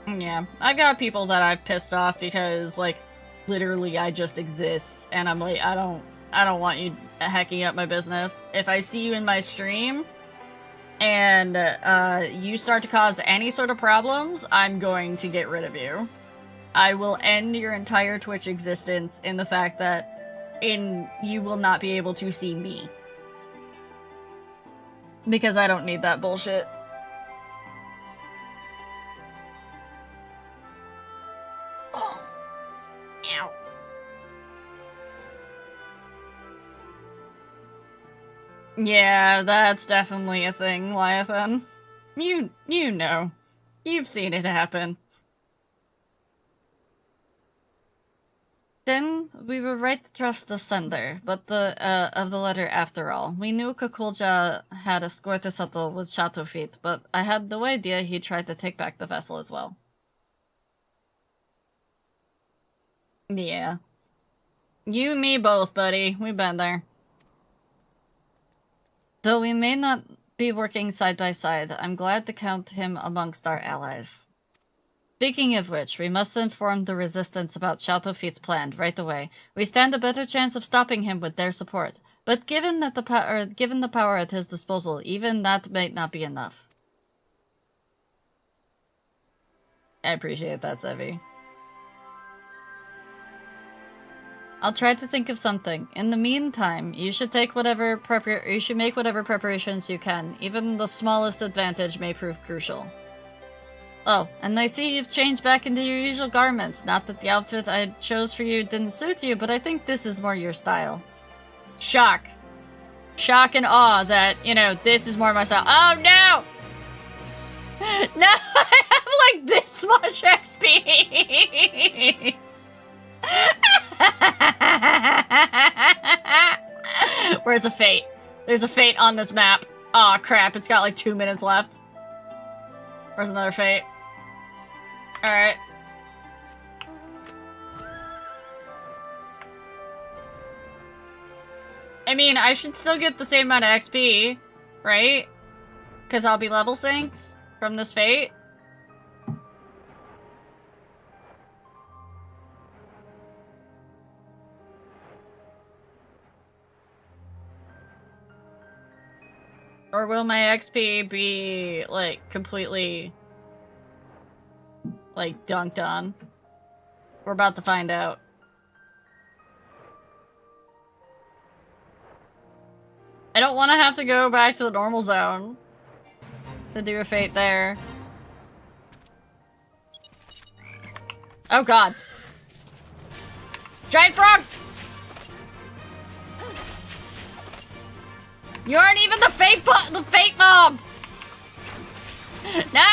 S1: Yeah, I've got people that I've pissed off because, like, literally I just exist, and I'm like, I don't want you hacking up my business. If I see you in my stream, and you start to cause any sort of problems, I'm going to get rid of you. I will end your entire Twitch existence in the fact that you will not be able to see me. Because I don't need that bullshit. Oh. Ow. Yeah, that's definitely a thing, Lyathan. You know. You've seen it happen. Then we were right to trust the sender, but of the letter after all. We knew Kukulja had escorted the shuttle with Chateau feet, but I had no idea he tried to take back the vessel as well. Yeah. You and me both, buddy. We've been there. Though we may not be working side by side, I'm glad to count him amongst our allies. Speaking of which, we must inform the resistance about Chateau Feet's plan right away. We stand a better chance of stopping him with their support. But given the power at his disposal, even that might not be enough. I appreciate that, Sevi. I'll try to think of something. In the meantime, you should make whatever preparations you can. Even the smallest advantage may prove crucial. Oh, and I see you've changed back into your usual garments. Not that the outfit I chose for you didn't suit you, but I think this is more your style. Shock. Shock and awe that, you know, this is more my style. Oh, no! No, I have, like, this much XP! Where's a fate? There's a fate on this map. Aw, crap, it's got, like, 2 minutes left. Where's another fate? Alright. I mean, I should still get the same amount of XP, right? Because I'll be level synced from this fate. Or will my XP be, like, completely, like, dunked on? We're about to find out. I don't want to have to go back to the normal zone to do a fate there. Oh god. Giant frog! You aren't even the fate mob! No!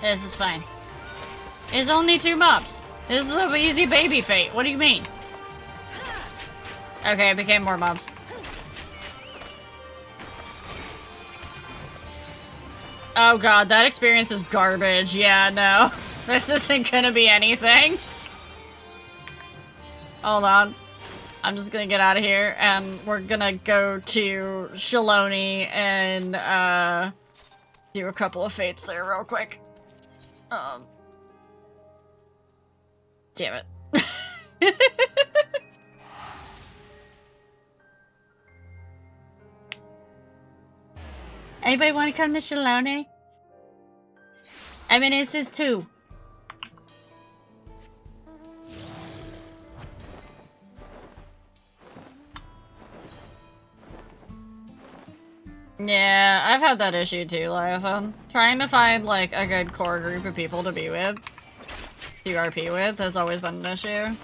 S1: This is fine. It's only 2 mobs. This is an easy baby fate. What do you mean? Okay, it became more mobs. Oh god, that experience is garbage. Yeah, no. This isn't gonna be anything. Hold on. I'm just gonna get out of here, and we're gonna go to Shaloni and, do a couple of fates there real quick. Damn it. Anybody want to come to Shaloni? I mean, this is 2. Yeah, I've had that issue too, Lyathan. Trying to find, like, a good core group of people to be with, to RP with, has always been an issue.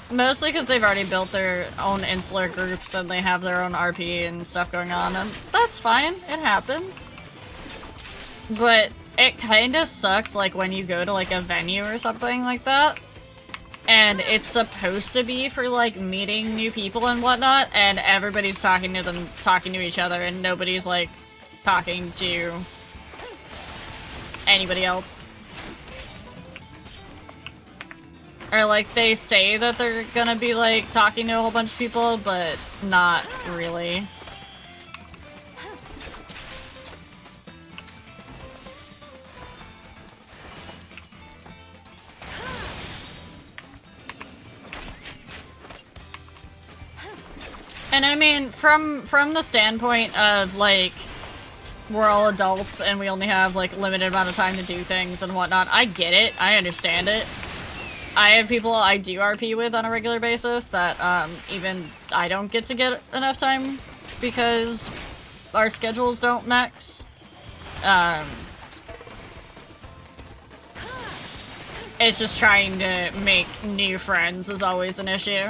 S1: Mostly because they've already built their own insular groups and they have their own RP and stuff going on, and that's fine, it happens. But it kinda sucks, like, when you go to, like, a venue or something like that, and it's supposed to be for, like, meeting new people and whatnot, and everybody's talking to each other, and nobody's, like, talking to anybody else. Or like they say that they're gonna be like talking to a whole bunch of people, but not really. And I mean, from the standpoint of like, we're all adults and we only have like a limited amount of time to do things and whatnot, I get it, I understand it. I have people I do RP with on a regular basis that even I don't get to get enough time because our schedules don't mix. It's just trying to make new friends is always an issue.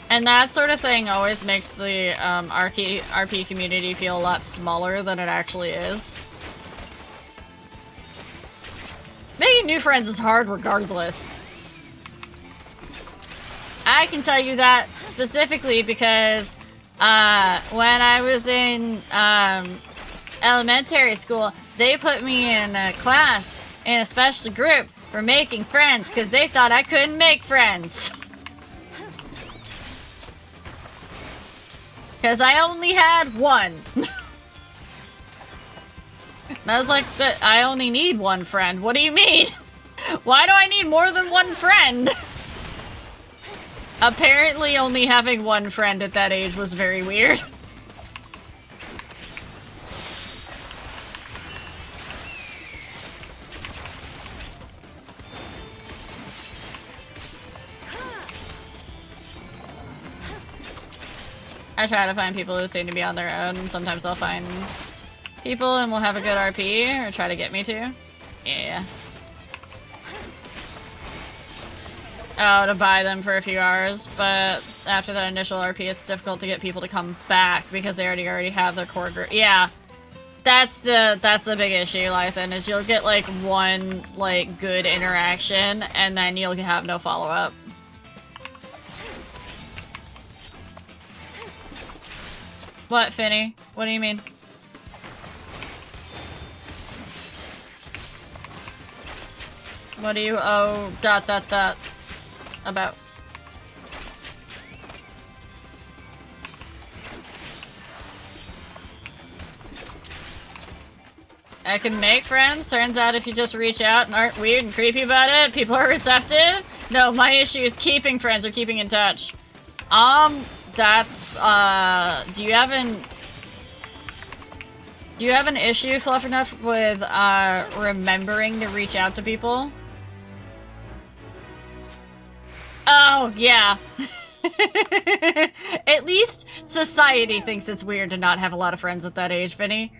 S1: And that sort of thing always makes the RP community feel a lot smaller than it actually is. Making new friends is hard regardless. I can tell you that specifically because when I was in elementary school, they put me in a class in a special group for making friends because they thought I couldn't make friends. Because I only had one. And I was like, I only need one friend. What do you mean? Why do I need more than one friend? Apparently only having one friend at that age was very weird. I try to find people who seem to be on their own, and sometimes I'll find people and we'll have a good RP, or try to get me to. Yeah. Oh, to buy them for a few hours, but after that initial RP, it's difficult to get people to come back because they already have their core group. Yeah. That's the big issue, Lythan, is you'll get like one like good interaction and then you'll have no follow-up. What, Finny? What do you mean? What do you owe ... about? I can make friends. Turns out if you just reach out and aren't weird and creepy about it, people are receptive. No, my issue is keeping friends or keeping in touch. That's, do you have an issue, Fluff Enough, with, remembering to reach out to people? Oh, yeah. At least society thinks it's weird to not have a lot of friends at that age, Vinny.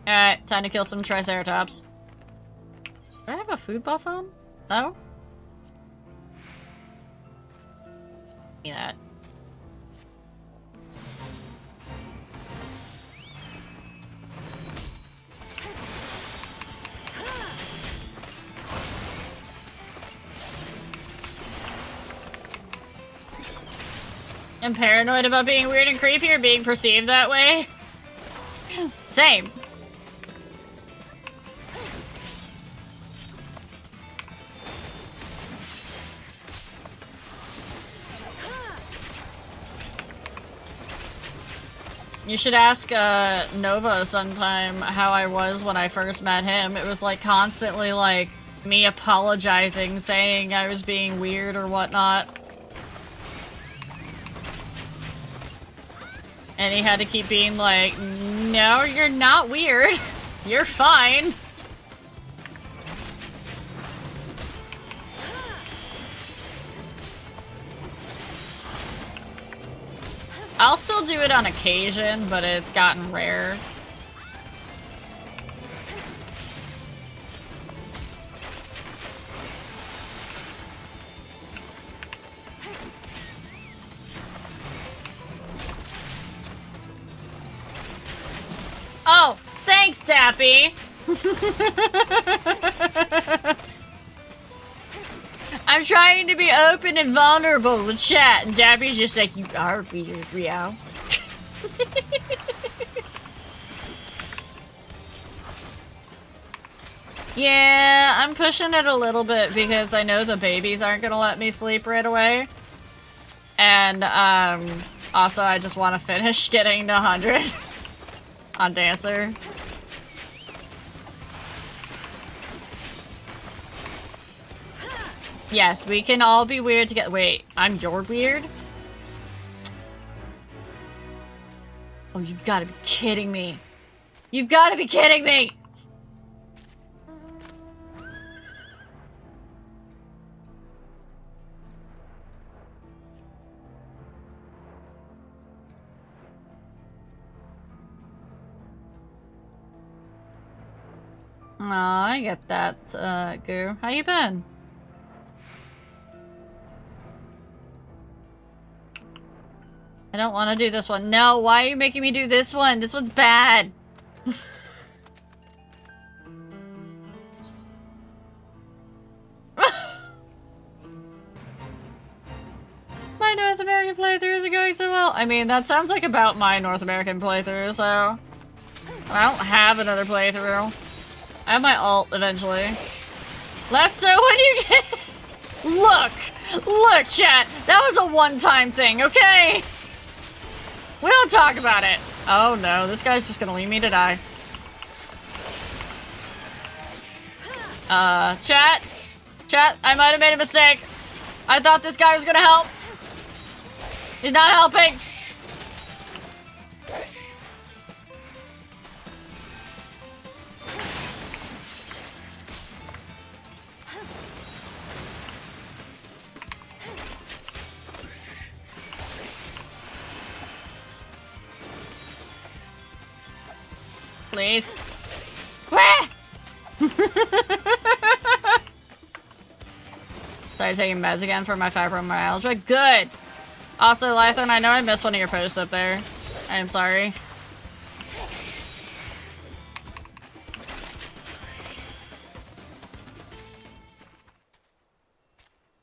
S1: Alright, time to kill some Triceratops. Do I have a food buff on? No? Give me that. I'm paranoid about being weird and creepy or being perceived that way. Same. You should ask Nova sometime how I was when I first met him. It was like constantly like me apologizing, saying I was being weird or whatnot. And he had to keep being like, no, you're not weird. You're fine. I'll still do it on occasion, but it's gotten rare. Oh, thanks, Dappy. I'm trying to be open and vulnerable with chat, and Dappy's just like, you are weird, Rio. Yeah, I'm pushing it a little bit because I know the babies aren't gonna let me sleep right away. And, also I just want to finish getting to 100 on Dancer. Yes, we can all be weird together. Wait, I'm your weird? Oh, you've got to be kidding me. You've got to be kidding me! Oh, I get that, Goo. How you been? I don't want to do this one. No, why are you making me do this one? This one's bad. My North American playthrough isn't going so well. I mean, that sounds like about my North American playthrough, so... I don't have another playthrough. I have my alt eventually. Less so when you get... Look! Look, chat! That was a one-time thing, okay? We don't talk about it. Oh no, this guy's just gonna leave me to die. Chat? Chat, I might have made a mistake. I thought this guy was gonna help. He's not helping. Please. Wah! Started taking meds again for my fibromyalgia. Good! Also, Lython, I know I missed one of your posts up there. I am sorry.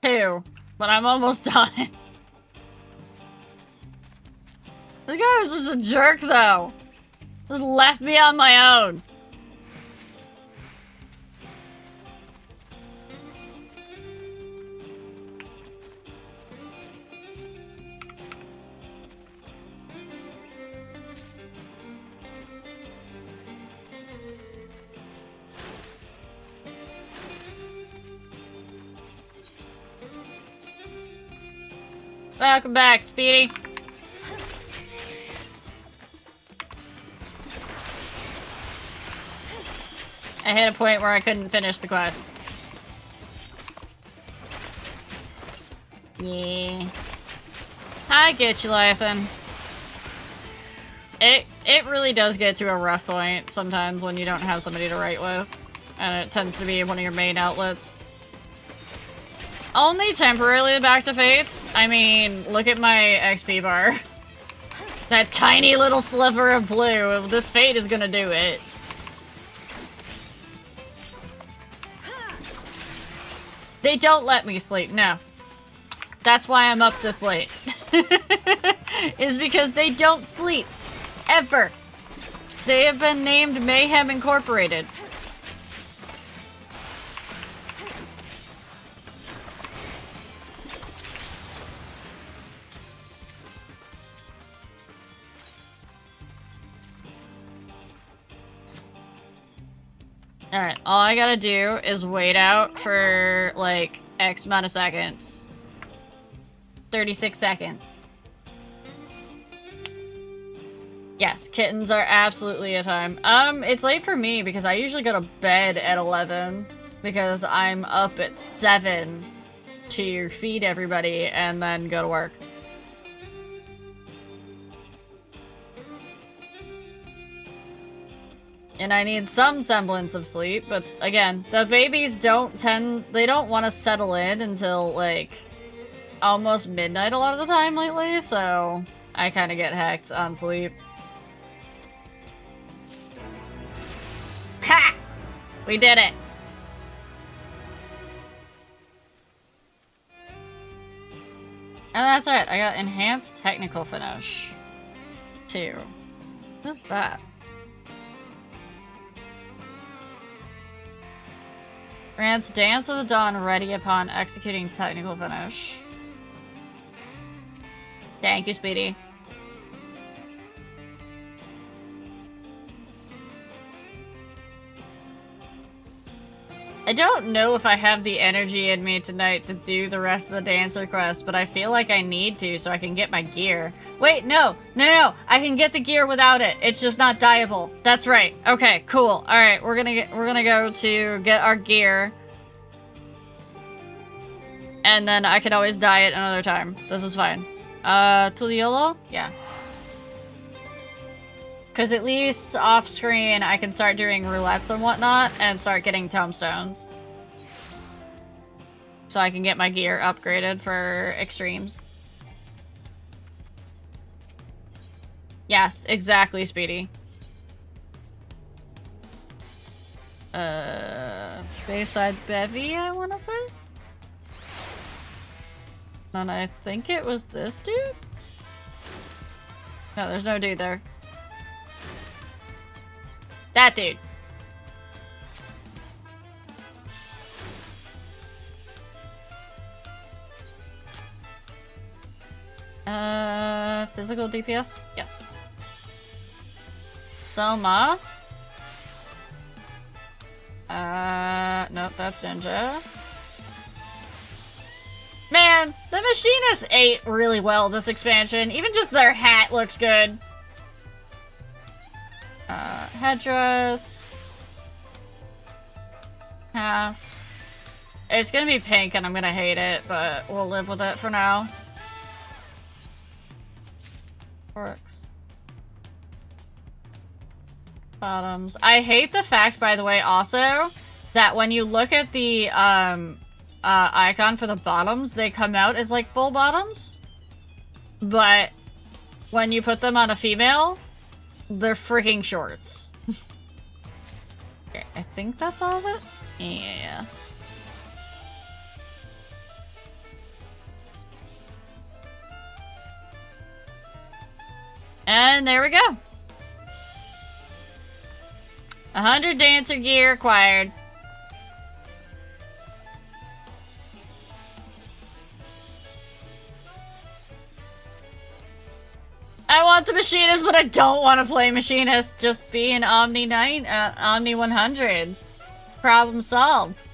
S1: Two. But I'm almost done. This guy was just a jerk, though. Just left me on my own. Welcome back, Speedy. I hit a point where I couldn't finish the quest. Yeah. I get you, Lython. It really does get to a rough point sometimes when you don't have somebody to write with. And it tends to be one of your main outlets. Only temporarily back to Fates. I mean, look at my XP bar. That tiny little sliver of blue. This Fate is gonna do it. They don't let me sleep, no. That's why I'm up this late. Is because they don't sleep. Ever. They have been named Mayhem Incorporated. Alright, all I gotta do is wait out for, like, X amount of seconds. 36 seconds. Yes, kittens are absolutely a time. It's late for me because I usually go to bed at 11 because I'm up at 7 to feed everybody and then go to work. And I need some semblance of sleep, but again, the babies they don't want to settle in until, like, almost midnight a lot of the time lately, so I kind of get hecked on sleep. Ha! We did it. And that's it. I got enhanced technical finish. 2. What's that? Grants Dance of the Dawn ready upon executing technical finish. Thank you, Speedy. I don't know if I have the energy in me tonight to do the rest of the dancer quest, but I feel like I need to so I can get my gear. Wait, no! I can get the gear without it. It's just not dyeable. That's right. Okay, cool. Alright, we're gonna go to get our gear. And then I can always dye it another time. This is fine. Tuliolo? Yeah. Because at least off-screen, I can start doing roulettes and whatnot, and start getting tombstones. So I can get my gear upgraded for extremes. Yes, exactly, Speedy. Bayside Bevy, I want to say? And I think it was this dude? No, there's no dude there. That dude. Physical DPS? Yes. Selma? Nope, that's Ninja. Man, the Machinists ate really well this expansion. Even just their hat looks good. Headdress. Pass. It's gonna be pink and I'm gonna hate it, but we'll live with it for now. Works. Bottoms. I hate the fact, by the way, also, that when you look at the, icon for the bottoms, they come out as, like, full bottoms. But when you put them on a female, they're freaking shorts. Okay, I think that's all of it? Yeah. And there we go. 100 dancer gear acquired. I want the Machinist, but I don't want to play Machinist. Just be an Omni Knight, Omni 100. Problem solved.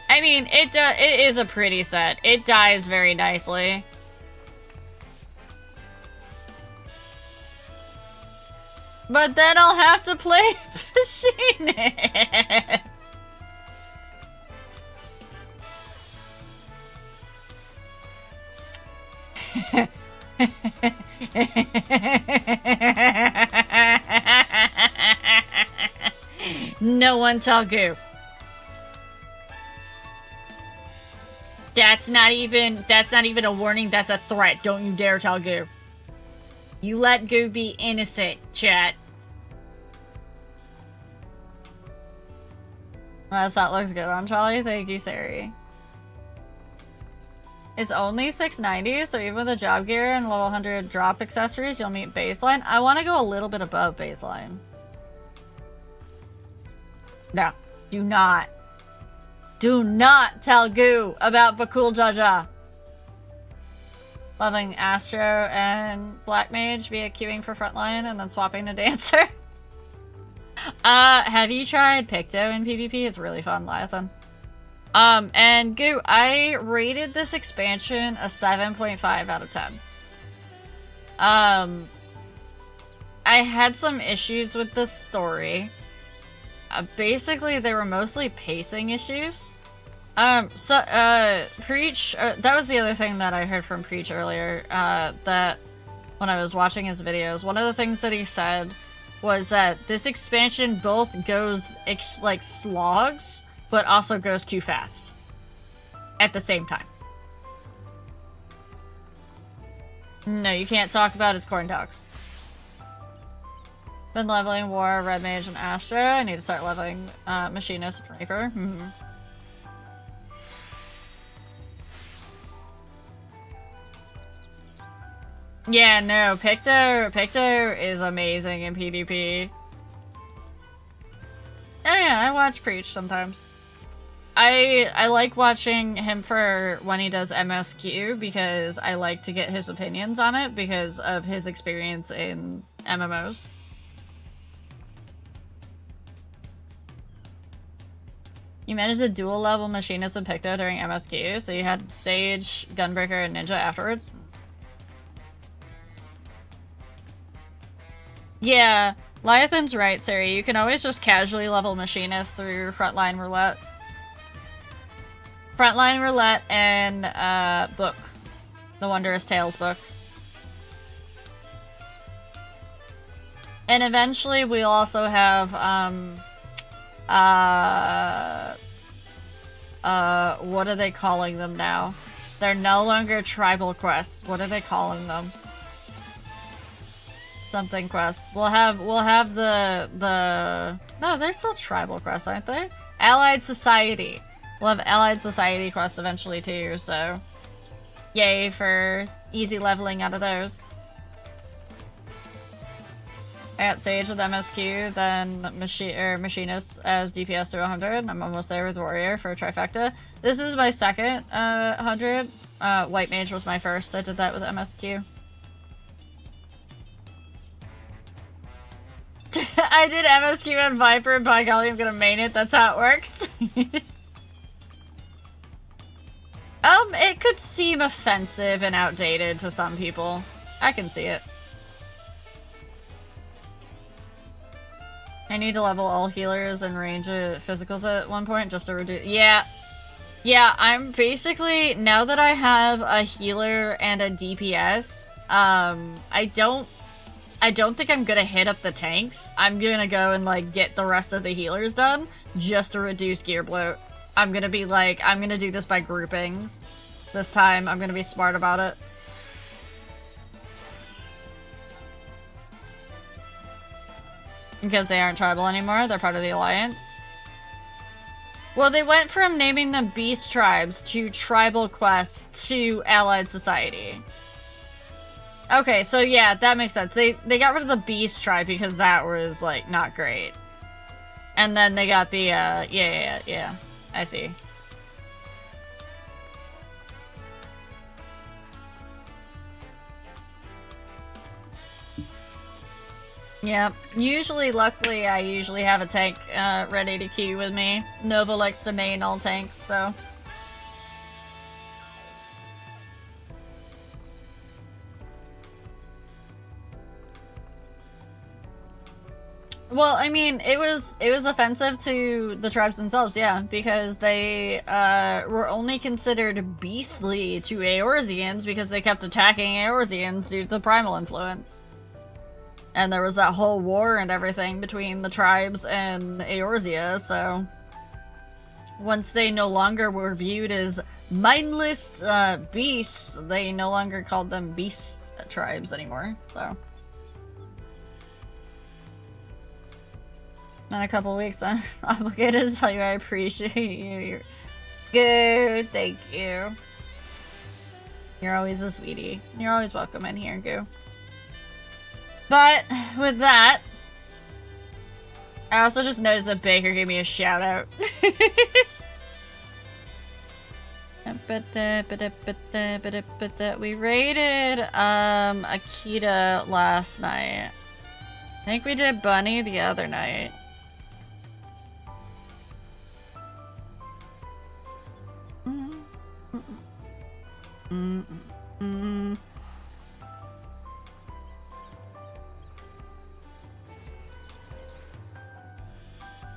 S1: I mean, it is a pretty set. It dies very nicely. But then I'll have to play Machinist. No one tell Goo. That's not even a warning, that's a threat. Don't you dare tell Goo. You let Goo be innocent, chat. Well, that looks good on Charlie. Thank you, Sari. It's only 690, so even with the job gear and level 100 drop accessories, you'll meet baseline. I want to go a little bit above baseline. No, do not. Do not tell Goo about Bakul Jaja. Loving Astro and Black Mage via queuing for frontline and then swapping to Dancer. Have you tried Picto in PvP? It's really fun, Lyathan. And Goo, I rated this expansion a 7.5 out of 10. I had some issues with this story. Basically, they were mostly pacing issues. Preach, that was the other thing that I heard from Preach earlier, that when I was watching his videos, one of the things that he said was that this expansion both goes, like, slogs, but also goes too fast at the same time. No, you can't talk about his corn dogs. Been leveling War, Red Mage, and Astra. I need to start leveling Machinist and Reaper. Yeah, no, Picto is amazing in PvP. Oh yeah, I watch Preach sometimes. I like watching him for when he does MSQ because I like to get his opinions on it because of his experience in MMOs. You managed to dual level Machinist and Picto during MSQ, so you had Sage, Gunbreaker, and Ninja afterwards? Yeah, Liathan's right, Sari. You can always just casually level Machinist through Frontline Roulette. Frontline Roulette and book. The Wondrous Tales book. And eventually we'll also have what are they calling them now? They're no longer tribal quests. What are they calling them? Something quests. We'll have the no, they're still tribal quests, aren't they? Allied Society. We'll have Allied Society quests eventually too, so yay for easy leveling out of those. I got Sage with MSQ, then Machinist as DPS through 100. I'm almost there with Warrior for a trifecta. This is my second 100. White Mage was my first. I did that with MSQ. I did MSQ and Viper, and by golly, I'm gonna main it. That's how it works. It could seem offensive and outdated to some people. I can see it. I need to level all healers and range physicals at one point just to reduce. Yeah, I'm basically, now that I have a healer and a DPS, I don't think I'm gonna hit up the tanks. I'm gonna go and like get the rest of the healers done just to reduce gear bloat. I'm gonna be like, I'm gonna do this by groupings. This time, I'm gonna be smart about it. Because they aren't tribal anymore, they're part of the Alliance. Well, they went from naming them Beast Tribes to Tribal Quests to Allied Society. Okay, so yeah, that makes sense. They got rid of the Beast Tribe because that was, like, not great. And then they got the, yeah, I see. Yep. Usually, luckily, I usually have a tank ready to queue with me. Nova likes to main all tanks, so... Well, I mean, it was offensive to the tribes themselves, yeah, because they were only considered beastly to Eorzeans because they kept attacking Eorzeans due to the primal influence. And there was that whole war and everything between the tribes and Eorzea, so... Once they no longer were viewed as mindless beasts, they no longer called them beast tribes anymore, so... In a couple of weeks, I'm obligated to tell you I appreciate you. You're good, thank you. You're always a sweetie. You're always welcome in here, Goo. But, with that, I also just noticed that Baker gave me a shout out. We raided, Akita last night. I think we did Bunny the other night.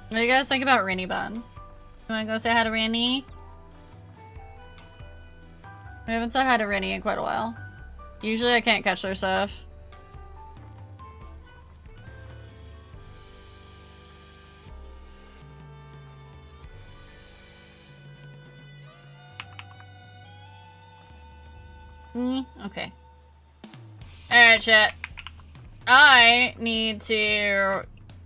S1: What do you guys think about Rainy Bun? You wanna go say hi to Rainy? We haven't said hi to Rainy in quite a while. Usually I can't catch their stuff. Okay. Alright, chat. I need to...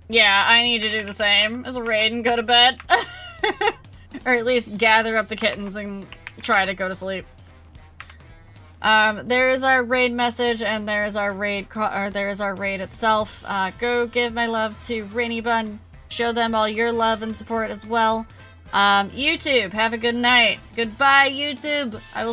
S1: Yeah, I need to do the same as a raid and go to bed. Or at least gather up the kittens and try to go to sleep. There is our raid message, and there is our raid itself. Go give my love to Rainy Bun. Show them all your love and support as well. YouTube, have a good night. Goodbye, YouTube. I will see